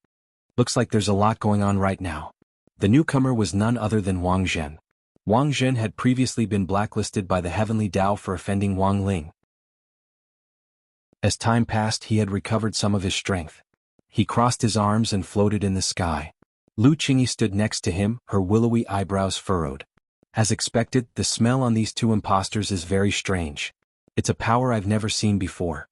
Looks like there's a lot going on right now. The newcomer was none other than Wang Zhen. Wang Zhen had previously been blacklisted by the Heavenly Tao for offending Wang Ling. As time passed, he had recovered some of his strength. He crossed his arms and floated in the sky. Lu Qingyi stood next to him, her willowy eyebrows furrowed. As expected, the smell on these two imposters is very strange. It's a power I've never seen before.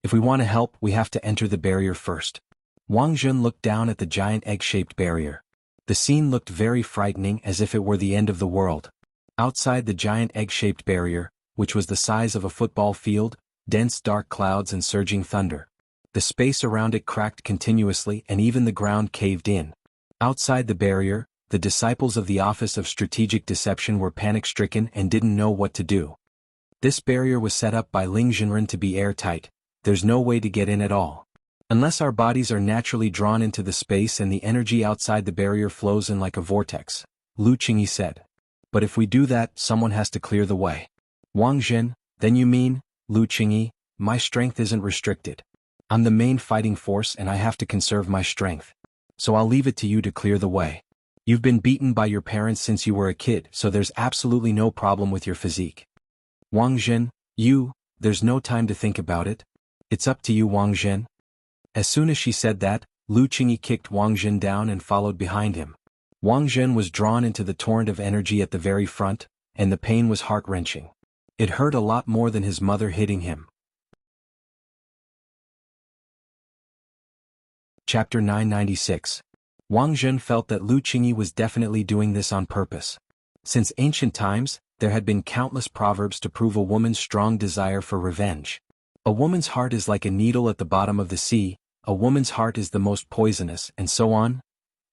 If we want to help, we have to enter the barrier first. Wang Zhen looked down at the giant egg-shaped barrier. The scene looked very frightening, as if it were the end of the world. Outside the giant egg-shaped barrier, which was the size of a football field, dense dark clouds and surging thunder. The space around it cracked continuously and even the ground caved in. Outside the barrier, the disciples of the Office of Strategic Deception were panic-stricken and didn't know what to do. This barrier was set up by Ling Jinren to be airtight. There's no way to get in at all. Unless our bodies are naturally drawn into the space and the energy outside the barrier flows in like a vortex, Lu Qingyi said. But if we do that, someone has to clear the way. Wang Zhen, then you mean, Lu Qingyi, my strength isn't restricted. I'm the main fighting force and I have to conserve my strength. So I'll leave it to you to clear the way. You've been beaten by your parents since you were a kid, so there's absolutely no problem with your physique. Wang Zhen, there's no time to think about it. It's up to you, Wang Zhen. As soon as she said that, Lu Qingyi kicked Wang Zhen down and followed behind him. Wang Zhen was drawn into the torrent of energy at the very front, and the pain was heart-wrenching. It hurt a lot more than his mother hitting him. Chapter 996. Wang Zhen felt that Lu Qingyi was definitely doing this on purpose. Since ancient times, there had been countless proverbs to prove a woman's strong desire for revenge. A woman's heart is like a needle at the bottom of the sea, a woman's heart is the most poisonous, and so on.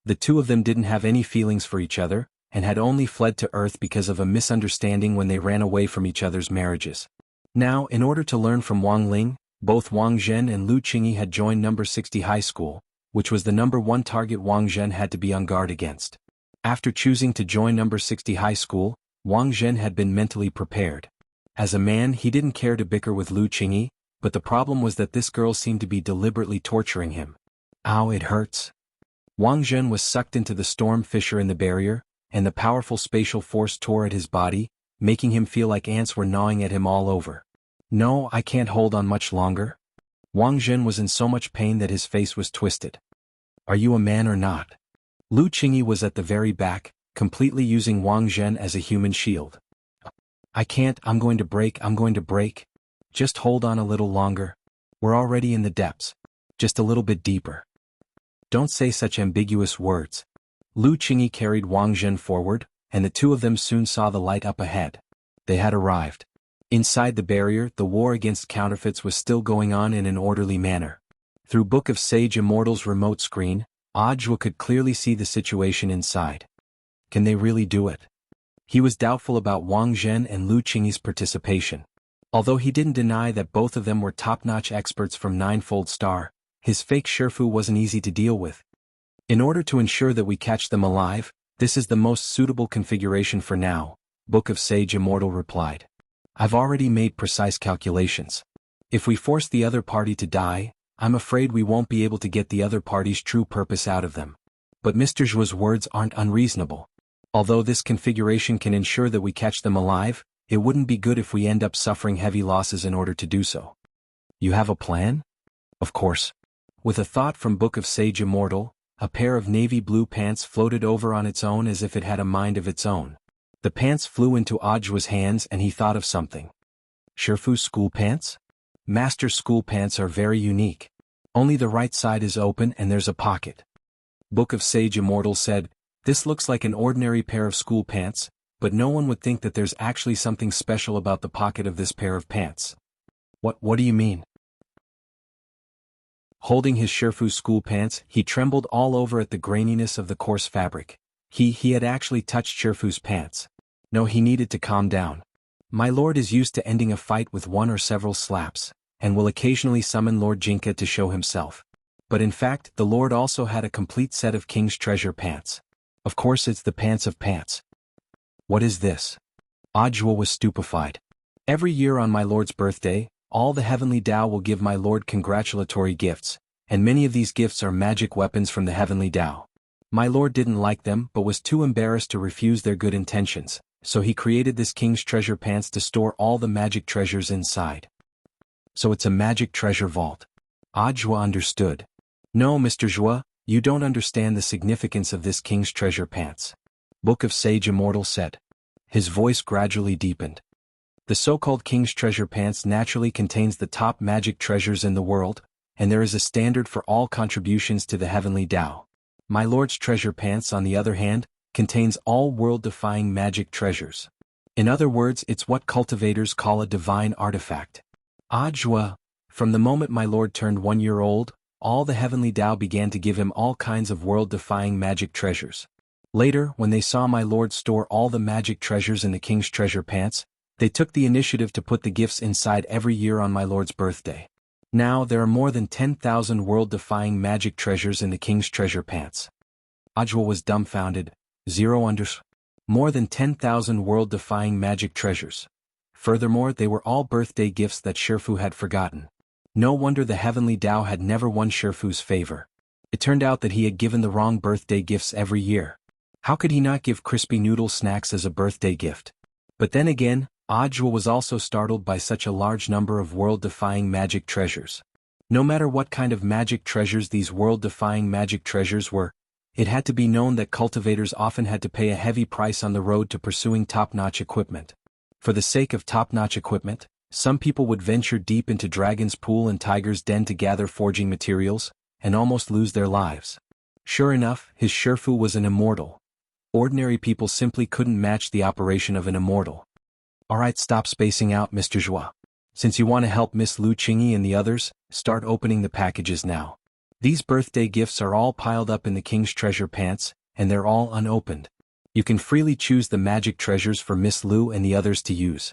The two of them didn't have any feelings for each other, and had only fled to Earth because of a misunderstanding when they ran away from each other's marriages. Now, in order to learn from Wang Ling, both Wang Zhen and Lu Qingyi had joined number 60 high school, which was the number one target Wang Zhen had to be on guard against. After choosing to join number 60 high school, Wang Zhen had been mentally prepared. As a man, he didn't care to bicker with Lu Qingyi, but the problem was that this girl seemed to be deliberately torturing him. Ow, it hurts. Wang Zhen was sucked into the storm fissure in the barrier, and the powerful spatial force tore at his body, making him feel like ants were gnawing at him all over. No, I can't hold on much longer. Wang Zhen was in so much pain that his face was twisted. Are you a man or not? Lu Qingyi was at the very back, completely using Wang Zhen as a human shield. I can't, I'm going to break. Just hold on a little longer. We're already in the depths. Just a little bit deeper. Don't say such ambiguous words. Lu Qingyi carried Wang Zhen forward, and the two of them soon saw the light up ahead. They had arrived. Inside the barrier, the war against counterfeits was still going on in an orderly manner. Through Book of Sage Immortal's remote screen, Audiobook could clearly see the situation inside. Can they really do it? He was doubtful about Wang Zhen and Lu Qingyi's participation. Although he didn't deny that both of them were top-notch experts from Ninefold Star, his fake Shifu wasn't easy to deal with. In order to ensure that we catch them alive, this is the most suitable configuration for now, Book of Sage Immortal replied. I've already made precise calculations. If we force the other party to die, I'm afraid we won't be able to get the other party's true purpose out of them. But Mr. Zhuo's words aren't unreasonable. Although this configuration can ensure that we catch them alive, it wouldn't be good if we end up suffering heavy losses in order to do so. You have a plan? Of course. With a thought from Book of Sage Immortal, a pair of navy blue pants floated over on its own as if it had a mind of its own. The pants flew into Audio's hands and he thought of something. Shifu's school pants? Master's school pants are very unique. Only the right side is open and there's a pocket. Book of Sage Immortal said, this looks like an ordinary pair of school pants, but no one would think that there's actually something special about the pocket of this pair of pants. What do you mean? Holding his Shifu's school pants, he trembled all over at the graininess of the coarse fabric. He had actually touched Shifu's pants. No, he needed to calm down. My lord is used to ending a fight with one or several slaps, and will occasionally summon Lord Jinka to show himself. But in fact, the lord also had a complete set of King's Treasure pants. Of course it's the pants of pants. What is this? Audiobook was stupefied. Every year on my lord's birthday, all the heavenly Tao will give my lord congratulatory gifts, and many of these gifts are magic weapons from the heavenly Tao. My lord didn't like them but was too embarrassed to refuse their good intentions, so he created this King's Treasure pants to store all the magic treasures inside. So it's a magic treasure vault. Audiobook understood. No, Mr. Zhuo, you don't understand the significance of this King's Treasure pants. Book of Sage Immortal said. His voice gradually deepened. The so-called King's Treasure pants naturally contains the top magic treasures in the world, and there is a standard for all contributions to the heavenly Tao. My lord's treasure pants, on the other hand, contains all world-defying magic treasures. In other words, it's what cultivators call a divine artifact. Ajwa, from the moment my lord turned 1 year old, all the heavenly Tao began to give him all kinds of world-defying magic treasures. Later, when they saw my lord store all the magic treasures in the king's treasure pants, they took the initiative to put the gifts inside every year on my lord's birthday. Now there are more than 10,000 world-defying magic treasures in the king's treasure pants. Ajwa was dumbfounded. More than 10,000 world-defying magic treasures. Furthermore, they were all birthday gifts that Shifu had forgotten. No wonder the heavenly Tao had never won Shifu's favor. It turned out that he had given the wrong birthday gifts every year. How could he not give crispy noodle snacks as a birthday gift? But then again, Ajwa was also startled by such a large number of world-defying magic treasures. No matter what kind of magic treasures these world-defying magic treasures were, it had to be known that cultivators often had to pay a heavy price on the road to pursuing top-notch equipment. For the sake of top-notch equipment, some people would venture deep into Dragon's Pool and Tiger's Den to gather forging materials, and almost lose their lives. Sure enough, his Shifu was an immortal. Ordinary people simply couldn't match the operation of an immortal. Alright, stop spacing out, Mr. Zhua. Since you want to help Miss Lu Qingyi and the others, start opening the packages now. These birthday gifts are all piled up in the king's treasure pants, and they're all unopened. You can freely choose the magic treasures for Miss Lu and the others to use.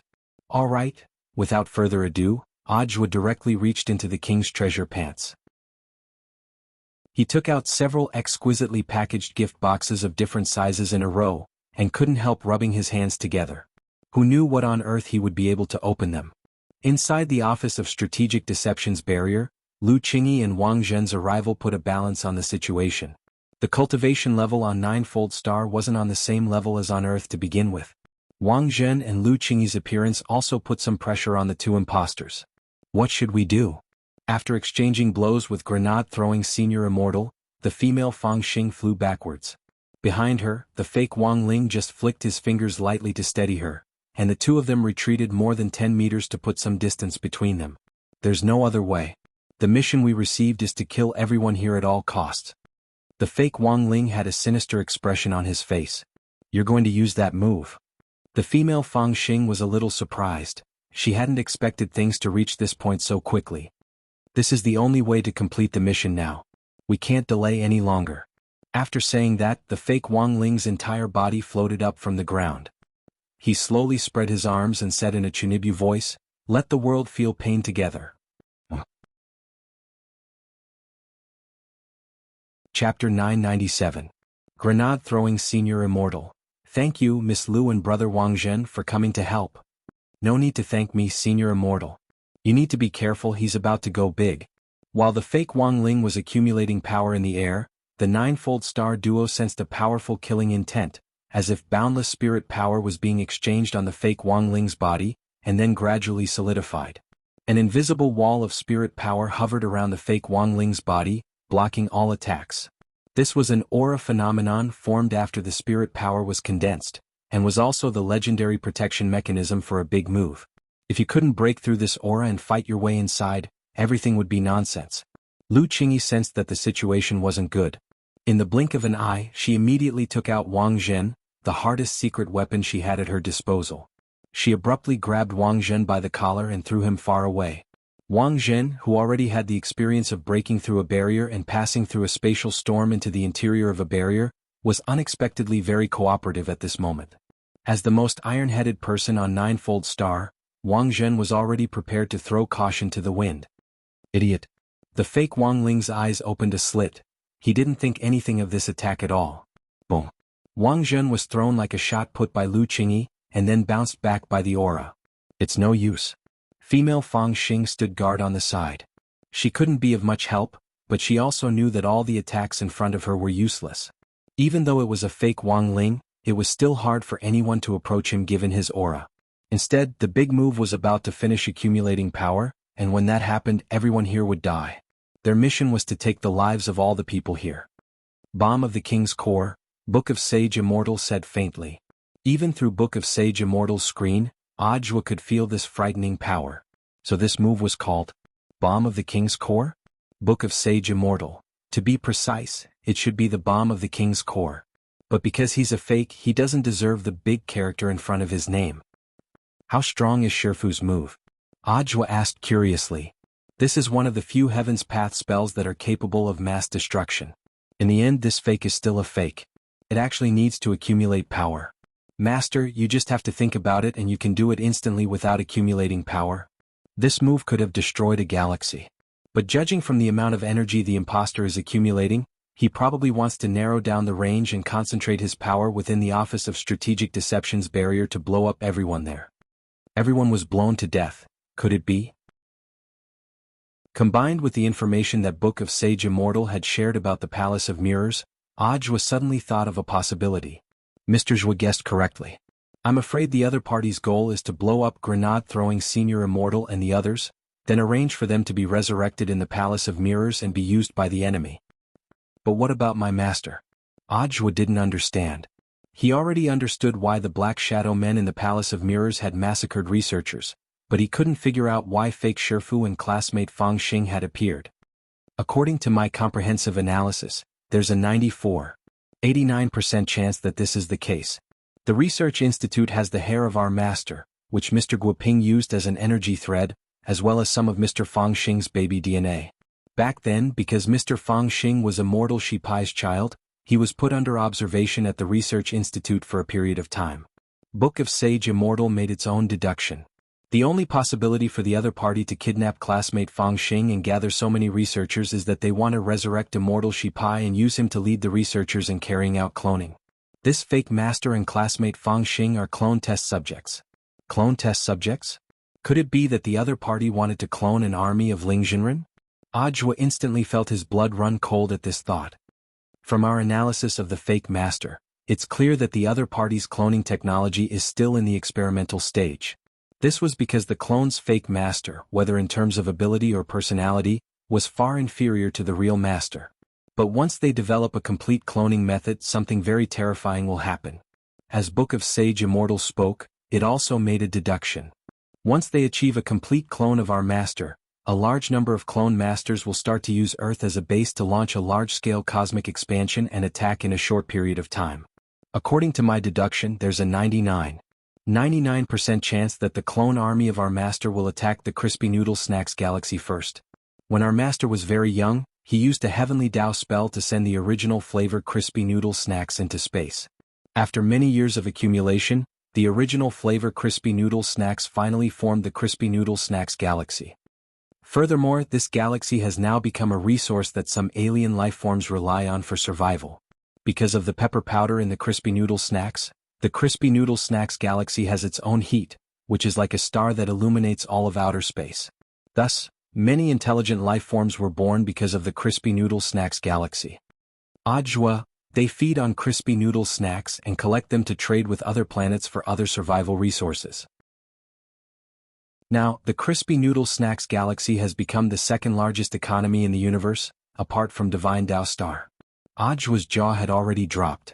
Alright, without further ado, Ajwa directly reached into the king's treasure pants. He took out several exquisitely packaged gift boxes of different sizes in a row, and couldn't help rubbing his hands together. Who knew what on earth he would be able to open them? Inside the Office of Strategic Deception's barrier, Lu Qingyi and Wang Zhen's arrival put a balance on the situation. The cultivation level on Ninefold Star wasn't on the same level as on Earth to begin with. Wang Zhen and Lu Qingyi's appearance also put some pressure on the two imposters. What should we do? After exchanging blows with grenade-throwing senior immortal, the female Fang Xing flew backwards. Behind her, the fake Wang Ling just flicked his fingers lightly to steady her, and the two of them retreated more than 10 meters to put some distance between them. There's no other way. The mission we received is to kill everyone here at all costs. The fake Wang Ling had a sinister expression on his face. You're going to use that move? The female Fang Xing was a little surprised. She hadn't expected things to reach this point so quickly. This is the only way to complete the mission now. We can't delay any longer. After saying that, the fake Wang Ling's entire body floated up from the ground. He slowly spread his arms and said in a Chunibu voice, "Let the world feel pain together." Chapter 997. Grenade-throwing senior immortal. Thank you, Miss Lu and Brother Wang Zhen, for coming to help. No need to thank me, senior immortal. You need to be careful, he's about to go big. While the fake Wang Ling was accumulating power in the air, the Ninefold Star duo sensed a powerful killing intent, as if boundless spirit power was being exchanged on the fake Wang Ling's body, and then gradually solidified. An invisible wall of spirit power hovered around the fake Wang Ling's body, blocking all attacks. This was an aura phenomenon formed after the spirit power was condensed, and was also the legendary protection mechanism for a big move. If you couldn't break through this aura and fight your way inside, everything would be nonsense. Lu Qingyi sensed that the situation wasn't good. In the blink of an eye, she immediately took out Wang Zhen, the hardest secret weapon she had at her disposal. She abruptly grabbed Wang Zhen by the collar and threw him far away. Wang Zhen, who already had the experience of breaking through a barrier and passing through a spatial storm into the interior of a barrier, was unexpectedly very cooperative at this moment. As the most iron-headed person on Ninefold Star, Wang Zhen was already prepared to throw caution to the wind. Idiot. The fake Wang Ling's eyes opened a slit. He didn't think anything of this attack at all. Boom. Wang Zhen was thrown like a shot put by Lu Qingyi, and then bounced back by the aura. It's no use. Female Fang Xing stood guard on the side. She couldn't be of much help, but she also knew that all the attacks in front of her were useless. Even though it was a fake Wang Ling, it was still hard for anyone to approach him given his aura. Instead, the big move was about to finish accumulating power, and when that happened, everyone here would die. Their mission was to take the lives of all the people here. Bomb of the King's Core, Book of Sage Immortal said faintly. Even through Book of Sage Immortal's screen, Ajwa could feel this frightening power. So this move was called Bomb of the King's Core? Book of Sage Immortal. To be precise, it should be the Bomb of the King's Core. But because he's a fake, he doesn't deserve the big character in front of his name. How strong is Shifu's move? Ajwa asked curiously. This is one of the few Heaven's Path spells that are capable of mass destruction. In the end, this fake is still a fake. It actually needs to accumulate power. Master, you just have to think about it and you can do it instantly without accumulating power. This move could have destroyed a galaxy. But judging from the amount of energy the imposter is accumulating, he probably wants to narrow down the range and concentrate his power within the Office of Strategic Deception's barrier to blow up everyone there. Everyone was blown to death. Could it be? Combined with the information that Book of Sage Immortal had shared about the Palace of Mirrors, Ajwa suddenly thought of a possibility. Mr. Zhua guessed correctly. I'm afraid the other party's goal is to blow up grenade-throwing Senior Immortal and the others, then arrange for them to be resurrected in the Palace of Mirrors and be used by the enemy. But what about my master? Ajwa didn't understand. He already understood why the Black Shadow men in the Palace of Mirrors had massacred researchers, but he couldn't figure out why fake Shifu and classmate Fang Xing had appeared. According to my comprehensive analysis, there's a 94.89% chance that this is the case. The Research Institute has the hair of our master, which Mr. Guoping used as an energy thread, as well as some of Mr. Fang Xing's baby DNA. Back then, because Mr. Fang Xing was Immortal Shipai's child, he was put under observation at the Research Institute for a period of time. Book of Sage Immortal made its own deduction. The only possibility for the other party to kidnap classmate Fang Xing and gather so many researchers is that they want to resurrect Immortal Shipai and use him to lead the researchers in carrying out cloning. This fake master and classmate Fang Xing are clone test subjects. Clone test subjects? Could it be that the other party wanted to clone an army of Ling Jinren? Ajwa instantly felt his blood run cold at this thought. From our analysis of the fake master, it's clear that the other party's cloning technology is still in the experimental stage. This was because the clone's fake master, whether in terms of ability or personality, was far inferior to the real master. But once they develop a complete cloning method, something very terrifying will happen. As Book of Sage Immortal spoke, it also made a deduction. Once they achieve a complete clone of our master, a large number of clone masters will start to use Earth as a base to launch a large-scale cosmic expansion and attack in a short period of time. According to my deduction, there's a 99% chance that the clone army of our master will attack the Crispy Noodle Snacks galaxy first. When our master was very young, he used a Heavenly Dao spell to send the original flavor Crispy Noodle Snacks into space. After many years of accumulation, the original flavor Crispy Noodle Snacks finally formed the Crispy Noodle Snacks galaxy. Furthermore, this galaxy has now become a resource that some alien lifeforms rely on for survival. Because of the pepper powder in the Crispy Noodle Snacks, the Crispy Noodle Snacks galaxy has its own heat, which is like a star that illuminates all of outer space. Thus, many intelligent lifeforms were born because of the Crispy Noodle Snacks galaxy. Ajwa, they feed on Crispy Noodle Snacks and collect them to trade with other planets for other survival resources. Now, the Crispy Noodle Snacks galaxy has become the second largest economy in the universe, apart from Divine Dao Star. Ajwa's jaw had already dropped.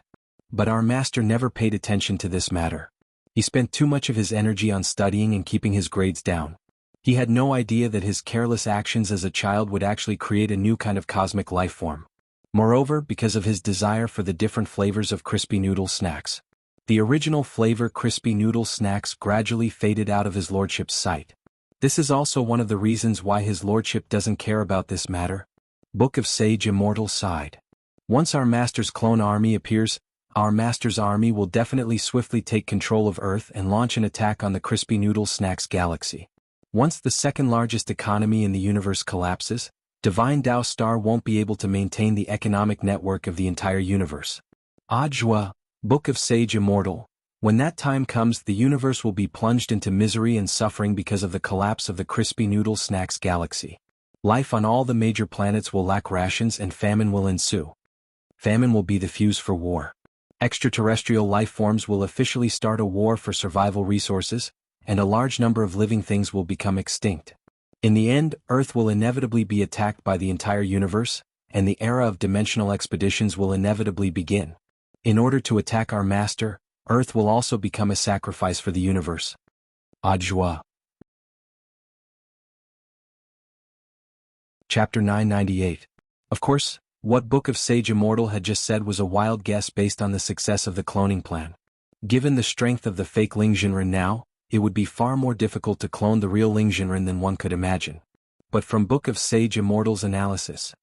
But our master never paid attention to this matter. He spent too much of his energy on studying and keeping his grades down. He had no idea that his careless actions as a child would actually create a new kind of cosmic life form. Moreover, because of his desire for the different flavors of Crispy Noodle Snacks, the original flavor Crispy Noodle Snacks gradually faded out of his lordship's sight. This is also one of the reasons why his lordship doesn't care about this matter. Book of Sage Immortal sighed. Once our master's clone army appears, our master's army will definitely swiftly take control of Earth and launch an attack on the Crispy Noodle Snacks galaxy. Once the second largest economy in the universe collapses, Divine Dao Star won't be able to maintain the economic network of the entire universe. Ajwa, Book of Sage Immortal. When that time comes, the universe will be plunged into misery and suffering because of the collapse of the Crispy Noodle Snacks galaxy. Life on all the major planets will lack rations and famine will ensue. Famine will be the fuse for war. Extraterrestrial life forms will officially start a war for survival resources, and a large number of living things will become extinct. In the end, Earth will inevitably be attacked by the entire universe, and the era of dimensional expeditions will inevitably begin. In order to attack our master, Earth will also become a sacrifice for the universe. Ajwa. Chapter 998. Of course, what Book of Sage Immortal had just said was a wild guess based on the success of the cloning plan. Given the strength of the fake Ling Jinren now, it would be far more difficult to clone the real Ling Jinren than one could imagine. But from Book of Sage Immortals analysis,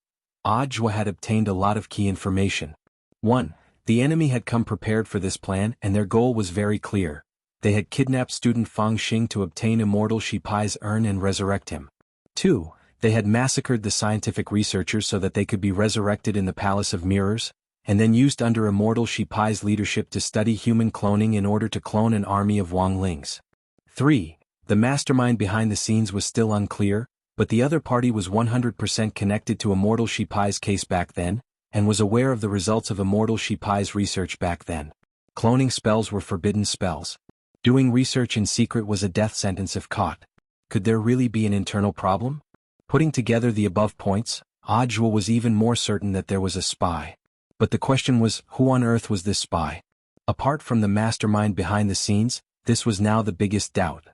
Audiobook had obtained a lot of key information. 1. The enemy had come prepared for this plan and their goal was very clear. They had kidnapped student Fang Xing to obtain immortal Shipai's urn and resurrect him. 2. They had massacred the scientific researchers so that they could be resurrected in the Palace of Mirrors, and then used under immortal Shipai's leadership to study human cloning in order to clone an army of Wang Lings. 3. The mastermind behind the scenes was still unclear, but the other party was 100% connected to immortal Shipai's case back then, and was aware of the results of immortal Shipai's research back then. Cloning spells were forbidden spells. Doing research in secret was a death sentence if caught. Could there really be an internal problem? Putting together the above points, Audiobook was even more certain that there was a spy. But the question was, who on earth was this spy? Apart from the mastermind behind the scenes, this was now the biggest doubt.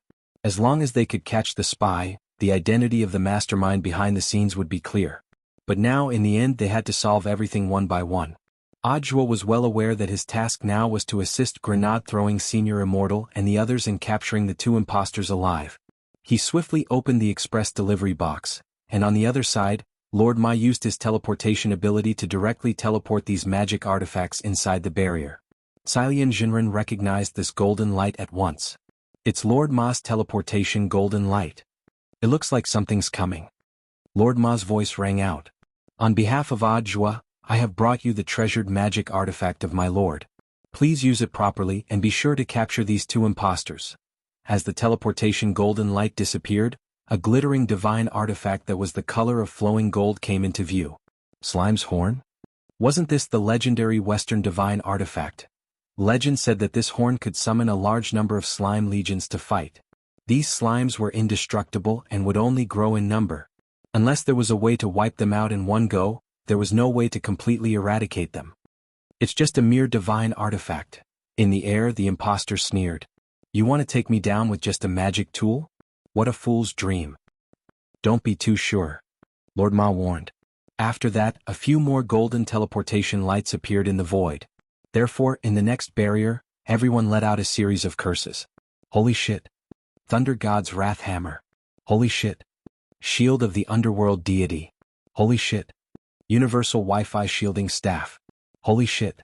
As long as they could catch the spy, the identity of the mastermind behind the scenes would be clear. But now in the end they had to solve everything one by one. Audiobook was well aware that his task now was to assist grenade-throwing Senior Immortal and the others in capturing the two imposters alive. He swiftly opened the express delivery box, and on the other side, Lord Ma used his teleportation ability to directly teleport these magic artifacts inside the barrier. Xilian Jinren recognized this golden light at once. It's Lord Ma's teleportation golden light. It looks like something's coming. Lord Ma's voice rang out. On behalf of Audiobook, I have brought you the treasured magic artifact of my lord. Please use it properly and be sure to capture these two imposters. As the teleportation golden light disappeared, a glittering divine artifact that was the color of flowing gold came into view. Slime's horn? Wasn't this the legendary Western divine artifact? Legend said that this horn could summon a large number of slime legions to fight. These slimes were indestructible and would only grow in number. Unless there was a way to wipe them out in one go, there was no way to completely eradicate them. It's just a mere divine artifact. In the air, the imposter sneered. You want to take me down with just a magic tool? What a fool's dream. Don't be too sure. Lord Ma warned. After that, a few more golden teleportation lights appeared in the void. Therefore, in the next barrier, everyone let out a series of curses. Holy shit. Thunder God's Wrath Hammer. Holy shit. Shield of the Underworld Deity. Holy shit. Universal Wi-Fi Shielding Staff. Holy shit.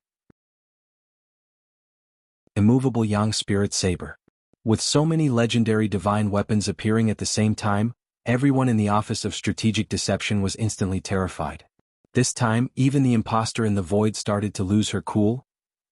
Immovable Yang Spirit Saber. With so many legendary divine weapons appearing at the same time, everyone in the Office of Strategic Deception was instantly terrified. This time, even the imposter in the void started to lose her cool.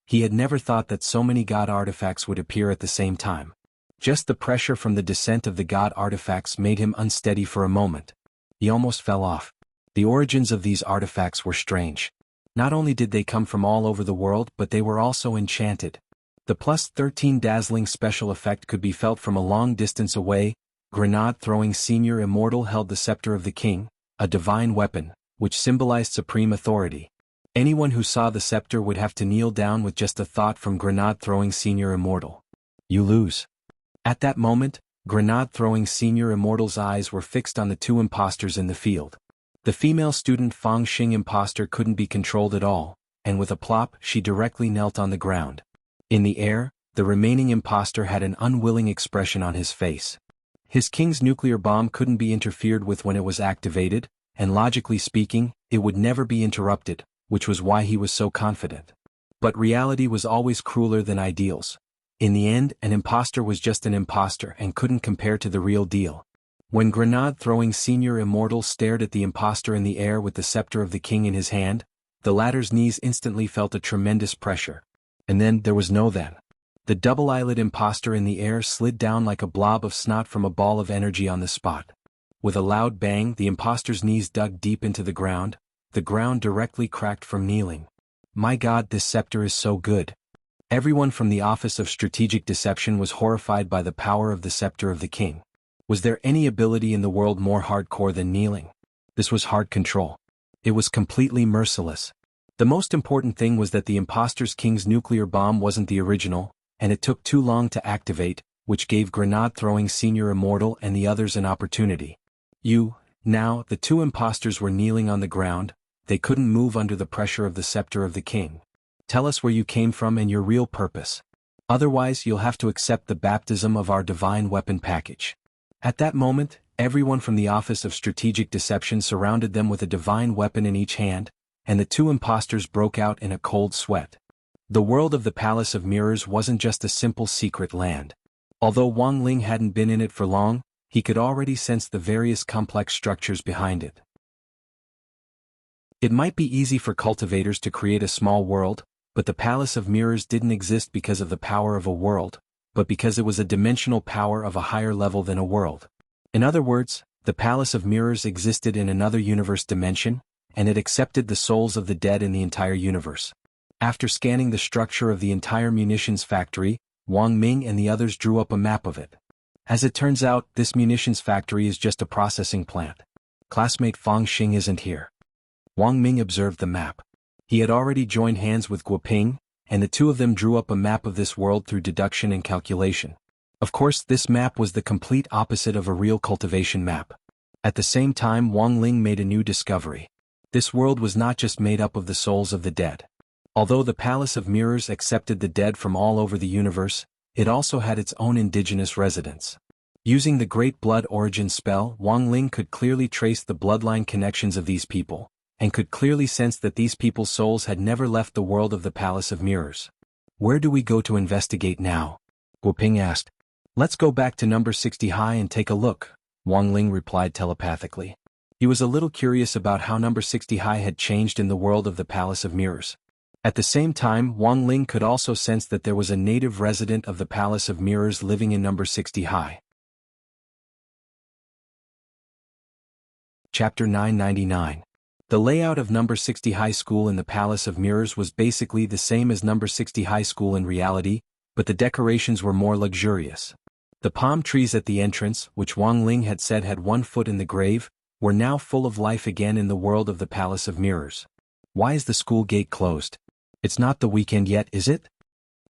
He had never thought that so many god artifacts would appear at the same time. Just the pressure from the descent of the god artifacts made him unsteady for a moment. He almost fell off. The origins of these artifacts were strange. Not only did they come from all over the world, but they were also enchanted. The +13 dazzling special effect could be felt from a long distance away. Grenade-throwing Senior Immortal held the Scepter of the King, a divine weapon, which symbolized supreme authority. Anyone who saw the scepter would have to kneel down with just a thought from Grenade-throwing Senior Immortal. You lose. At that moment, Grenade-throwing Senior Immortal's eyes were fixed on the two imposters in the field. The female student Fang Xing imposter couldn't be controlled at all, and with a plop she directly knelt on the ground. In the air, the remaining imposter had an unwilling expression on his face. His king's nuclear bomb couldn't be interfered with when it was activated, and logically speaking, it would never be interrupted, which was why he was so confident. But reality was always crueler than ideals. In the end, an imposter was just an imposter and couldn't compare to the real deal. When Grenade-throwing Senior Immortal stared at the imposter in the air with the Scepter of the King in his hand, the latter's knees instantly felt a tremendous pressure. And then there was no then. The double-eyelid imposter in the air slid down like a blob of snot from a ball of energy on the spot. With a loud bang, the imposter's knees dug deep into the ground directly cracked from kneeling. My God, this scepter is so good. Everyone from the Office of Strategic Deception was horrified by the power of the Scepter of the King. Was there any ability in the world more hardcore than kneeling? This was hard control. It was completely merciless. The most important thing was that the imposter's king's nuclear bomb wasn't the original, and it took too long to activate, which gave Grenade-throwing Senior Immortal and the others an opportunity. Now, the two imposters were kneeling on the ground. They couldn't move under the pressure of the Scepter of the King. Tell us where you came from and your real purpose. Otherwise, you'll have to accept the baptism of our divine weapon package. At that moment, everyone from the Office of Strategic Deception surrounded them with a divine weapon in each hand, and the two impostors broke out in a cold sweat. The world of the Palace of Mirrors wasn't just a simple secret land. Although Wang Ling hadn't been in it for long, he could already sense the various complex structures behind it. It might be easy for cultivators to create a small world, but the Palace of Mirrors didn't exist because of the power of a world, but because it was a dimensional power of a higher level than a world. In other words, the Palace of Mirrors existed in another universe dimension, and it accepted the souls of the dead in the entire universe. After scanning the structure of the entire munitions factory, Wang Ming and the others drew up a map of it. As it turns out, this munitions factory is just a processing plant. Classmate Fang Xing isn't here. Wang Ming observed the map. He had already joined hands with Guo Ping, and the two of them drew up a map of this world through deduction and calculation. Of course, this map was the complete opposite of a real cultivation map. At the same time, Wang Ling made a new discovery. This world was not just made up of the souls of the dead. Although the Palace of Mirrors accepted the dead from all over the universe, it also had its own indigenous residents. Using the Great Blood Origin spell, Wang Ling could clearly trace the bloodline connections of these people, and could clearly sense that these people's souls had never left the world of the Palace of Mirrors. Where do we go to investigate now? Guo Ping asked. Let's go back to number 60 high and take a look, Wang Ling replied telepathically. He was a little curious about how number 60 high had changed in the world of the Palace of Mirrors. At the same time, Wang Ling could also sense that there was a native resident of the Palace of Mirrors living in number 60 high. Chapter 999. The layout of number 60 high school in the Palace of Mirrors was basically the same as number 60 high school in reality, but the decorations were more luxurious. The palm trees at the entrance, which Wang Ling had said had 1 foot in the grave, were now full of life again in the world of the Palace of Mirrors. Why is the school gate closed? It's not the weekend yet, is it?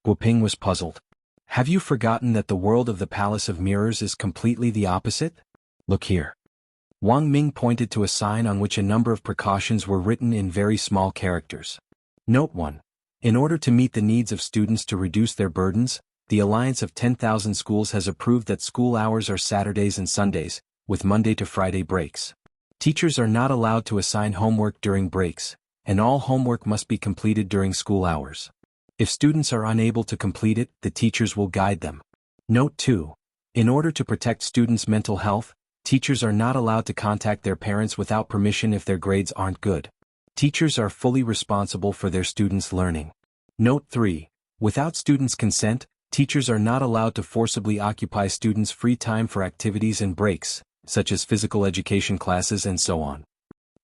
Guo Ping was puzzled. Have you forgotten that the world of the Palace of Mirrors is completely the opposite? Look here. Wang Ming pointed to a sign on which a number of precautions were written in very small characters. Note 1. In order to meet the needs of students to reduce their burdens, the Alliance of 10,000 Schools has approved that school hours are Saturdays and Sundays, with Monday to Friday breaks. Teachers are not allowed to assign homework during breaks, and all homework must be completed during school hours. If students are unable to complete it, the teachers will guide them. Note 2. In order to protect students' mental health, teachers are not allowed to contact their parents without permission if their grades aren't good. Teachers are fully responsible for their students' learning. Note 3. Without students' consent, teachers are not allowed to forcibly occupy students' free time for activities and breaks, such as physical education classes and so on.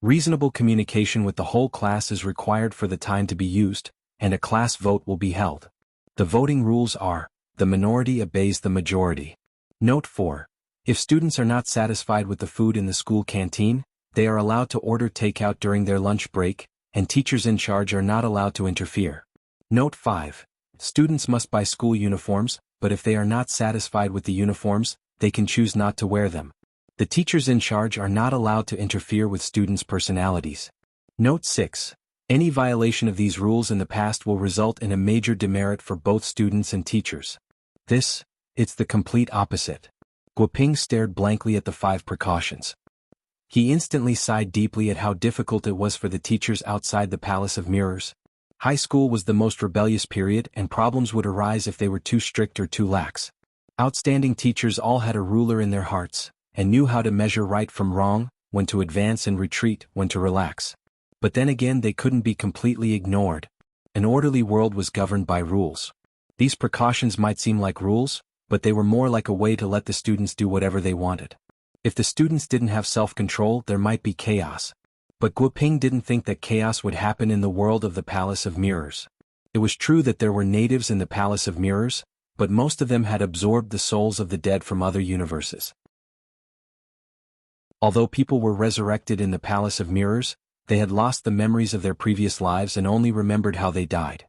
Reasonable communication with the whole class is required for the time to be used, and a class vote will be held. The voting rules are, the minority obeys the majority. Note 4. If students are not satisfied with the food in the school canteen, they are allowed to order takeout during their lunch break, and teachers in charge are not allowed to interfere. Note 5. Students must buy school uniforms, but if they are not satisfied with the uniforms, they can choose not to wear them. The teachers in charge are not allowed to interfere with students' personalities. Note 6. Any violation of these rules in the past will result in a major demerit for both students and teachers. It's the complete opposite. Guo Ping stared blankly at the 5 precautions. He instantly sighed deeply at how difficult it was for the teachers outside the Palace of Mirrors. High school was the most rebellious period, and problems would arise if they were too strict or too lax. Outstanding teachers all had a ruler in their hearts, and knew how to measure right from wrong, when to advance and retreat, when to relax. But then again, they couldn't be completely ignored. An orderly world was governed by rules. These precautions might seem like rules, but they were more like a way to let the students do whatever they wanted. If the students didn't have self-control, there might be chaos. But Guo Ping didn't think that chaos would happen in the world of the Palace of Mirrors. It was true that there were natives in the Palace of Mirrors, but most of them had absorbed the souls of the dead from other universes. Although people were resurrected in the Palace of Mirrors, they had lost the memories of their previous lives and only remembered how they died.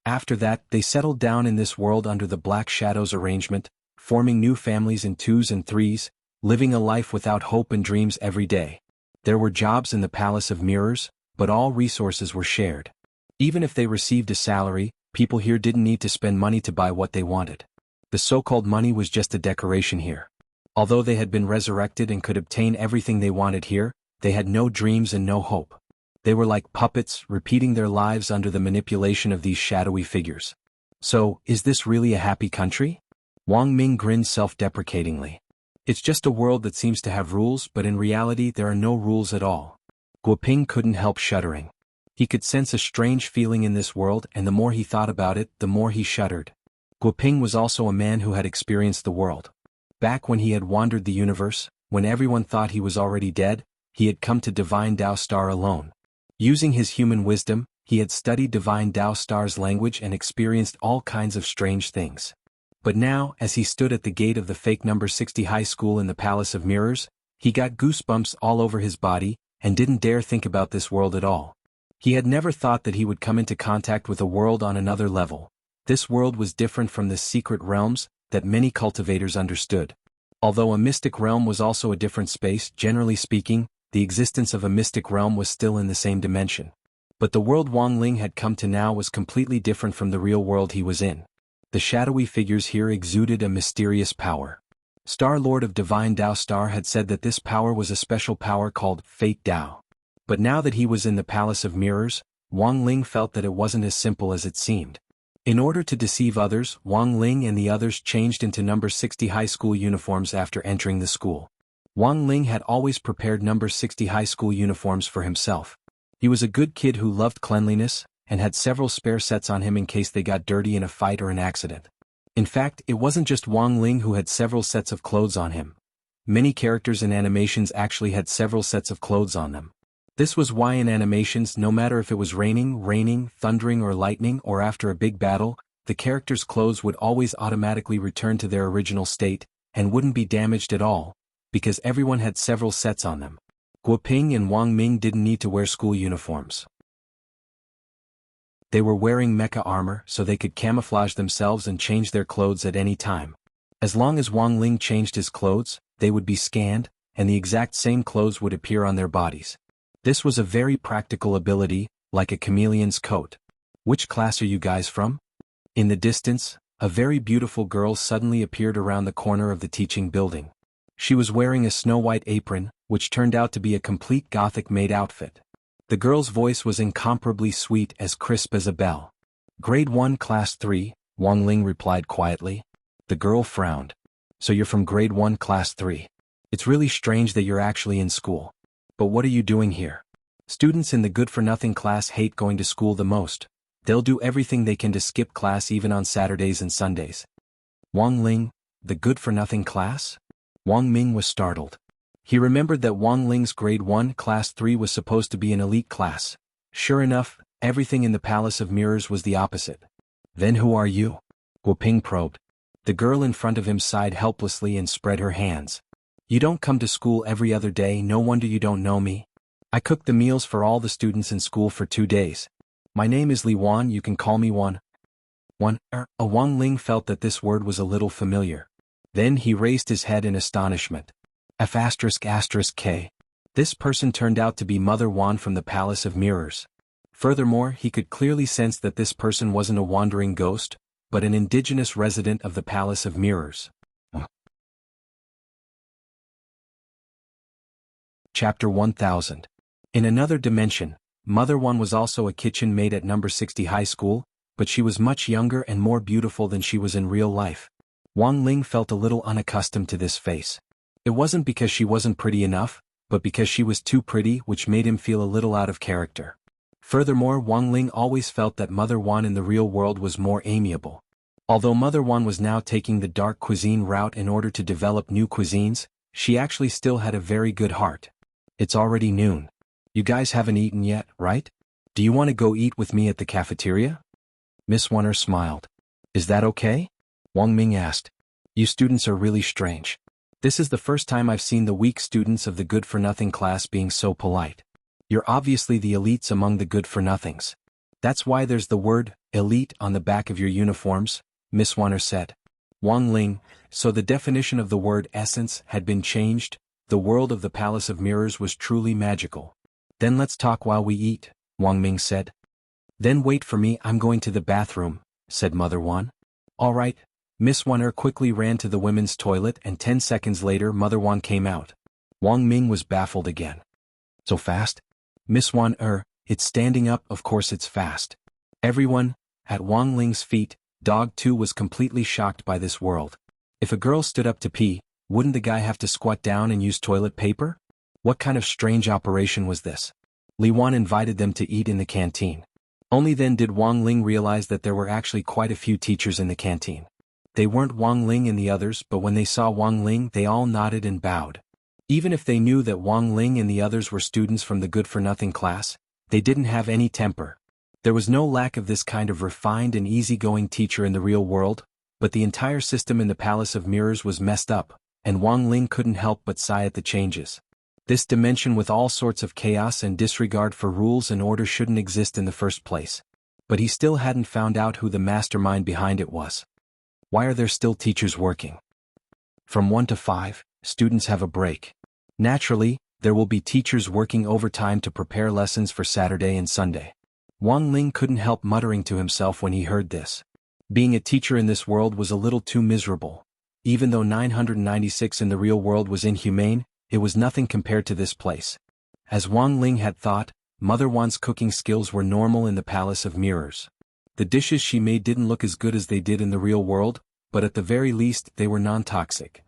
After that, they settled down in this world under the Black Shadows arrangement, forming new families in 2s and 3s, living a life without hope and dreams every day. There were jobs in the Palace of Mirrors, but all resources were shared. Even if they received a salary, People here didn't need to spend money to buy what they wanted. The so-called money was just a decoration here. Although they had been resurrected and could obtain everything they wanted here, they had no dreams and no hope. They were like puppets, repeating their lives under the manipulation of these shadowy figures. So, is this really a happy country? Wang Ming grinned self-deprecatingly. It's just a world that seems to have rules, but in reality there are no rules at all. Guoping couldn't help shuddering. He could sense a strange feeling in this world, and the more he thought about it, the more he shuddered. Guoping was also a man who had experienced the world. Back when he had wandered the universe, when everyone thought he was already dead, he had come to Divine Dao Star alone. Using his human wisdom, he had studied Divine Dao Star's language and experienced all kinds of strange things. But now, as he stood at the gate of the fake number 60 high school in the Palace of Mirrors, he got goosebumps all over his body, and didn't dare think about this world at all. He had never thought that he would come into contact with a world on another level. This world was different from the secret realms that many cultivators understood. Although a mystic realm was also a different space, generally speaking, the existence of a mystic realm was still in the same dimension. But the world Wang Ling had come to now was completely different from the real world he was in. The shadowy figures here exuded a mysterious power. Star Lord of Divine Dao Star had said that this power was a special power called Fate Dao. But now that he was in the Palace of Mirrors, Wang Ling felt that it wasn't as simple as it seemed. In order to deceive others, Wang Ling and the others changed into number 60 high school uniforms after entering the school. Wang Ling had always prepared number 60 high school uniforms for himself. He was a good kid who loved cleanliness, and had several spare sets on him in case they got dirty in a fight or an accident. In fact, it wasn't just Wang Ling who had several sets of clothes on him. Many characters in animations actually had several sets of clothes on them. This was why in animations, no matter if it was raining, thundering or lightning or after a big battle, the characters' clothes would always automatically return to their original state, and wouldn't be damaged at all, because everyone had several sets on them. Guoping and Wang Ming didn't need to wear school uniforms. They were wearing mecha armor so they could camouflage themselves and change their clothes at any time. As long as Wang Ling changed his clothes, they would be scanned, and the exact same clothes would appear on their bodies. This was a very practical ability, like a chameleon's coat. Which class are you guys from? In the distance, a very beautiful girl suddenly appeared around the corner of the teaching building. She was wearing a snow-white apron, which turned out to be a complete Gothic maid outfit. The girl's voice was incomparably sweet, as crisp as a bell. Grade 1 Class 3, Wang Ling replied quietly. The girl frowned. So you're from Grade 1 Class 3. It's really strange that you're actually in school. But what are you doing here? Students in the good-for-nothing class hate going to school the most. They'll do everything they can to skip class even on Saturdays and Sundays. Wang Ling, the good-for-nothing class? Wang Ming was startled. He remembered that Wang Ling's Grade 1 Class 3 was supposed to be an elite class. Sure enough, everything in the Palace of Mirrors was the opposite. Then who are you? Guoping probed. The girl in front of him sighed helplessly and spread her hands. You don't come to school every other day, no wonder you don't know me. I cook the meals for all the students in school for 2 days. My name is Li Wan, you can call me Wan. Wang Ling felt that this word was a little familiar. Then he raised his head in astonishment. F***K. This person turned out to be Mother Wan from the Palace of Mirrors. Furthermore, he could clearly sense that this person wasn't a wandering ghost, but an indigenous resident of the Palace of Mirrors. Chapter 1000. In another dimension, Mother Wan was also a kitchen maid at number 60 high school, but she was much younger and more beautiful than she was in real life. Wang Ling felt a little unaccustomed to this face. It wasn't because she wasn't pretty enough, but because she was too pretty, which made him feel a little out of character. Furthermore, Wang Ling always felt that Mother Wan in the real world was more amiable. Although Mother Wan was now taking the dark cuisine route in order to develop new cuisines, she actually still had a very good heart. It's already noon. You guys haven't eaten yet, right? Do you want to go eat with me at the cafeteria? Miss Warner smiled. Is that okay? Wang Ming asked. You students are really strange. This is the first time I've seen the weak students of the good-for-nothing class being so polite. You're obviously the elites among the good-for-nothings. That's why there's the word, elite, on the back of your uniforms, Miss Warner said. Wang Ling, so the definition of the word essence had been changed. The world of the Palace of Mirrors was truly magical. Then let's talk while we eat, Wang Ming said. Then wait for me, I'm going to the bathroom, said Mother Wan. All right. Miss Wan quickly ran to the women's toilet and 10 seconds later Mother Wan came out. Wang Ming was baffled again. So fast? Miss Wan it's standing up, of course it's fast. Everyone, at Wang Ling's feet, Dog 2 was completely shocked by this world. If a girl stood up to pee, wouldn't the guy have to squat down and use toilet paper? What kind of strange operation was this? Li Wan invited them to eat in the canteen. Only then did Wang Ling realize that there were actually quite a few teachers in the canteen. They weren't Wang Ling and the others, but when they saw Wang Ling they all nodded and bowed. Even if they knew that Wang Ling and the others were students from the good-for-nothing class, they didn't have any temper. There was no lack of this kind of refined and easygoing teacher in the real world, but the entire system in the Palace of Mirrors was messed up, and Wang Ling couldn't help but sigh at the changes. This dimension with all sorts of chaos and disregard for rules and order shouldn't exist in the first place. But he still hadn't found out who the mastermind behind it was. Why are there still teachers working? From 1 to 5, students have a break. Naturally, there will be teachers working overtime to prepare lessons for Saturday and Sunday. Wang Ling couldn't help muttering to himself when he heard this. Being a teacher in this world was a little too miserable. Even though 996 in the real world was inhumane, it was nothing compared to this place. As Wang Ling had thought, Mother Wan's cooking skills were normal in the Palace of Mirrors. The dishes she made didn't look as good as they did in the real world, but at the very least they were non-toxic.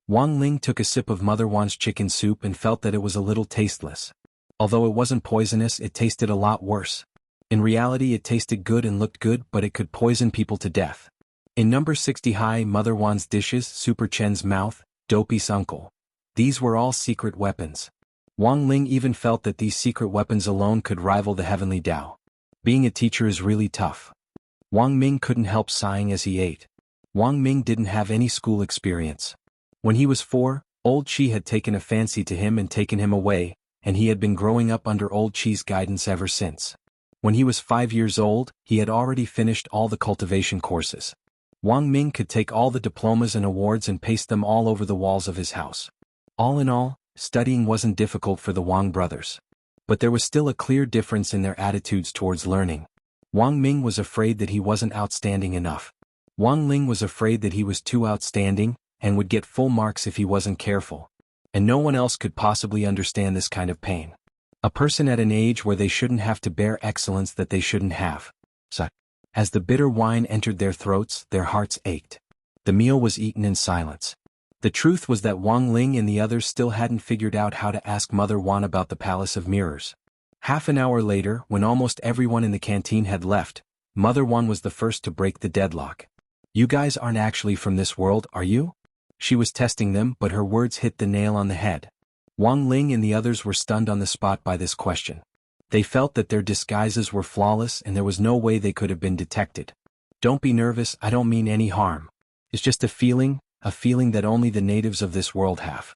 Wang Ling took a sip of Mother Wan's chicken soup and felt that it was a little tasteless. Although it wasn't poisonous, it tasted a lot worse. In reality it tasted good and looked good, but it could poison people to death. In number 60 high Mother Wan's dishes, Super Chen's mouth, Dopey's uncle. These were all secret weapons. Wang Ling even felt that these secret weapons alone could rival the heavenly Tao. Being a teacher is really tough. Wang Ming couldn't help sighing as he ate. Wang Ming didn't have any school experience. When he was 4, Old Chi had taken a fancy to him and taken him away, and he had been growing up under Old Chi's guidance ever since. When he was 5 years old, he had already finished all the cultivation courses. Wang Ming could take all the diplomas and awards and paste them all over the walls of his house. All in all, studying wasn't difficult for the Wang brothers. But there was still a clear difference in their attitudes towards learning. Wang Ming was afraid that he wasn't outstanding enough. Wang Ling was afraid that he was too outstanding, and would get full marks if he wasn't careful. And no one else could possibly understand this kind of pain. A person at an age where they shouldn't have to bear excellence that they shouldn't have. So, as the bitter wine entered their throats, their hearts ached. The meal was eaten in silence. The truth was that Wang Ling and the others still hadn't figured out how to ask Mother Wan about the Palace of Mirrors. Half an hour later, when almost everyone in the canteen had left, Mother Wan was the first to break the deadlock. You guys aren't actually from this world, are you? She was testing them, but her words hit the nail on the head. Wang Ling and the others were stunned on the spot by this question. They felt that their disguises were flawless and there was no way they could have been detected. Don't be nervous, I don't mean any harm. It's just a feeling that only the natives of this world have.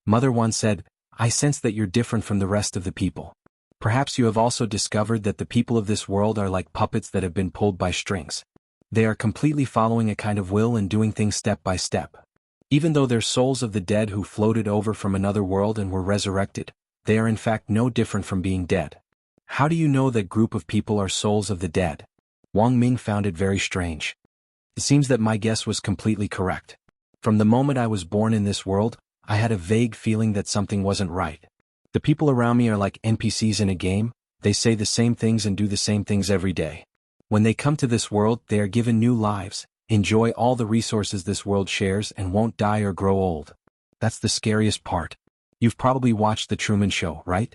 Mother Wan said, I sense that you're different from the rest of the people. Perhaps you have also discovered that the people of this world are like puppets that have been pulled by strings. They are completely following a kind of will and doing things step by step. Even though they're souls of the dead who floated over from another world and were resurrected, they are in fact no different from being dead. How do you know that group of people are souls of the dead? Wang Ming found it very strange. It seems that my guess was completely correct. From the moment I was born in this world, I had a vague feeling that something wasn't right. The people around me are like NPCs in a game, they say the same things and do the same things every day. When they come to this world, they are given new lives, enjoy all the resources this world shares and won't die or grow old. That's the scariest part. You've probably watched The Truman Show, right?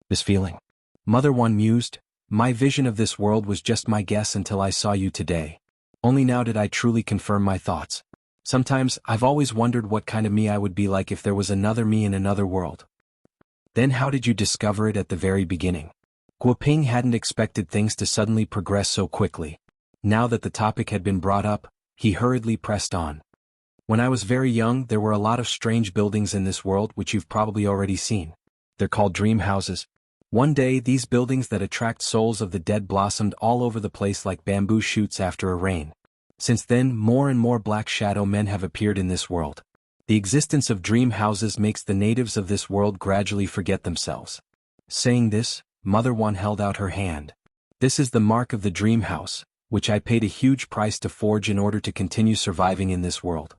This feeling. Mother Wan mused, my vision of this world was just my guess until I saw you today. Only now did I truly confirm my thoughts. Sometimes, I've always wondered what kind of me I would be like if there was another me in another world. Then how did you discover it at the very beginning? Guoping hadn't expected things to suddenly progress so quickly. Now that the topic had been brought up, he hurriedly pressed on. When I was very young, there were a lot of strange buildings in this world which you've probably already seen. They're called dream houses. One day, these buildings that attract souls of the dead blossomed all over the place like bamboo shoots after a rain. Since then, more and more black shadow men have appeared in this world. The existence of dream houses makes the natives of this world gradually forget themselves. Saying this, Mother Wan held out her hand. This is the mark of the dream house, which I paid a huge price to forge in order to continue surviving in this world.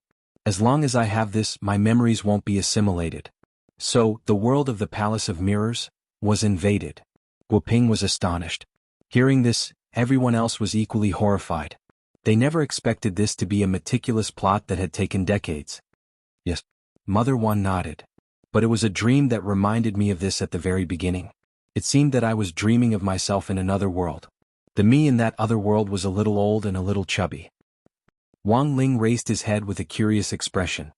As long as I have this, my memories won't be assimilated. So, the world of the Palace of Mirrors was invaded. Guoping was astonished. Hearing this, everyone else was equally horrified. They never expected this to be a meticulous plot that had taken decades. Yes. Mother Wan nodded. But it was a dream that reminded me of this at the very beginning. It seemed that I was dreaming of myself in another world. The me in that other world was a little old and a little chubby. Wang Ling raised his head with a curious expression.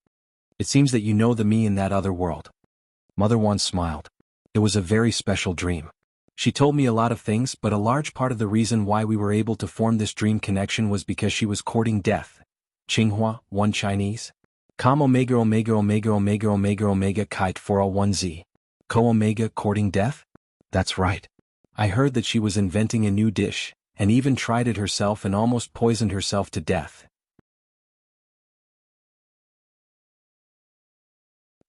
It seems that you know the me in that other world. Mother Wan smiled. It was a very special dream. She told me a lot of things, but a large part of the reason why we were able to form this dream connection was because she was courting death. Tsinghua, 1 Chinese. Com omega omega omega omega omega omega kite 401z. Co omega courting death? That's right. I heard that she was inventing a new dish, and even tried it herself and almost poisoned herself to death.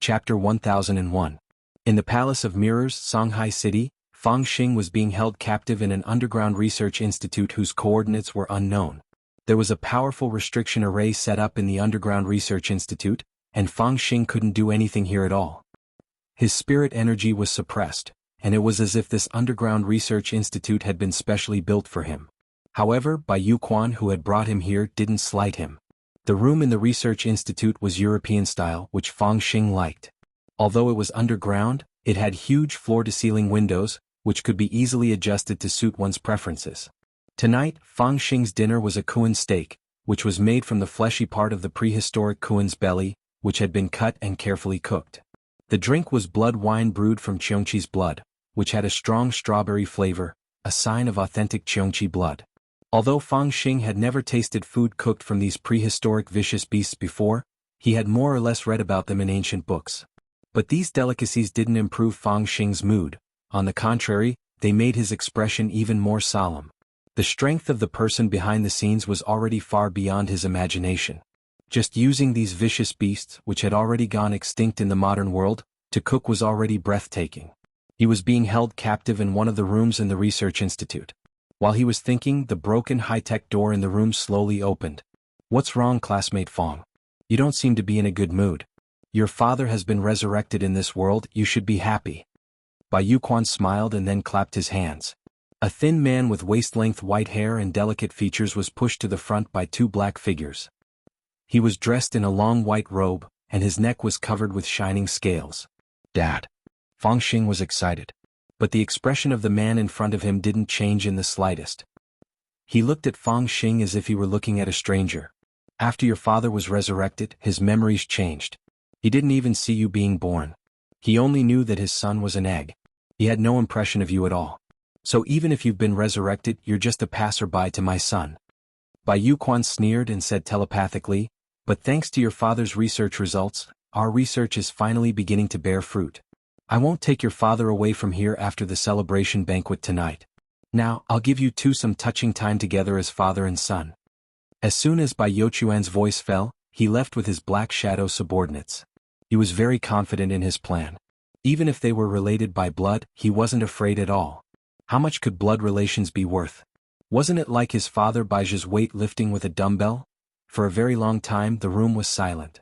Chapter 1001. In the Palace of Mirrors, Shanghai City, Fang Xing was being held captive in an underground research institute whose coordinates were unknown. There was a powerful restriction array set up in the underground research institute, and Fang Xing couldn't do anything here at all. His spirit energy was suppressed, and it was as if this underground research institute had been specially built for him. However, Bai Yuquan, who had brought him here, didn't slight him. The room in the research institute was European style, which Fang Xing liked. Although it was underground, it had huge floor-to-ceiling windows, which could be easily adjusted to suit one's preferences. Tonight, Fang Xing's dinner was a kuan steak, which was made from the fleshy part of the prehistoric kuan's belly, which had been cut and carefully cooked. The drink was blood wine brewed from Cheongchi's blood, which had a strong strawberry flavor, a sign of authentic Cheongchi blood. Although Fang Xing had never tasted food cooked from these prehistoric vicious beasts before, he had more or less read about them in ancient books. But these delicacies didn't improve Fang Xing's mood. On the contrary, they made his expression even more solemn. The strength of the person behind the scenes was already far beyond his imagination. Just using these vicious beasts, which had already gone extinct in the modern world, to cook was already breathtaking. He was being held captive in one of the rooms in the research institute. While he was thinking, the broken high-tech door in the room slowly opened. What's wrong, classmate Fang? You don't seem to be in a good mood. Your father has been resurrected in this world, you should be happy. Bai Yuquan smiled and then clapped his hands. A thin man with waist-length white hair and delicate features was pushed to the front by 2 black figures. He was dressed in a long white robe, and his neck was covered with shining scales. Dad. Fang Xing was excited. But the expression of the man in front of him didn't change in the slightest. He looked at Fang Xing as if he were looking at a stranger. After your father was resurrected, his memories changed. He didn't even see you being born. He only knew that his son was an egg. He had no impression of you at all. So even if you've been resurrected, you're just a passerby to my son. Bai Yuquan sneered and said telepathically, but thanks to your father's research results, our research is finally beginning to bear fruit. I won't take your father away from here after the celebration banquet tonight. Now, I'll give you two some touching time together as father and son. As soon as Bai Youquan's voice fell, he left with his black shadow subordinates. He was very confident in his plan. Even if they were related by blood, he wasn't afraid at all. How much could blood relations be worth? Wasn't it like his father Baiji's weight lifting with a dumbbell? For a very long time the room was silent.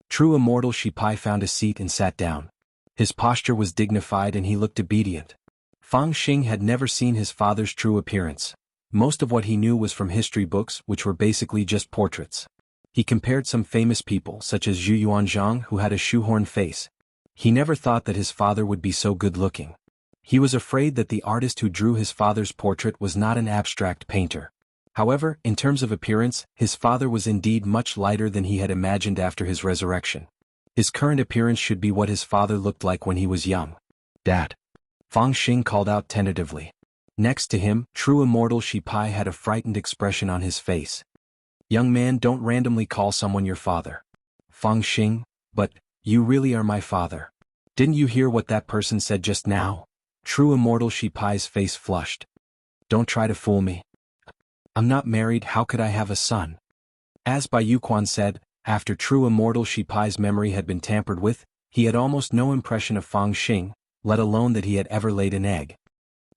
True immortal Shipai found a seat and sat down. His posture was dignified and he looked obedient. Fang Xing had never seen his father's true appearance. Most of what he knew was from history books, which were basically just portraits. He compared some famous people, such as Zhu Yuanzhang, who had a shoehorn face. He never thought that his father would be so good-looking. He was afraid that the artist who drew his father's portrait was not an abstract painter. However, in terms of appearance, his father was indeed much lighter than he had imagined after his resurrection. His current appearance should be what his father looked like when he was young. Dad. Fang Xing called out tentatively. Next to him, true immortal Shipai had a frightened expression on his face. Young man, don't randomly call someone your father. Fang Xing, but, you really are my father. Didn't you hear what that person said just now? True immortal Shipai's face flushed. Don't try to fool me. I'm not married, how could I have a son? As Bai Yuquan said, after true immortal Shipai's memory had been tampered with, he had almost no impression of Fang Xing, let alone that he had ever laid an egg.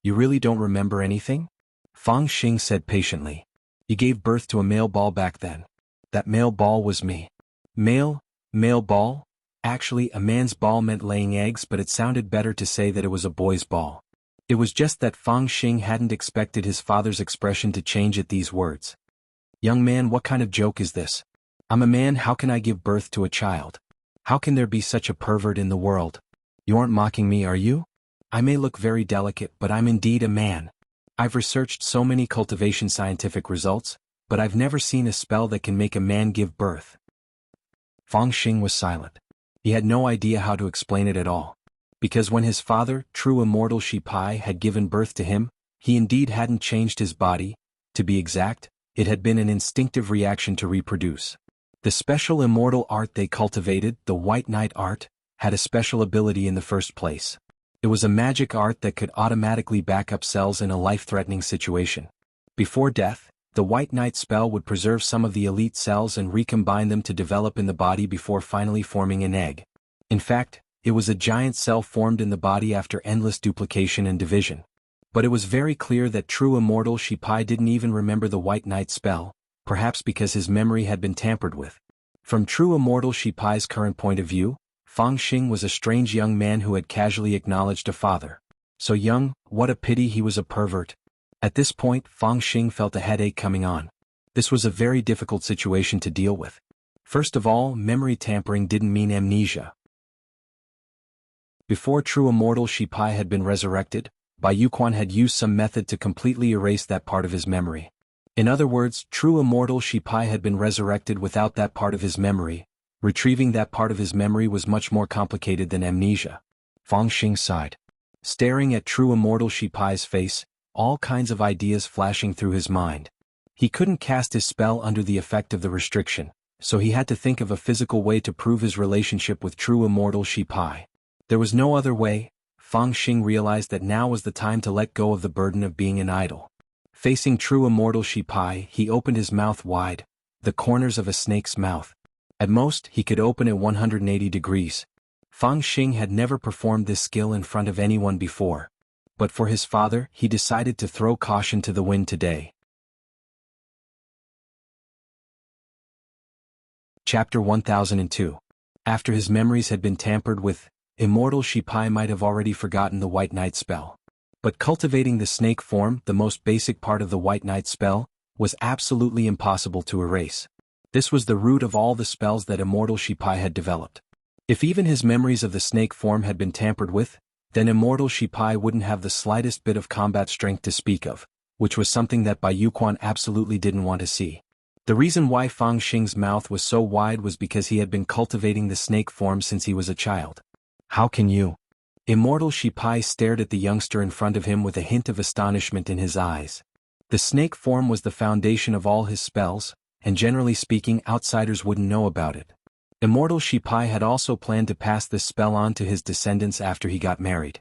You really don't remember anything? Fang Xing said patiently. You gave birth to a male ball back then. That male ball was me. Male ball? Actually, a man's ball meant laying eggs, but it sounded better to say that it was a boy's ball. It was just that Fang Xing hadn't expected his father's expression to change at these words. Young man, what kind of joke is this? I'm a man, how can I give birth to a child? How can there be such a pervert in the world? You aren't mocking me, are you? I may look very delicate, but I'm indeed a man. I've researched so many cultivation scientific results, but I've never seen a spell that can make a man give birth. Fang Xing was silent. He had no idea how to explain it at all. Because when his father, true immortal Shi Pai, had given birth to him, he indeed hadn't changed his body. To be exact, it had been an instinctive reaction to reproduce. The special immortal art they cultivated, the White Knight art, had a special ability in the first place. It was a magic art that could automatically back up cells in a life-threatening situation. Before death, the White Knight spell would preserve some of the elite cells and recombine them to develop in the body before finally forming an egg. In fact, it was a giant cell formed in the body after endless duplication and division. But it was very clear that true immortal Shi Pai didn't even remember the White Knight spell, perhaps because his memory had been tampered with. From true immortal Shi Pai's current point of view, Fang Xing was a strange young man who had casually acknowledged a father. So young, what a pity he was a pervert. At this point, Fang Xing felt a headache coming on. This was a very difficult situation to deal with. First of all, memory tampering didn't mean amnesia. Before true immortal Shi Pai had been resurrected, Bai Yuquan had used some method to completely erase that part of his memory. In other words, true immortal Shi Pai had been resurrected without that part of his memory. Retrieving that part of his memory was much more complicated than amnesia. Fang Xing sighed. Staring at true immortal Shi Pai's face, all kinds of ideas flashing through his mind. He couldn't cast his spell under the effect of the restriction, so he had to think of a physical way to prove his relationship with true immortal Shi Pai. There was no other way. Fang Xing realized that now was the time to let go of the burden of being an idol. Facing true immortal Shi Pai, he opened his mouth wide, the corners of a snake's mouth. At most, he could open it 180 degrees. Fang Xing had never performed this skill in front of anyone before. But for his father, he decided to throw caution to the wind today. Chapter 1002. After his memories had been tampered with, immortal Shi Pai might have already forgotten the White Knight spell. But cultivating the snake form, the most basic part of the White Knight spell, was absolutely impossible to erase. This was the root of all the spells that immortal Shi Pai had developed. If even his memories of the snake form had been tampered with, then immortal Shi Pai wouldn't have the slightest bit of combat strength to speak of, which was something that Bai Yuquan absolutely didn't want to see. The reason why Fang Xing's mouth was so wide was because he had been cultivating the snake form since he was a child. How can you? Immortal Shi Pai stared at the youngster in front of him with a hint of astonishment in his eyes. The snake form was the foundation of all his spells, and generally speaking, outsiders wouldn't know about it. Immortal Shi Pai had also planned to pass this spell on to his descendants after he got married.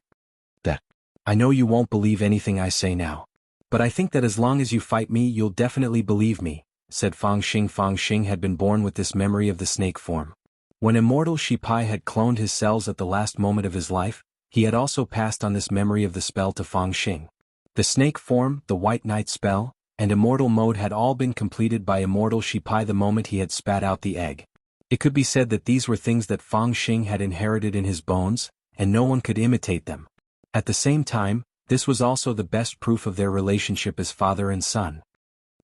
I know you won't believe anything I say now. But I think that as long as you fight me, you'll definitely believe me, said Fang Xing. Fang Xing had been born with this memory of the snake form. When immortal Shi Pai had cloned his cells at the last moment of his life, he had also passed on this memory of the spell to Fang Xing. The snake form, the White Knight spell, and immortal mode had all been completed by immortal Shi Pai the moment he had spat out the egg. It could be said that these were things that Fang Xing had inherited in his bones, and no one could imitate them. At the same time, this was also the best proof of their relationship as father and son.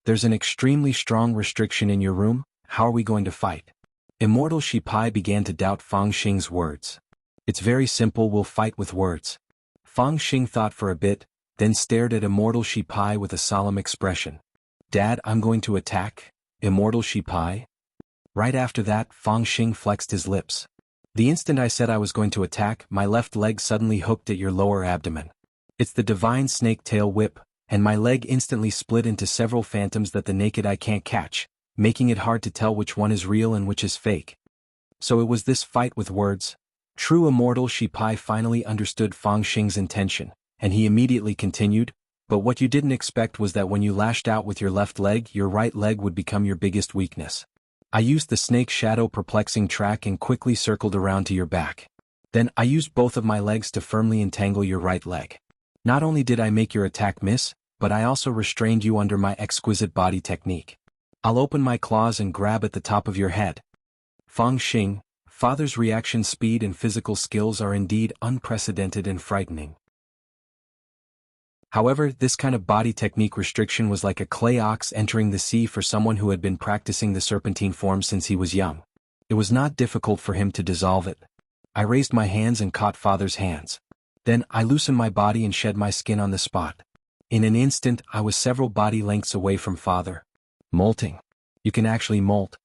There's an extremely strong restriction in your room, how are we going to fight? Immortal Shi Pai began to doubt Fang Xing's words. It's very simple, we'll fight with words. Fang Xing thought for a bit, then stared at immortal Shi Pai with a solemn expression. Dad, I'm going to attack, immortal Shi Pai. Right after that, Fang Xing flexed his lips. The instant I said I was going to attack, my left leg suddenly hooked at your lower abdomen. It's the divine snake tail whip, and my leg instantly split into several phantoms that the naked eye can't catch, making it hard to tell which one is real and which is fake. So it was this fight with words. True immortal Shi Pai finally understood Fang Xing's intention, and he immediately continued, but what you didn't expect was that when you lashed out with your left leg, your right leg would become your biggest weakness. I used the snake shadow perplexing track and quickly circled around to your back. Then I used both of my legs to firmly entangle your right leg. Not only did I make your attack miss, but I also restrained you under my exquisite body technique. I'll open my claws and grab at the top of your head. Fang Xing, father's reaction speed and physical skills are indeed unprecedented and frightening. However, this kind of body technique restriction was like a clay ox entering the sea for someone who had been practicing the serpentine form since he was young. It was not difficult for him to dissolve it. I raised my hands and caught father's hands. Then I loosened my body and shed my skin on the spot. In an instant, I was several body lengths away from father. Molting. You can actually molt.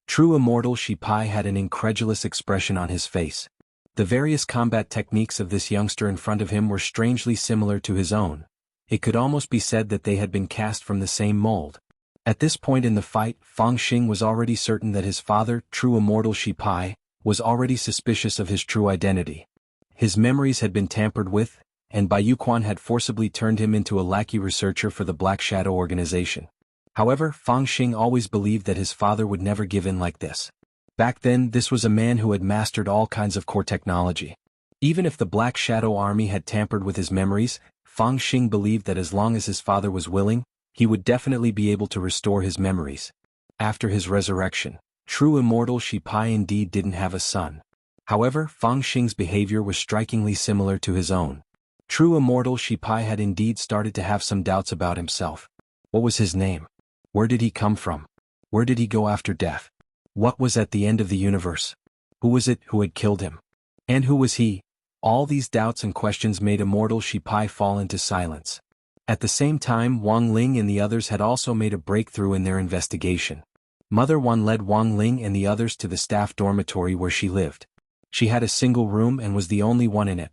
True immortal Shi Pai had an incredulous expression on his face. The various combat techniques of this youngster in front of him were strangely similar to his own. It could almost be said that they had been cast from the same mold. At this point in the fight, Fang Xing was already certain that his father, true immortal Shi Pai, was already suspicious of his true identity. His memories had been tampered with, and Bai Yuquan had forcibly turned him into a lackey researcher for the Black Shadow organization. However, Fang Xing always believed that his father would never give in like this. Back then, this was a man who had mastered all kinds of core technology. Even if the Black Shadow army had tampered with his memories, Fang Xing believed that as long as his father was willing, he would definitely be able to restore his memories. After his resurrection, true immortal Shi Pai indeed didn't have a son. However, Fang Xing's behavior was strikingly similar to his own. True immortal Shi Pai had indeed started to have some doubts about himself. What was his name? Where did he come from? Where did he go after death? What was at the end of the universe? Who was it who had killed him? And who was he? All these doubts and questions made immortal Shi Pai fall into silence. At the same time, Wang Ling and the others had also made a breakthrough in their investigation. Mother Wan led Wang Ling and the others to the staff dormitory where she lived. She had a single room and was the only one in it.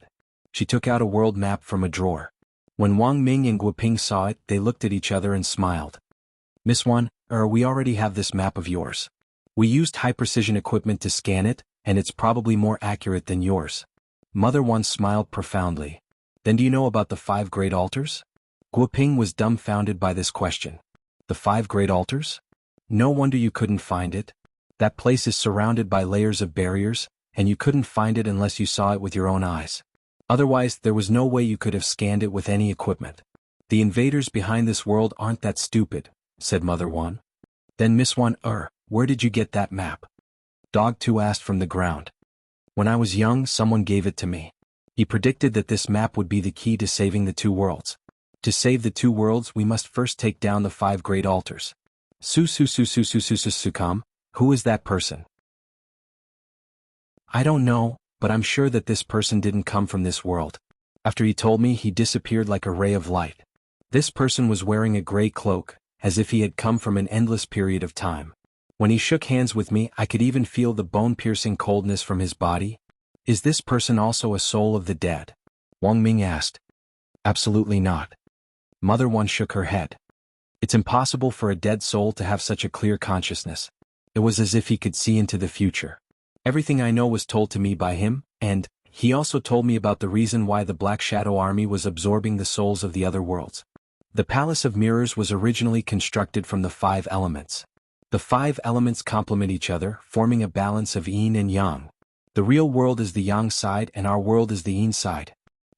She took out a world map from a drawer. When Wang Ming and Guoping saw it, they looked at each other and smiled. Miss Wan, we already have this map of yours. We used high-precision equipment to scan it, and it's probably more accurate than yours. Mother Wan smiled profoundly. Then do you know about the 5 great altars? Guoping was dumbfounded by this question. The 5 great altars? No wonder you couldn't find it. That place is surrounded by layers of barriers, and you couldn't find it unless you saw it with your own eyes. Otherwise, there was no way you could have scanned it with any equipment. The invaders behind this world aren't that stupid, said Mother Wan. Then Miss Wan, where did you get that map? Dog 2 asked from the ground. When I was young, someone gave it to me. He predicted that this map would be the key to saving the 2 worlds. To save the 2 worlds, we must first take down the 5 great altars. Sukam, who is that person? I don't know, but I'm sure that this person didn't come from this world. After he told me, he disappeared like a ray of light. This person was wearing a gray cloak, as if he had come from an endless period of time. When he shook hands with me, I could even feel the bone-piercing coldness from his body. Is this person also a soul of the dead? Wang Ming asked. Absolutely not. Mother Wan shook her head. It's impossible for a dead soul to have such a clear consciousness. It was as if he could see into the future. Everything I know was told to me by him, and he also told me about the reason why the Black Shadow Army was absorbing the souls of the other worlds. The Palace of Mirrors was originally constructed from the 5 elements. The 5 elements complement each other, forming a balance of yin and yang. The real world is the yang side and our world is the yin side.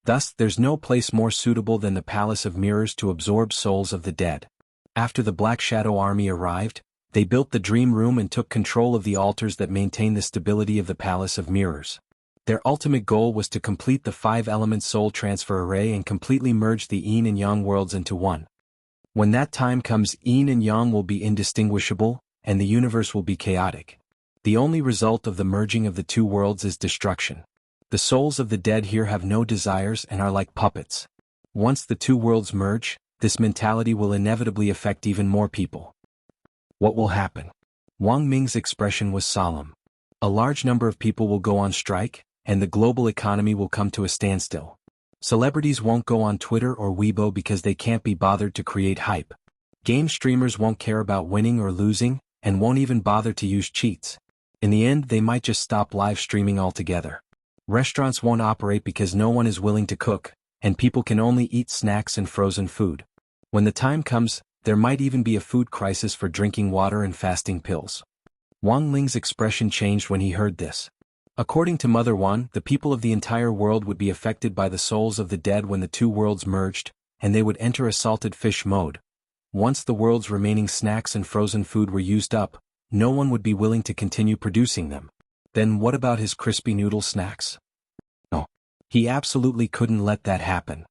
Thus, there's no place more suitable than the Palace of Mirrors to absorb souls of the dead. After the Black Shadow Army arrived, they built the Dream Room and took control of the altars that maintain the stability of the Palace of Mirrors. Their ultimate goal was to complete the 5-element soul transfer array and completely merge the yin and yang worlds into one. When that time comes, yin and yang will be indistinguishable, and the universe will be chaotic. The only result of the merging of the 2 worlds is destruction. The souls of the dead here have no desires and are like puppets. Once the 2 worlds merge, this mentality will inevitably affect even more people. What will happen? Wang Ming's expression was solemn. A large number of people will go on strike, and the global economy will come to a standstill. Celebrities won't go on Twitter or Weibo because they can't be bothered to create hype. Game streamers won't care about winning or losing, and won't even bother to use cheats. In the end, they might just stop live streaming altogether. Restaurants won't operate because no one is willing to cook, and people can only eat snacks and frozen food. When the time comes, there might even be a food crisis for drinking water and fasting pills. Wang Ling's expression changed when he heard this. According to Mother Wan, the people of the entire world would be affected by the souls of the dead when the two worlds merged, and they would enter a salted fish mode. Once the world's remaining snacks and frozen food were used up, no one would be willing to continue producing them. Then what about his crispy noodle snacks? No. He absolutely couldn't let that happen.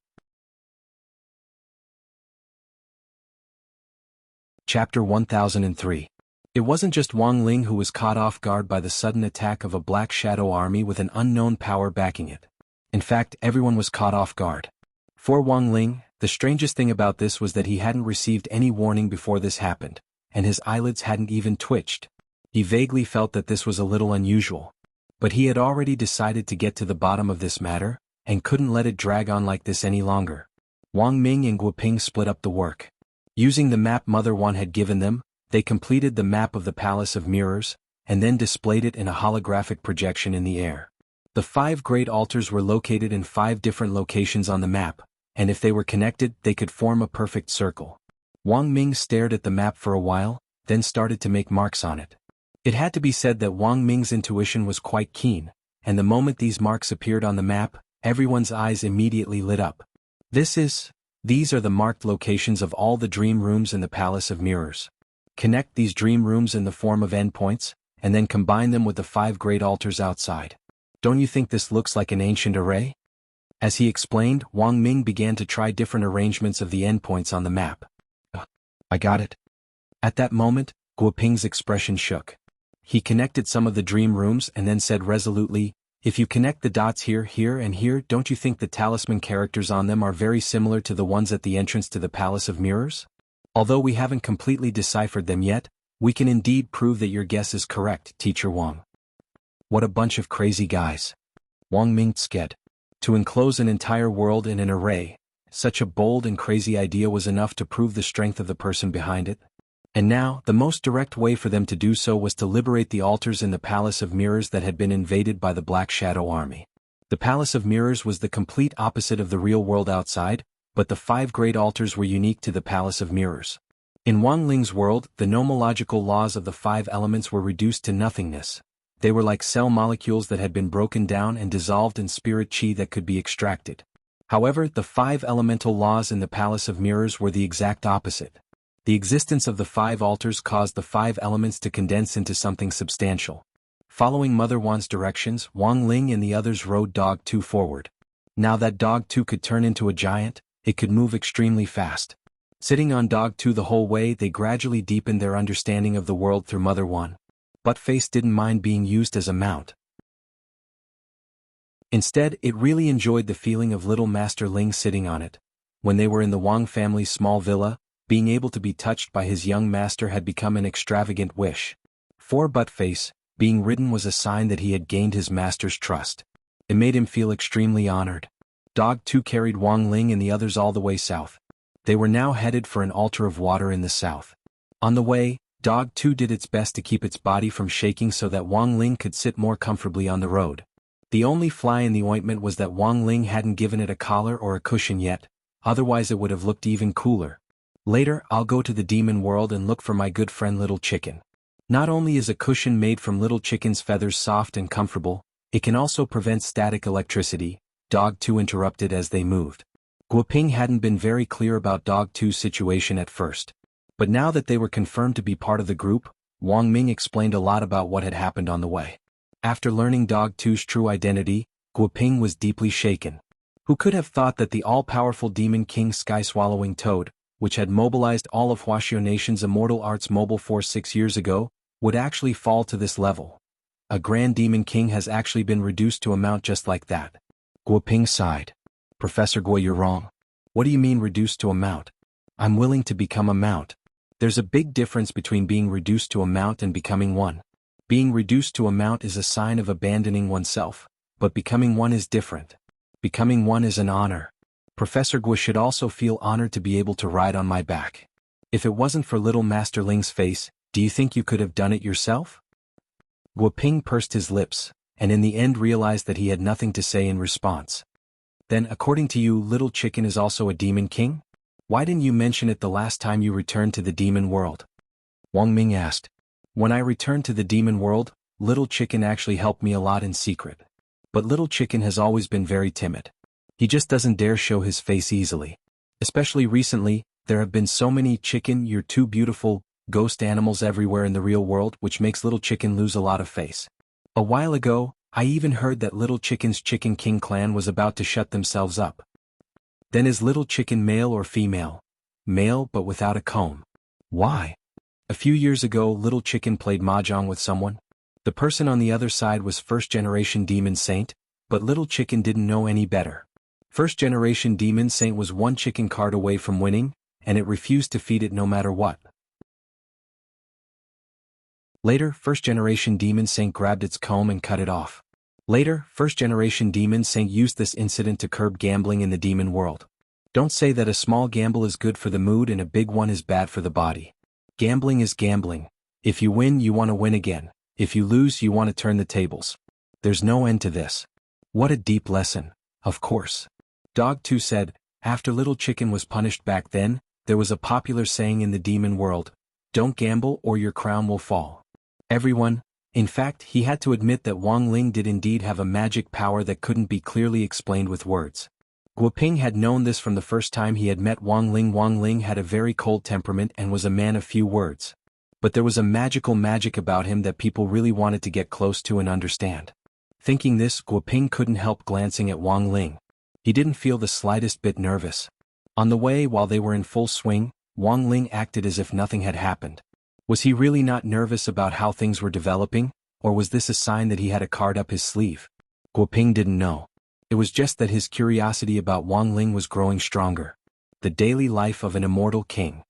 Chapter 1003. It wasn't just Wang Ling who was caught off guard by the sudden attack of a Black Shadow army with an unknown power backing it. In fact, everyone was caught off guard. For Wang Ling, the strangest thing about this was that he hadn't received any warning before this happened, and his eyelids hadn't even twitched. He vaguely felt that this was a little unusual. But he had already decided to get to the bottom of this matter, and couldn't let it drag on like this any longer. Wang Ming and Guo Ping split up the work. Using the map Mother Wan had given them, they completed the map of the Palace of Mirrors, and then displayed it in a holographic projection in the air. The 5 great altars were located in 5 different locations on the map, and if they were connected, they could form a perfect circle. Wang Ming stared at the map for a while, then started to make marks on it. It had to be said that Wang Ming's intuition was quite keen, and the moment these marks appeared on the map, everyone's eyes immediately lit up. These are the marked locations of all the dream rooms in the Palace of Mirrors. Connect these dream rooms in the form of endpoints, and then combine them with the 5 great altars outside. Don't you think this looks like an ancient array? As he explained, Wang Ming began to try different arrangements of the endpoints on the map. I got it. At that moment, Guo Ping's expression shook. He connected some of the dream rooms and then said resolutely, if you connect the dots here, here, and here, don't you think the talisman characters on them are very similar to the ones at the entrance to the Palace of Mirrors? Although we haven't completely deciphered them yet, we can indeed prove that your guess is correct, Teacher Wang. What a bunch of crazy guys. Wang Ming sked. To enclose an entire world in an array, such a bold and crazy idea was enough to prove the strength of the person behind it. And now, the most direct way for them to do so was to liberate the altars in the Palace of Mirrors that had been invaded by the Black Shadow army. The Palace of Mirrors was the complete opposite of the real world outside, but the 5 great altars were unique to the Palace of Mirrors. In Wang Ling's world, the nomological laws of the 5 elements were reduced to nothingness. They were like cell molecules that had been broken down and dissolved in spirit chi that could be extracted. However, the 5 elemental laws in the Palace of Mirrors were the exact opposite. The existence of the 5 altars caused the 5 elements to condense into something substantial. Following Mother Wan's directions, Wang Ling and the others rode Dog 2 forward. Now that Dog 2 could turn into a giant, it could move extremely fast. Sitting on Dog 2 the whole way, they gradually deepened their understanding of the world through Mother Wan. Buttface didn't mind being used as a mount. Instead, it really enjoyed the feeling of little Master Ling sitting on it. When they were in the Wang family's small villa, being able to be touched by his young master had become an extravagant wish. For Buttface, being ridden was a sign that he had gained his master's trust. It made him feel extremely honored. Dog 2 carried Wang Ling and the others all the way south. They were now headed for an altar of water in the south. On the way, Dog 2 did its best to keep its body from shaking so that Wang Ling could sit more comfortably on the road. The only fly in the ointment was that Wang Ling hadn't given it a collar or a cushion yet, otherwise it would have looked even cooler. Later, I'll go to the demon world and look for my good friend Little Chicken. Not only is a cushion made from Little Chicken's feathers soft and comfortable, it can also prevent static electricity, Dog 2 interrupted as they moved. Guo Ping hadn't been very clear about Dog 2's situation at first. But now that they were confirmed to be part of the group, Wang Ming explained a lot about what had happened on the way. After learning Dog 2's true identity, Guo Ping was deeply shaken. Who could have thought that the all-powerful Demon King Sky-Swallowing Toad, which had mobilized all of Huaxiao Nation's Immortal Arts mobile force 6 years ago, would actually fall to this level? A Grand Demon King has actually been reduced to a mount just like that. Guo Ping sighed. Professor Guo, you're wrong. What do you mean reduced to a mount? I'm willing to become a mount. There's a big difference between being reduced to a mount and becoming one. Being reduced to a mount is a sign of abandoning oneself, but becoming one is different. Becoming one is an honor. Professor Guo should also feel honored to be able to ride on my back. If it wasn't for little Master Ling's face, do you think you could have done it yourself? Guo Ping pursed his lips, and in the end realized that he had nothing to say in response. Then, according to you, Little Chicken is also a demon king? Why didn't you mention it the last time you returned to the demon world? Wang Ming asked. When I returned to the demon world, Little Chicken actually helped me a lot in secret. But Little Chicken has always been very timid. He just doesn't dare show his face easily. Especially recently, there have been so many chicken, you're too beautiful, ghost animals everywhere in the real world, which makes Little Chicken lose a lot of face. A while ago, I even heard that Little Chicken's Chicken King clan was about to shut themselves up. Then is Little Chicken male or female? Male but without a comb. Why? A few years ago Little Chicken played mahjong with someone. The person on the other side was first-generation Demon Saint, but Little Chicken didn't know any better. First-generation Demon Saint was one chicken card away from winning, and it refused to feed it no matter what. Later, first-generation Demon Saint grabbed its comb and cut it off. Later, first-generation Demon Saint used this incident to curb gambling in the demon world. Don't say that a small gamble is good for the mood and a big one is bad for the body. Gambling is gambling. If you win, you want to win again. If you lose, you want to turn the tables. There's no end to this. What a deep lesson, of course. Dog 2 said, after Little Chicken was punished back then, there was a popular saying in the demon world, don't gamble or your crown will fall. Everyone, in fact, he had to admit that Wang Ling did indeed have a magic power that couldn't be clearly explained with words. Guoping had known this from the first time he had met Wang Ling. Wang Ling had a very cold temperament and was a man of few words. But there was a magic about him that people really wanted to get close to and understand. Thinking this, Guoping couldn't help glancing at Wang Ling. He didn't feel the slightest bit nervous. On the way, while they were in full swing, Wang Ling acted as if nothing had happened. Was he really not nervous about how things were developing, or was this a sign that he had a card up his sleeve? Guoping didn't know. It was just that his curiosity about Wang Ling was growing stronger. The daily life of an immortal king.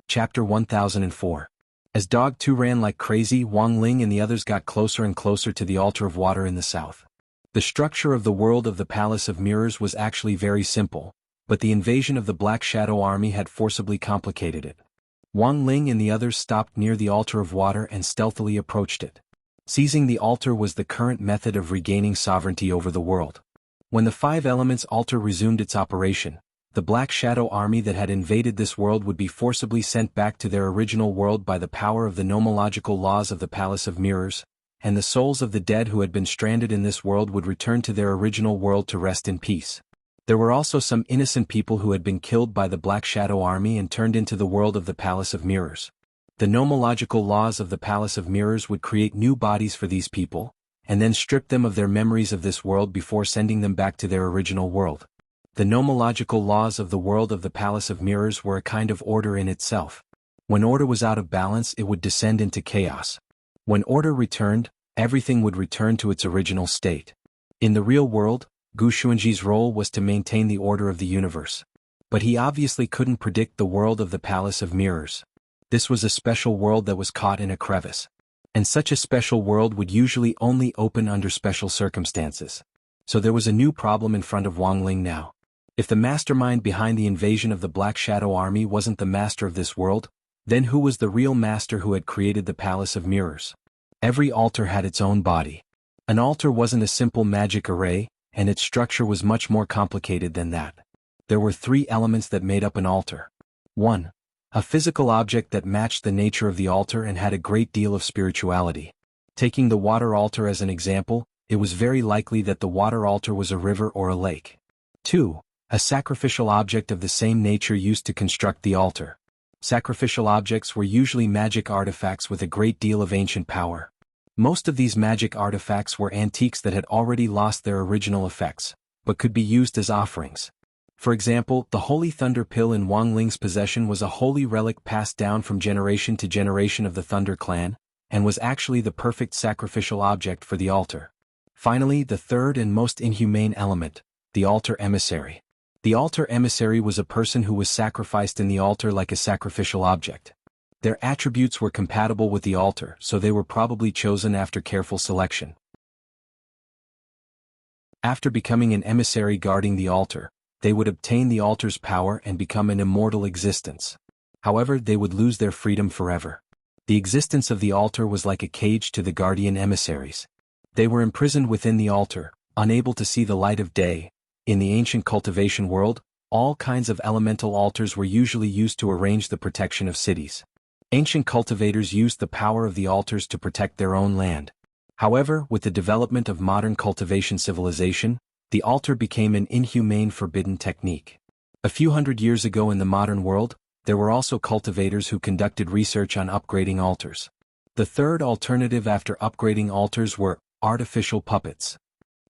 Chapter 1004. As Dog 2 ran like crazy, Wang Ling and the others got closer and closer to the altar of water in the south. The structure of the world of the Palace of Mirrors was actually very simple, but the invasion of the Black Shadow Army had forcibly complicated it. Wang Ling and the others stopped near the altar of water and stealthily approached it. Seizing the altar was the current method of regaining sovereignty over the world. When the Five Elements altar resumed its operation, the Black Shadow Army that had invaded this world would be forcibly sent back to their original world by the power of the nomological laws of the Palace of Mirrors, and the souls of the dead who had been stranded in this world would return to their original world to rest in peace. There were also some innocent people who had been killed by the Black Shadow Army and turned into the world of the Palace of Mirrors. The nomological laws of the Palace of Mirrors would create new bodies for these people, and then strip them of their memories of this world before sending them back to their original world. The nomological laws of the world of the Palace of Mirrors were a kind of order in itself. When order was out of balance, it would descend into chaos. When order returned, everything would return to its original state. In the real world, Gu Xuanji's role was to maintain the order of the universe. But he obviously couldn't predict the world of the Palace of Mirrors. This was a special world that was caught in a crevice. And such a special world would usually only open under special circumstances. So there was a new problem in front of Wang Ling now. If the mastermind behind the invasion of the Black Shadow Army wasn't the master of this world, then who was the real master who had created the Palace of Mirrors? Every altar had its own body. An altar wasn't a simple magic array, and its structure was much more complicated than that. There were three elements that made up an altar. 1. A physical object that matched the nature of the altar and had a great deal of spirituality. Taking the water altar as an example, it was very likely that the water altar was a river or a lake. 2. A sacrificial object of the same nature used to construct the altar. Sacrificial objects were usually magic artifacts with a great deal of ancient power. Most of these magic artifacts were antiques that had already lost their original effects, but could be used as offerings. For example, the Holy Thunder Pill in Wang Ling's possession was a holy relic passed down from generation to generation of the Thunder Clan, and was actually the perfect sacrificial object for the altar. Finally, the third and most inhumane element, the altar emissary. The altar emissary was a person who was sacrificed in the altar like a sacrificial object. Their attributes were compatible with the altar, so they were probably chosen after careful selection. After becoming an emissary guarding the altar, they would obtain the altar's power and become an immortal existence. However, they would lose their freedom forever. The existence of the altar was like a cage to the guardian emissaries. They were imprisoned within the altar, unable to see the light of day. In the ancient cultivation world, All kinds of elemental altars were usually used to arrange the protection of cities. Ancient cultivators used the power of the altars to protect their own land. However, with the development of modern cultivation civilization, the altar became an inhumane forbidden technique. A few hundred years ago in the modern world, there were also cultivators who conducted research on upgrading altars. The third alternative after upgrading altars were artificial puppets.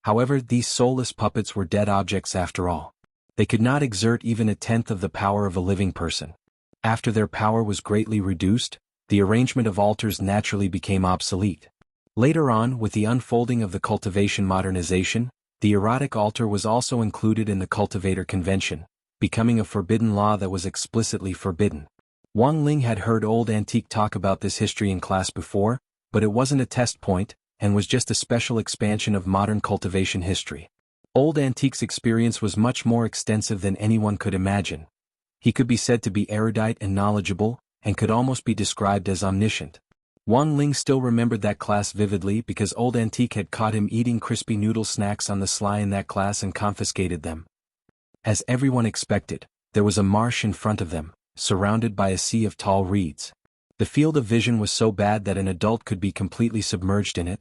However, these soulless puppets were dead objects after all. They could not exert even a tenth of the power of a living person. After their power was greatly reduced, the arrangement of altars naturally became obsolete. Later on, with the unfolding of the cultivation modernization, the erotic altar was also included in the cultivator convention, becoming a forbidden law that was explicitly forbidden. Wang Ling had heard Old Antique talk about this history in class before, but it wasn't a test point, and was just a special expansion of modern cultivation history. Old Antique's experience was much more extensive than anyone could imagine. He could be said to be erudite and knowledgeable, and could almost be described as omniscient. Wang Ling still remembered that class vividly because Old Antique had caught him eating crispy noodle snacks on the sly in that class and confiscated them. As everyone expected, there was a marsh in front of them, surrounded by a sea of tall reeds. The field of vision was so bad that an adult could be completely submerged in it.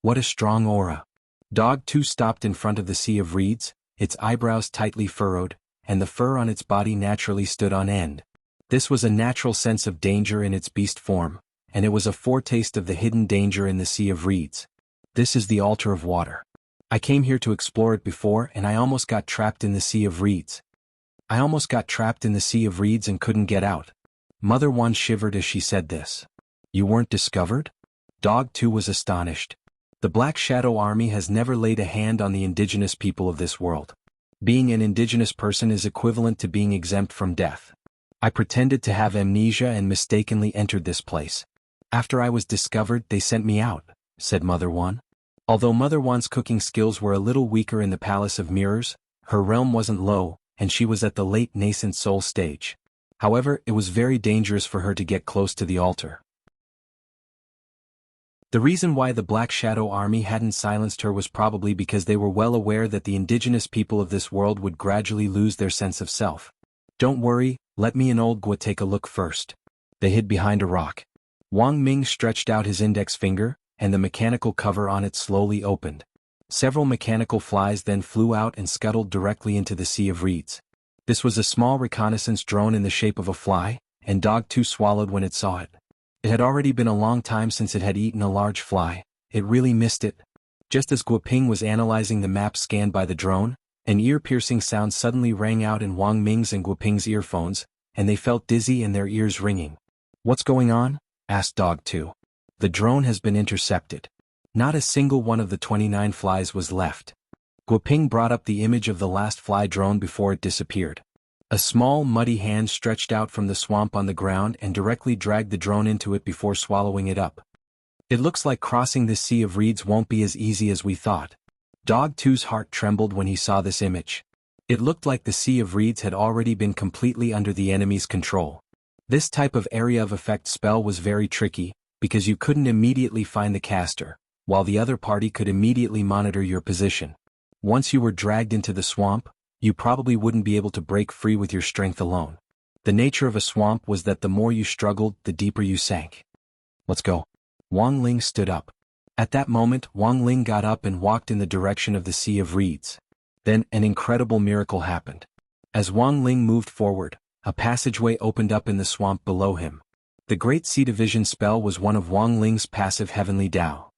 What a strong aura. Dog 2 stopped in front of the sea of reeds, its eyebrows tightly furrowed, and the fur on its body naturally stood on end. This was a natural sense of danger in its beast form, and it was a foretaste of the hidden danger in the sea of reeds. This is the altar of water. I came here to explore it before and I almost got trapped in the sea of reeds. I almost got trapped in the sea of reeds and couldn't get out. Mother 1 shivered as she said this. You weren't discovered? Dog 2 was astonished. The Black Shadow Army has never laid a hand on the indigenous people of this world. Being an indigenous person is equivalent to being exempt from death. I pretended to have amnesia and mistakenly entered this place. After I was discovered, they sent me out, said Mother 1. Although Mother 1's cooking skills were a little weaker in the Palace of Mirrors, her realm wasn't low, and she was at the late nascent soul stage. However, it was very dangerous for her to get close to the altar. The reason why the Black Shadow Army hadn't silenced her was probably because they were well aware that the indigenous people of this world would gradually lose their sense of self. Don't worry, let me and Old Gua take a look first. They hid behind a rock. Wang Ming stretched out his index finger, and the mechanical cover on it slowly opened. Several mechanical flies then flew out and scuttled directly into the sea of reeds. This was a small reconnaissance drone in the shape of a fly, and Dog 2 swallowed when it saw it. It had already been a long time since it had eaten a large fly. It really missed it. Just as Guoping was analyzing the map scanned by the drone, an ear-piercing sound suddenly rang out in Wang Ming's and Guoping's earphones, and they felt dizzy and their ears ringing. What's going on? Asked Dog 2. The drone has been intercepted. Not a single one of the 29 flies was left. Guoping brought up the image of the last fly drone before it disappeared. A small, muddy hand stretched out from the swamp on the ground and directly dragged the drone into it before swallowing it up. It looks like crossing this sea of reeds won't be as easy as we thought. Dog 2's heart trembled when he saw this image. It looked like the sea of reeds had already been completely under the enemy's control. This type of area of effect spell was very tricky, because you couldn't immediately find the caster, while the other party could immediately monitor your position. Once you were dragged into the swamp, you probably wouldn't be able to break free with your strength alone. The nature of a swamp was that the more you struggled, the deeper you sank. Let's go. Wang Ling stood up. At that moment, Wang Ling got up and walked in the direction of the sea of reeds. Then, an incredible miracle happened. As Wang Ling moved forward, a passageway opened up in the swamp below him. The Great Sea Division spell was one of Wang Ling's passive Heavenly Dao.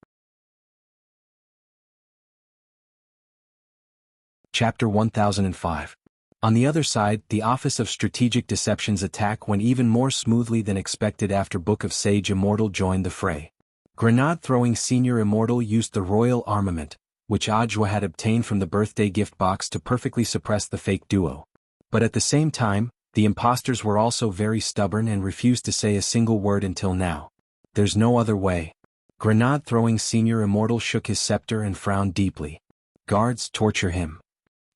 Chapter 1005. On the other side, the Office of Strategic Deception's attack went even more smoothly than expected after Book of Sage Immortal joined the fray. Grenade-throwing Senior Immortal used the royal armament, which Ajwa had obtained from the birthday gift box to perfectly suppress the fake duo. But at the same time, the imposters were also very stubborn and refused to say a single word until now. There's no other way. Grenade-throwing Senior Immortal shook his scepter and frowned deeply. Guards, torture him.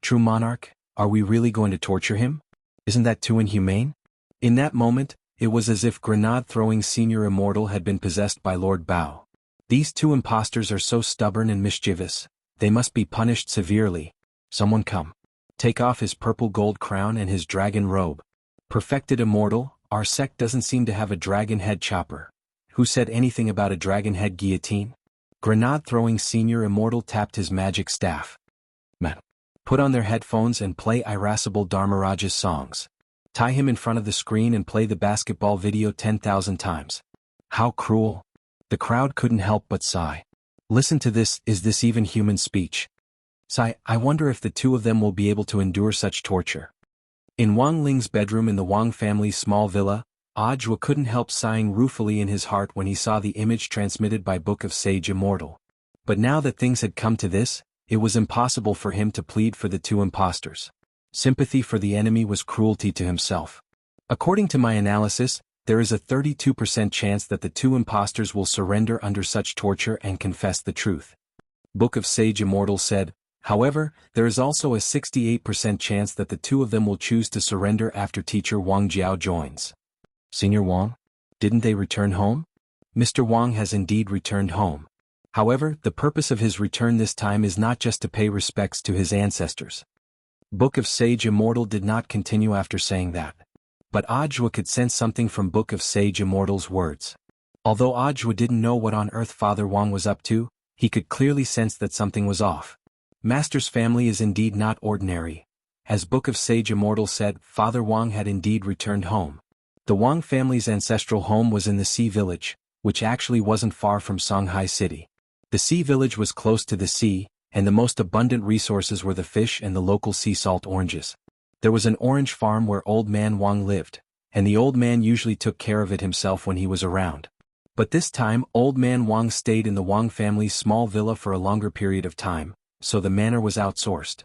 True Monarch, are we really going to torture him? Isn't that too inhumane? In that moment, it was as if Grenade-throwing Senior Immortal had been possessed by Lord Bao. These two imposters are so stubborn and mischievous. They must be punished severely. Someone come. take off his purple gold crown and his dragon robe. Perfected immortal, our sect doesn't seem to have a dragon head chopper. Who said anything about a dragon head guillotine? Grenade-throwing senior immortal tapped his magic staff. Men, put on their headphones and play irascible Dharmaraja's songs. Tie him in front of the screen and play the basketball video 10,000 times. How cruel. The crowd couldn't help but sigh. Listen to this, is this even human speech? Sigh, I wonder if the two of them will be able to endure such torture. In Wang Ling's bedroom in the Wang family's small villa, Ajwa couldn't help sighing ruefully in his heart when he saw the image transmitted by Book of Sage Immortal. But now that things had come to this, it was impossible for him to plead for the two impostors. Sympathy for the enemy was cruelty to himself. According to my analysis, there is a 32% chance that the two impostors will surrender under such torture and confess the truth. Book of Sage Immortal said, however, there is also a 68% chance that the two of them will choose to surrender after teacher Wang Jiao joins. Senior Wang? Didn't they return home? Mr. Wang has indeed returned home. However, the purpose of his return this time is not just to pay respects to his ancestors. Book of Sage Immortal did not continue after saying that. But Ajwa could sense something from Book of Sage Immortal's words. Although Ajwa didn't know what on earth Father Wang was up to, he could clearly sense that something was off. Master's family is indeed not ordinary. As Book of Sage Immortal said, Father Wang had indeed returned home. The Wang family's ancestral home was in the Sea Village, which actually wasn't far from Songhai City. The Sea Village was close to the sea, and the most abundant resources were the fish and the local sea salt oranges. There was an orange farm where Old Man Wang lived, and the old man usually took care of it himself when he was around. But this time Old Man Wang stayed in the Wang family's small villa for a longer period of time, so the manor was outsourced.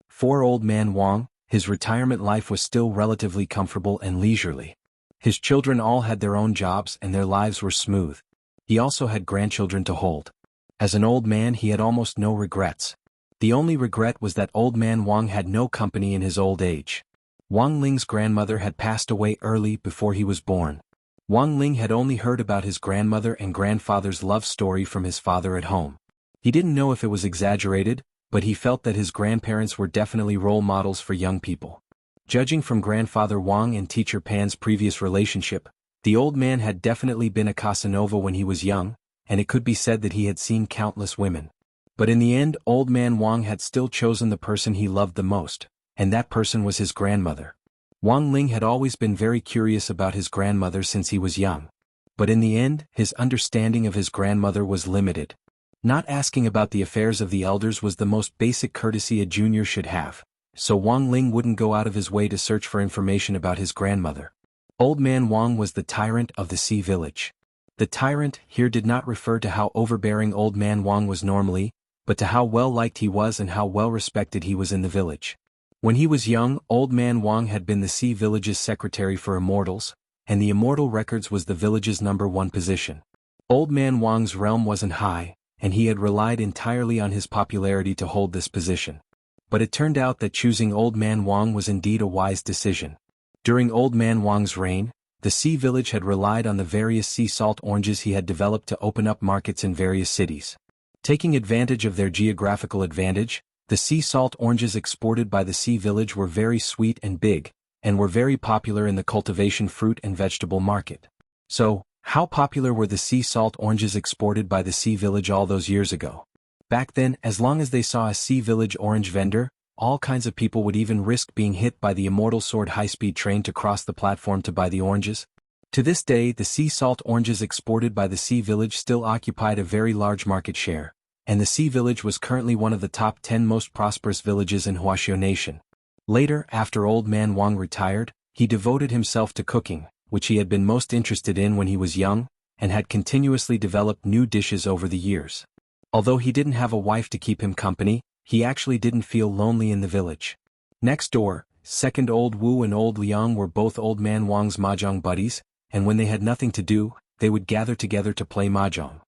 For Old Man Wang, his retirement life was still relatively comfortable and leisurely. His children all had their own jobs and their lives were smooth. He also had grandchildren to hold. As an old man he had almost no regrets. The only regret was that Old Man Wang had no company in his old age. Wang Ling's grandmother had passed away early before he was born. Wang Ling had only heard about his grandmother and grandfather's love story from his father at home. He didn't know if it was exaggerated, but he felt that his grandparents were definitely role models for young people. Judging from grandfather Wang and teacher Pan's previous relationship, the old man had definitely been a Casanova when he was young, and it could be said that he had seen countless women. But in the end, Old Man Wang had still chosen the person he loved the most, and that person was his grandmother. Wang Ling had always been very curious about his grandmother since he was young. But in the end, his understanding of his grandmother was limited. Not asking about the affairs of the elders was the most basic courtesy a junior should have, so Wang Ling wouldn't go out of his way to search for information about his grandmother. Old Man Wang was the tyrant of the Sea Village. The tyrant here did not refer to how overbearing Old Man Wang was normally, but to how well-liked he was and how well-respected he was in the village. When he was young, Old Man Wang had been the Sea Village's secretary for immortals, and the immortal records was the village's #1 position. Old Man Wang's realm wasn't high, and he had relied entirely on his popularity to hold this position. But it turned out that choosing Old Man Wang was indeed a wise decision. During Old Man Wang's reign, the Sea Village had relied on the various sea salt oranges he had developed to open up markets in various cities. Taking advantage of their geographical advantage, the sea salt oranges exported by the Sea Village were very sweet and big, and were very popular in the cultivation fruit and vegetable market. So, how popular were the sea salt oranges exported by the Sea Village all those years ago? Back then, as long as they saw a Sea Village orange vendor, all kinds of people would even risk being hit by the Immortal Sword high-speed train to cross the platform to buy the oranges. To this day, the sea salt oranges exported by the Sea Village still occupied a very large market share, and the Sea Village was currently one of the top 10 most prosperous villages in Huaxiao Nation. Later, after Old Man Wang retired, he devoted himself to cooking, which he had been most interested in when he was young, and had continuously developed new dishes over the years. Although he didn't have a wife to keep him company, he actually didn't feel lonely in the village. Next door, second Old Wu and Old Liang were both Old Man Wang's mahjong buddies, and when they had nothing to do, they would gather together to play mahjong.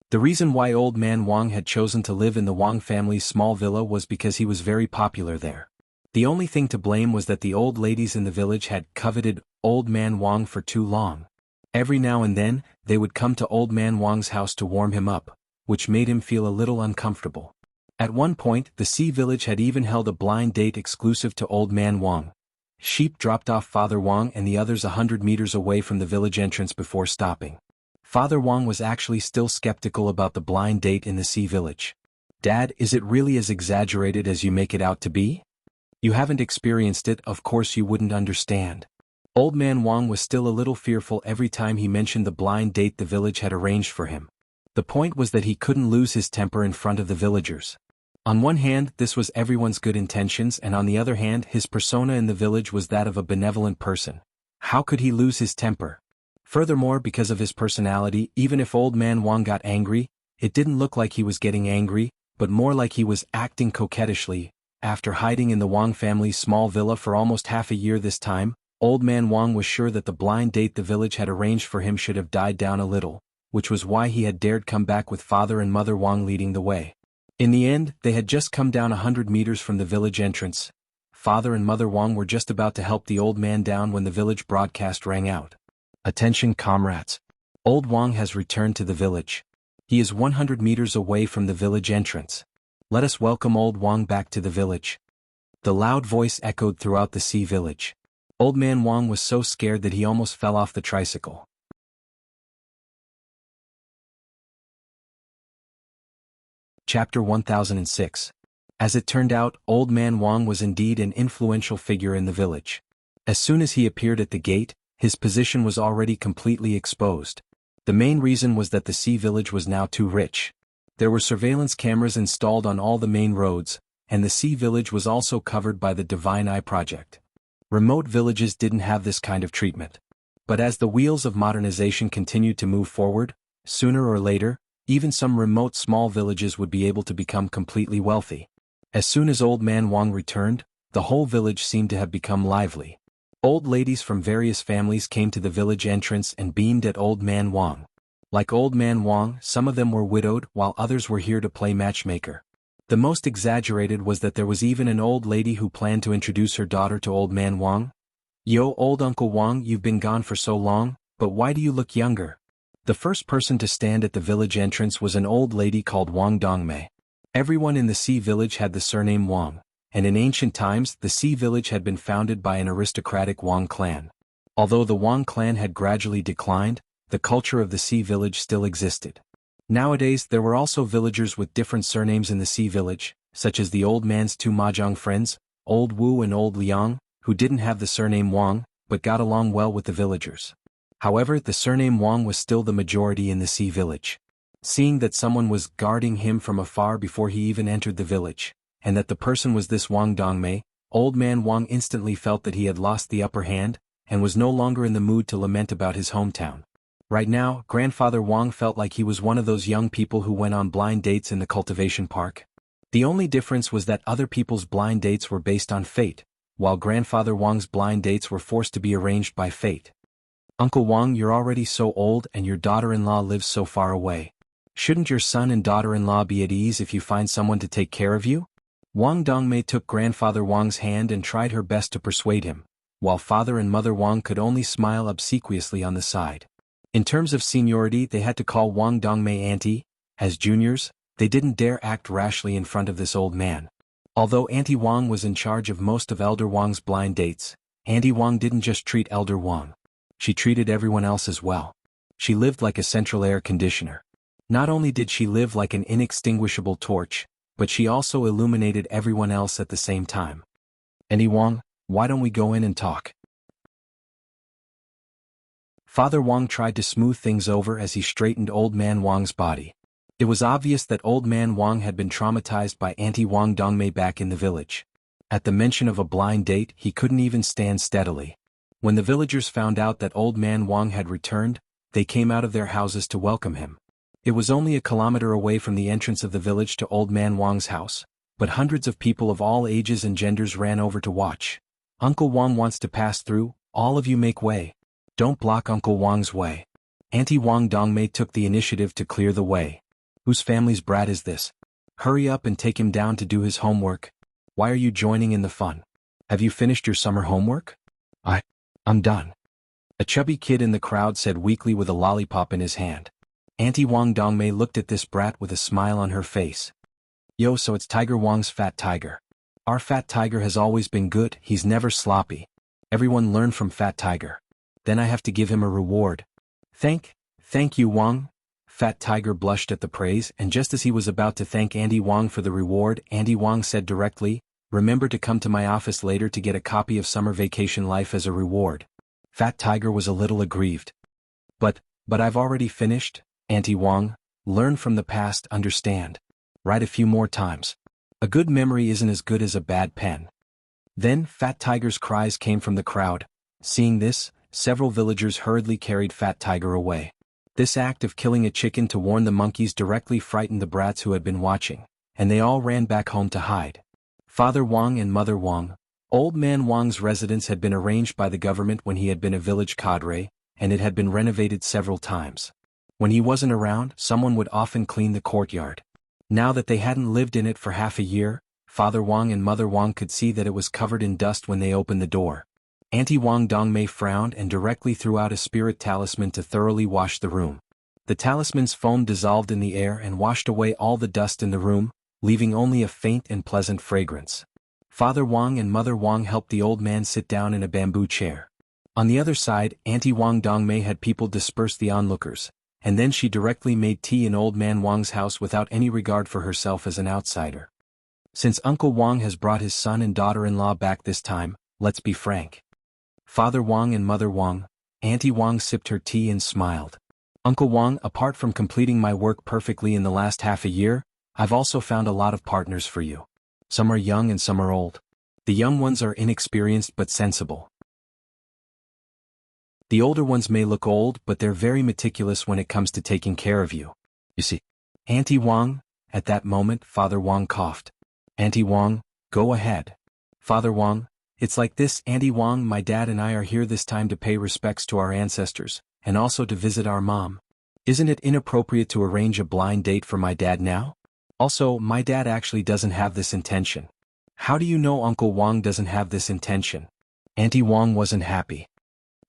The reason why Old Man Wang had chosen to live in the Wang family's small villa was because he was very popular there. The only thing to blame was that the old ladies in the village had coveted Old Man Wang for too long. Every now and then, they would come to Old Man Wang's house to warm him up, which made him feel a little uncomfortable. At one point, the Sea Village had even held a blind date exclusive to Old Man Wang. Sheep dropped off Father Wang and the others 100 meters away from the village entrance before stopping. Father Wang was actually still skeptical about the blind date in the Sea Village. "Dad, is it really as exaggerated as you make it out to be? You haven't experienced it, of course you wouldn't understand." Old Man Wang was still a little fearful every time he mentioned the blind date the village had arranged for him. The point was that he couldn't lose his temper in front of the villagers. On one hand, this was everyone's good intentions, and on the other hand, his persona in the village was that of a benevolent person. How could he lose his temper? Furthermore, because of his personality, even if Old Man Wang got angry, it didn't look like he was getting angry, but more like he was acting coquettishly. After hiding in the Wang family's small villa for almost half a year this time, Old Man Wang was sure that the blind date the village had arranged for him should have died down a little, which was why he had dared come back with Father and Mother Wang leading the way. In the end, they had just come down 100 meters from the village entrance. Father and Mother Wang were just about to help the old man down when the village broadcast rang out. "Attention comrades. Old Wang has returned to the village. He is 100 meters away from the village entrance. Let us welcome Old Wang back to the village." The loud voice echoed throughout the Sea Village. Old Man Wang was so scared that he almost fell off the tricycle. Chapter 1006. As it turned out, Old Man Wang was indeed an influential figure in the village. As soon as he appeared at the gate, his position was already completely exposed. The main reason was that the Sea Village was now too rich. There were surveillance cameras installed on all the main roads, and the Sea Village was also covered by the Divine Eye Project. Remote villages didn't have this kind of treatment. But as the wheels of modernization continued to move forward, sooner or later, even some remote small villages would be able to become completely wealthy. As soon as Old Man Wang returned, the whole village seemed to have become lively. Old ladies from various families came to the village entrance and beamed at Old Man Wang. Like Old Man Wang, some of them were widowed while others were here to play matchmaker. The most exaggerated was that there was even an old lady who planned to introduce her daughter to Old Man Wang. "Yo, old Uncle Wang, you've been gone for so long, but why do you look younger?" The first person to stand at the village entrance was an old lady called Wang Dongmei. Everyone in the Sea Village had the surname Wang, and in ancient times the Sea Village had been founded by an aristocratic Wang clan. Although the Wang clan had gradually declined, the culture of the Sea Village still existed. Nowadays there were also villagers with different surnames in the Sea Village, such as the old man's two mahjong friends, Old Wu and Old Liang, who didn't have the surname Wang, but got along well with the villagers. However, the surname Wang was still the majority in the Sea Village. Seeing that someone was guarding him from afar before he even entered the village, and that the person was this Wang Dongmei, Old Man Wang instantly felt that he had lost the upper hand, and was no longer in the mood to lament about his hometown. Right now, Grandfather Wang felt like he was one of those young people who went on blind dates in the cultivation park. The only difference was that other people's blind dates were based on fate, while Grandfather Wang's blind dates were forced to be arranged by fate. "Uncle Wang, you're already so old and your daughter-in-law lives so far away. Shouldn't your son and daughter-in-law be at ease if you find someone to take care of you?" Wang Dongmei took Grandfather Wang's hand and tried her best to persuade him, while Father and Mother Wang could only smile obsequiously on the side. In terms of seniority, they had to call Wang Dongmei Auntie. As juniors, they didn't dare act rashly in front of this old man. Although Auntie Wang was in charge of most of Elder Wang's blind dates, Auntie Wang didn't just treat Elder Wang. She treated everyone else as well. She lived like a central air conditioner. Not only did she live like an inextinguishable torch, but she also illuminated everyone else at the same time. "Auntie Wang, why don't we go in and talk?" Father Wang tried to smooth things over as he straightened Old Man Wang's body. It was obvious that Old Man Wang had been traumatized by Auntie Wang Dongmei back in the village. At the mention of a blind date, he couldn't even stand steadily. When the villagers found out that Old Man Wang had returned, they came out of their houses to welcome him. It was only a kilometer away from the entrance of the village to Old Man Wang's house, but hundreds of people of all ages and genders ran over to watch. "Uncle Wang wants to pass through, all of you make way. Don't block Uncle Wang's way." Auntie Wang Dongmei took the initiative to clear the way. "Whose family's brat is this? Hurry up and take him down to do his homework. Why are you joining in the fun? Have you finished your summer homework?" I'm done." A chubby kid in the crowd said weakly with a lollipop in his hand. Auntie Wang Dongmei looked at this brat with a smile on her face. Yo, so it's Tiger Wang's Fat Tiger. Our Fat Tiger has always been good, he's never sloppy. Everyone learn from Fat Tiger. Then I have to give him a reward. Thank you Wang. Fat Tiger blushed at the praise, and just as he was about to thank Andy Wang for the reward, Andy Wang said directly, remember to come to my office later to get a copy of Summer Vacation Life as a reward. Fat Tiger was a little aggrieved. But I've already finished, Auntie Wang. Learn from the past, understand. Write a few more times. A good memory isn't as good as a bad pen. Then Fat Tiger's cries came from the crowd. Seeing this, several villagers hurriedly carried Fat Tiger away. This act of killing a chicken to warn the monkeys directly frightened the brats who had been watching, and they all ran back home to hide. Father Wang and Mother Wang. Old Man Wang's residence had been arranged by the government when he had been a village cadre, and it had been renovated several times. When he wasn't around, someone would often clean the courtyard. Now that they hadn't lived in it for half a year, Father Wang and Mother Wang could see that it was covered in dust when they opened the door. Auntie Wang Dongmei frowned and directly threw out a spirit talisman to thoroughly wash the room. The talisman's foam dissolved in the air and washed away all the dust in the room, leaving only a faint and pleasant fragrance. Father Wang and Mother Wang helped the old man sit down in a bamboo chair. On the other side, Auntie Wang Dongmei had people disperse the onlookers, and then she directly made tea in Old Man Wang's house without any regard for herself as an outsider. Since Uncle Wang has brought his son and daughter-in-law back this time, let's be frank. Father Wang and Mother Wang. Auntie Wang sipped her tea and smiled. Uncle Wang, apart from completing my work perfectly in the last half a year, I've also found a lot of partners for you. Some are young and some are old. The young ones are inexperienced but sensible. The older ones may look old, but they're very meticulous when it comes to taking care of you. You see. Auntie Wang. At that moment, Father Wang coughed. Auntie Wang, go ahead. Father Wang, it's like this, Auntie Wang, my dad and I are here this time to pay respects to our ancestors, and also to visit our mom. Isn't it inappropriate to arrange a blind date for my dad now? Also, my dad actually doesn't have this intention. How do you know Uncle Wang doesn't have this intention? Auntie Wang wasn't happy.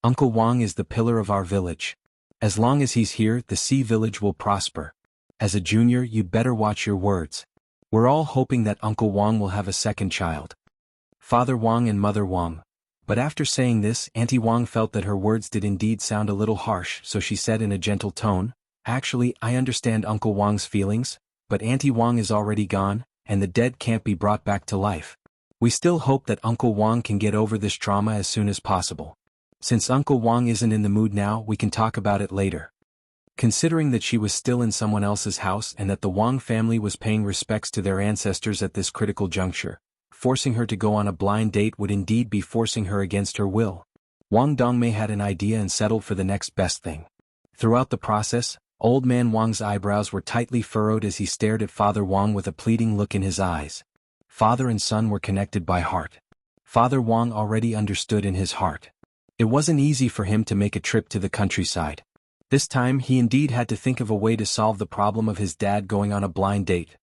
Uncle Wang is the pillar of our village. As long as he's here, the Sea Village will prosper. As a junior, you'd better watch your words. We're all hoping that Uncle Wang will have a second child. Father Wang and Mother Wang. But after saying this, Auntie Wang felt that her words did indeed sound a little harsh, so she said in a gentle tone, actually, I understand Uncle Wang's feelings, but Auntie Wang is already gone, and the dead can't be brought back to life. We still hope that Uncle Wang can get over this trauma as soon as possible. Since Uncle Wang isn't in the mood now, we can talk about it later. Considering that she was still in someone else's house and that the Wang family was paying respects to their ancestors at this critical juncture, forcing her to go on a blind date would indeed be forcing her against her will. Wang Dongmei had an idea and settled for the next best thing. Throughout the process, Old Man Wang's eyebrows were tightly furrowed as he stared at Father Wang with a pleading look in his eyes. Father and son were connected by heart. Father Wang already understood in his heart. It wasn't easy for him to make a trip to the countryside. This time he indeed had to think of a way to solve the problem of his dad going on a blind date.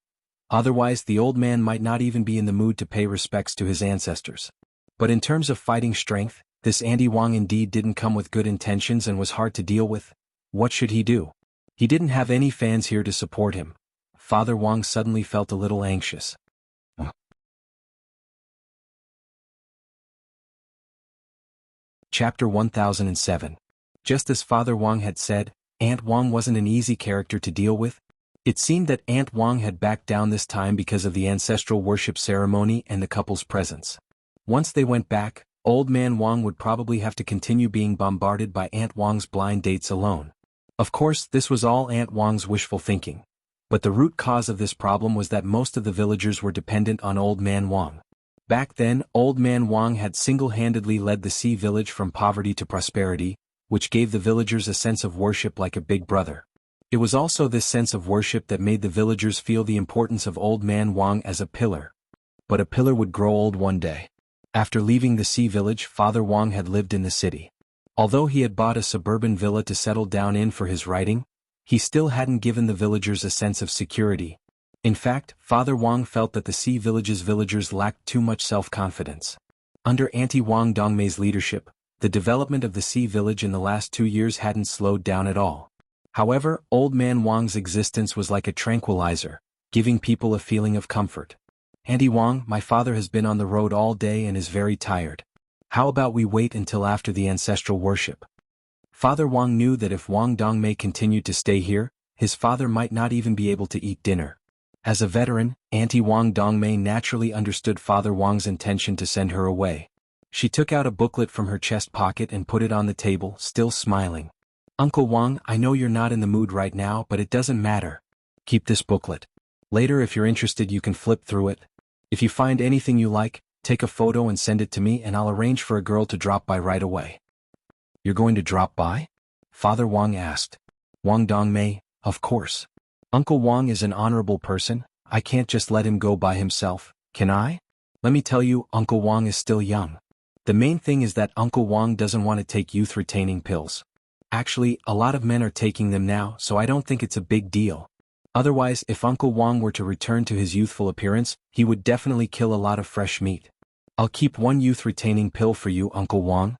Otherwise the old man might not even be in the mood to pay respects to his ancestors. But in terms of fighting strength, this Auntie Wang indeed didn't come with good intentions and was hard to deal with. What should he do? He didn't have any fans here to support him. Father Wang suddenly felt a little anxious. Chapter 1007. Just as Father Wang had said, Aunt Wang wasn't an easy character to deal with. It seemed that Aunt Wang had backed down this time because of the ancestral worship ceremony and the couple's presence. Once they went back, Old Man Wang would probably have to continue being bombarded by Aunt Wang's blind dates alone. Of course, this was all Aunt Wang's wishful thinking. But the root cause of this problem was that most of the villagers were dependent on Old Man Wang. Back then, Old Man Wang had single-handedly led the Sea Village from poverty to prosperity, which gave the villagers a sense of worship like a big brother. It was also this sense of worship that made the villagers feel the importance of Old Man Wang as a pillar. But a pillar would grow old one day. After leaving the Sea Village, Father Wang had lived in the city. Although he had bought a suburban villa to settle down in for his writing, he still hadn't given the villagers a sense of security. In fact, Father Wang felt that the Sea Village's villagers lacked too much self-confidence. Under Auntie Wang Dongmei's leadership, the development of the Sea Village in the last 2 years hadn't slowed down at all. However, Old Man Wang's existence was like a tranquilizer, giving people a feeling of comfort. Auntie Wang, my father has been on the road all day and is very tired. How about we wait until after the ancestral worship? Father Wang knew that if Wang Dongmei continued to stay here, his father might not even be able to eat dinner. As a veteran, Auntie Wang Dongmei naturally understood Father Wang's intention to send her away. She took out a booklet from her chest pocket and put it on the table, still smiling. Uncle Wang, I know you're not in the mood right now, but it doesn't matter. Keep this booklet. Later, if you're interested, you can flip through it. If you find anything you like, take a photo and send it to me and I'll arrange for a girl to drop by right away. You're going to drop by? Father Wang asked. Wang Dongmei, of course. Uncle Wang is an honorable person, I can't just let him go by himself, can I? Let me tell you, Uncle Wang is still young. The main thing is that Uncle Wang doesn't want to take youth-retaining pills. Actually, a lot of men are taking them now, so I don't think it's a big deal. Otherwise, if Uncle Wang were to return to his youthful appearance, he would definitely kill a lot of fresh meat. I'll keep one youth-retaining pill for you, Uncle Wang.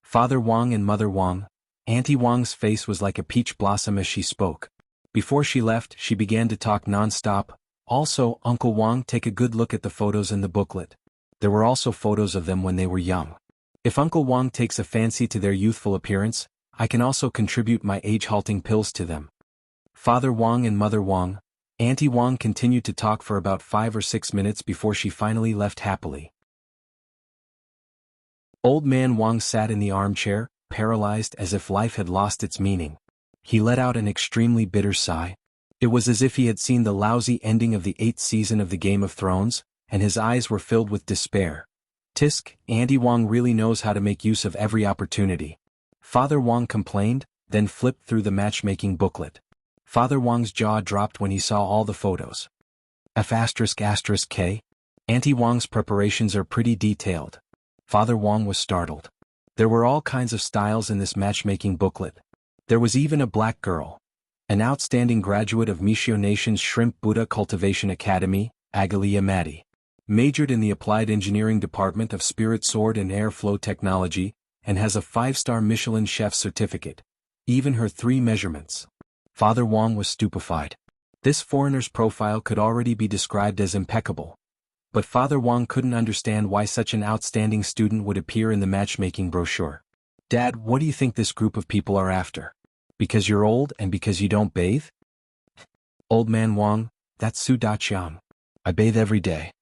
Father Wang and Mother Wang. Auntie Wang's face was like a peach blossom as she spoke. Before she left, she began to talk non-stop. Also, Uncle Wang, take a good look at the photos in the booklet. There were also photos of them when they were young. If Uncle Wang takes a fancy to their youthful appearance, I can also contribute my age-halting pills to them. Father Wang and Mother Wang. Auntie Wang continued to talk for about 5 or 6 minutes before she finally left happily. Old man Wang sat in the armchair, paralyzed as if life had lost its meaning. He let out an extremely bitter sigh. It was as if he had seen the lousy ending of the 8th season of the Game of Thrones, and his eyes were filled with despair. Tisk, Auntie Wang really knows how to make use of every opportunity. Father Wang complained, then flipped through the matchmaking booklet. Father Wang's jaw dropped when he saw all the photos. F***K? Auntie Wang's preparations are pretty detailed. Father Wang was startled. There were all kinds of styles in this matchmaking booklet. There was even a black girl. An outstanding graduate of Mishio Nation's Shrimp Buddha Cultivation Academy, Agalia Matti. Majored in the Applied Engineering Department of Spirit Sword and Airflow Technology, and has a 5-star Michelin chef certificate. Even her 3 measurements. Father Wang was stupefied. This foreigner's profile could already be described as impeccable. But Father Wang couldn't understand why such an outstanding student would appear in the matchmaking brochure. Dad, what do you think this group of people are after? Because you're old and because you don't bathe? Old man Wang, that's Su Da-chiang. I bathe every day.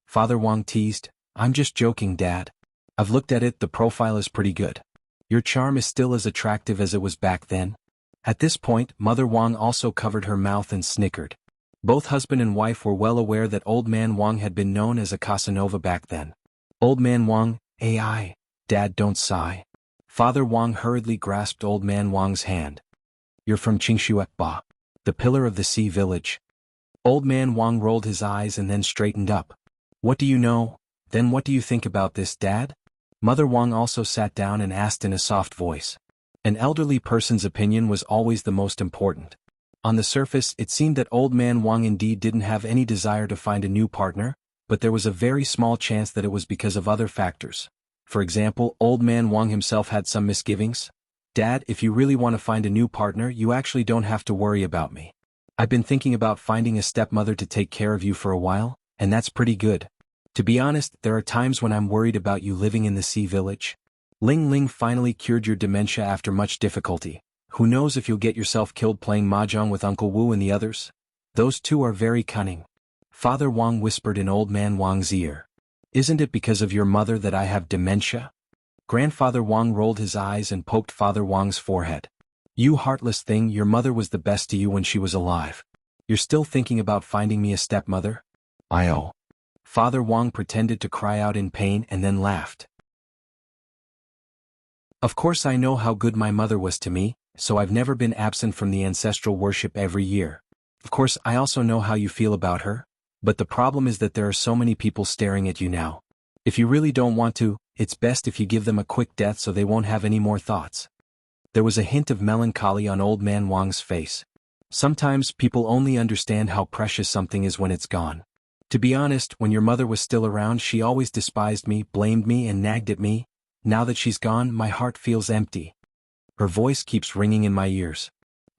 Father Wang teased, I'm just joking, Dad. I've looked at it, the profile is pretty good. Your charm is still as attractive as it was back then. At this point, Mother Wang also covered her mouth and snickered. Both husband and wife were well aware that Old Man Wang had been known as a Casanova back then. Old Man Wang, AI, Dad, don't sigh. Father Wang hurriedly grasped Old Man Wang's hand. You're from Qingshuekba, the pillar of the sea village. Old Man Wang rolled his eyes and then straightened up. What do you know? Then what do you think about this, Dad? Mother Wang also sat down and asked in a soft voice. An elderly person's opinion was always the most important. On the surface, it seemed that Old Man Wang indeed didn't have any desire to find a new partner, but there was a very small chance that it was because of other factors. For example, Old Man Wang himself had some misgivings. Dad, if you really want to find a new partner, you actually don't have to worry about me. I've been thinking about finding a stepmother to take care of you for a while, and that's pretty good. To be honest, there are times when I'm worried about you living in the sea village. Ling Ling finally cured your dementia after much difficulty. Who knows if you'll get yourself killed playing mahjong with Uncle Wu and the others? Those two are very cunning. Father Wang whispered in Old Man Wang's ear. Isn't it because of your mother that I have dementia? Grandfather Wang rolled his eyes and poked Father Wang's forehead. You heartless thing, your mother was the best to you when she was alive. You're still thinking about finding me a stepmother? I-oh. Father Wang pretended to cry out in pain and then laughed. Of course I know how good my mother was to me, so I've never been absent from the ancestral worship every year. Of course I also know how you feel about her, but the problem is that there are so many people staring at you now. If you really don't want to, it's best if you give them a quick death so they won't have any more thoughts. There was a hint of melancholy on Old Man Wang's face. Sometimes people only understand how precious something is when it's gone. To be honest, when your mother was still around, she always despised me, blamed me, and nagged at me. Now that she's gone, my heart feels empty. Her voice keeps ringing in my ears.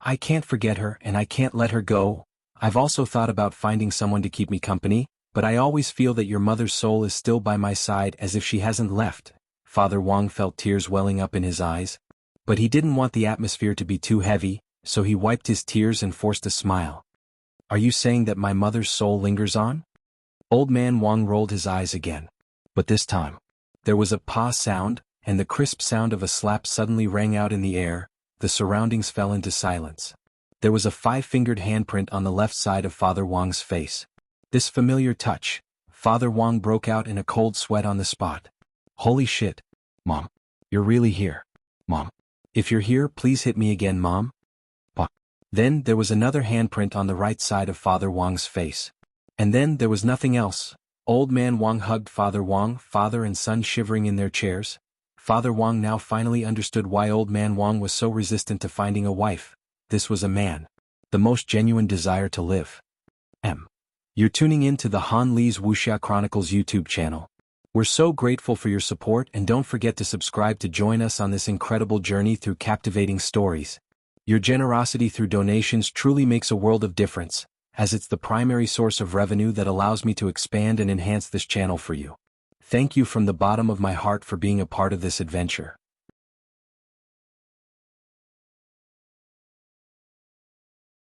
I can't forget her and I can't let her go. I've also thought about finding someone to keep me company, but I always feel that your mother's soul is still by my side as if she hasn't left. Father Wang felt tears welling up in his eyes. But he didn't want the atmosphere to be too heavy, so he wiped his tears and forced a smile. Are you saying that my mother's soul lingers on? Old man Wang rolled his eyes again. But this time, there was a pa sound, and the crisp sound of a slap suddenly rang out in the air. The surroundings fell into silence. There was a 5-fingered handprint on the left side of Father Wang's face. This familiar touch. Father Wang broke out in a cold sweat on the spot. Holy shit. Mom. You're really here. Mom. If you're here, please hit me again, Mom. Pa. Then there was another handprint on the right side of Father Wang's face. And then there was nothing else. Old man Wang hugged Father Wang, father and son shivering in their chairs. Father Wang now finally understood why old man Wang was so resistant to finding a wife. This was a man. The most genuine desire to live. You're tuning in to the Han Lee's Wuxia Chronicles YouTube channel. We're so grateful for your support, and don't forget to subscribe to join us on this incredible journey through captivating stories. Your generosity through donations truly makes a world of difference, as it's the primary source of revenue that allows me to expand and enhance this channel for you. Thank you from the bottom of my heart for being a part of this adventure.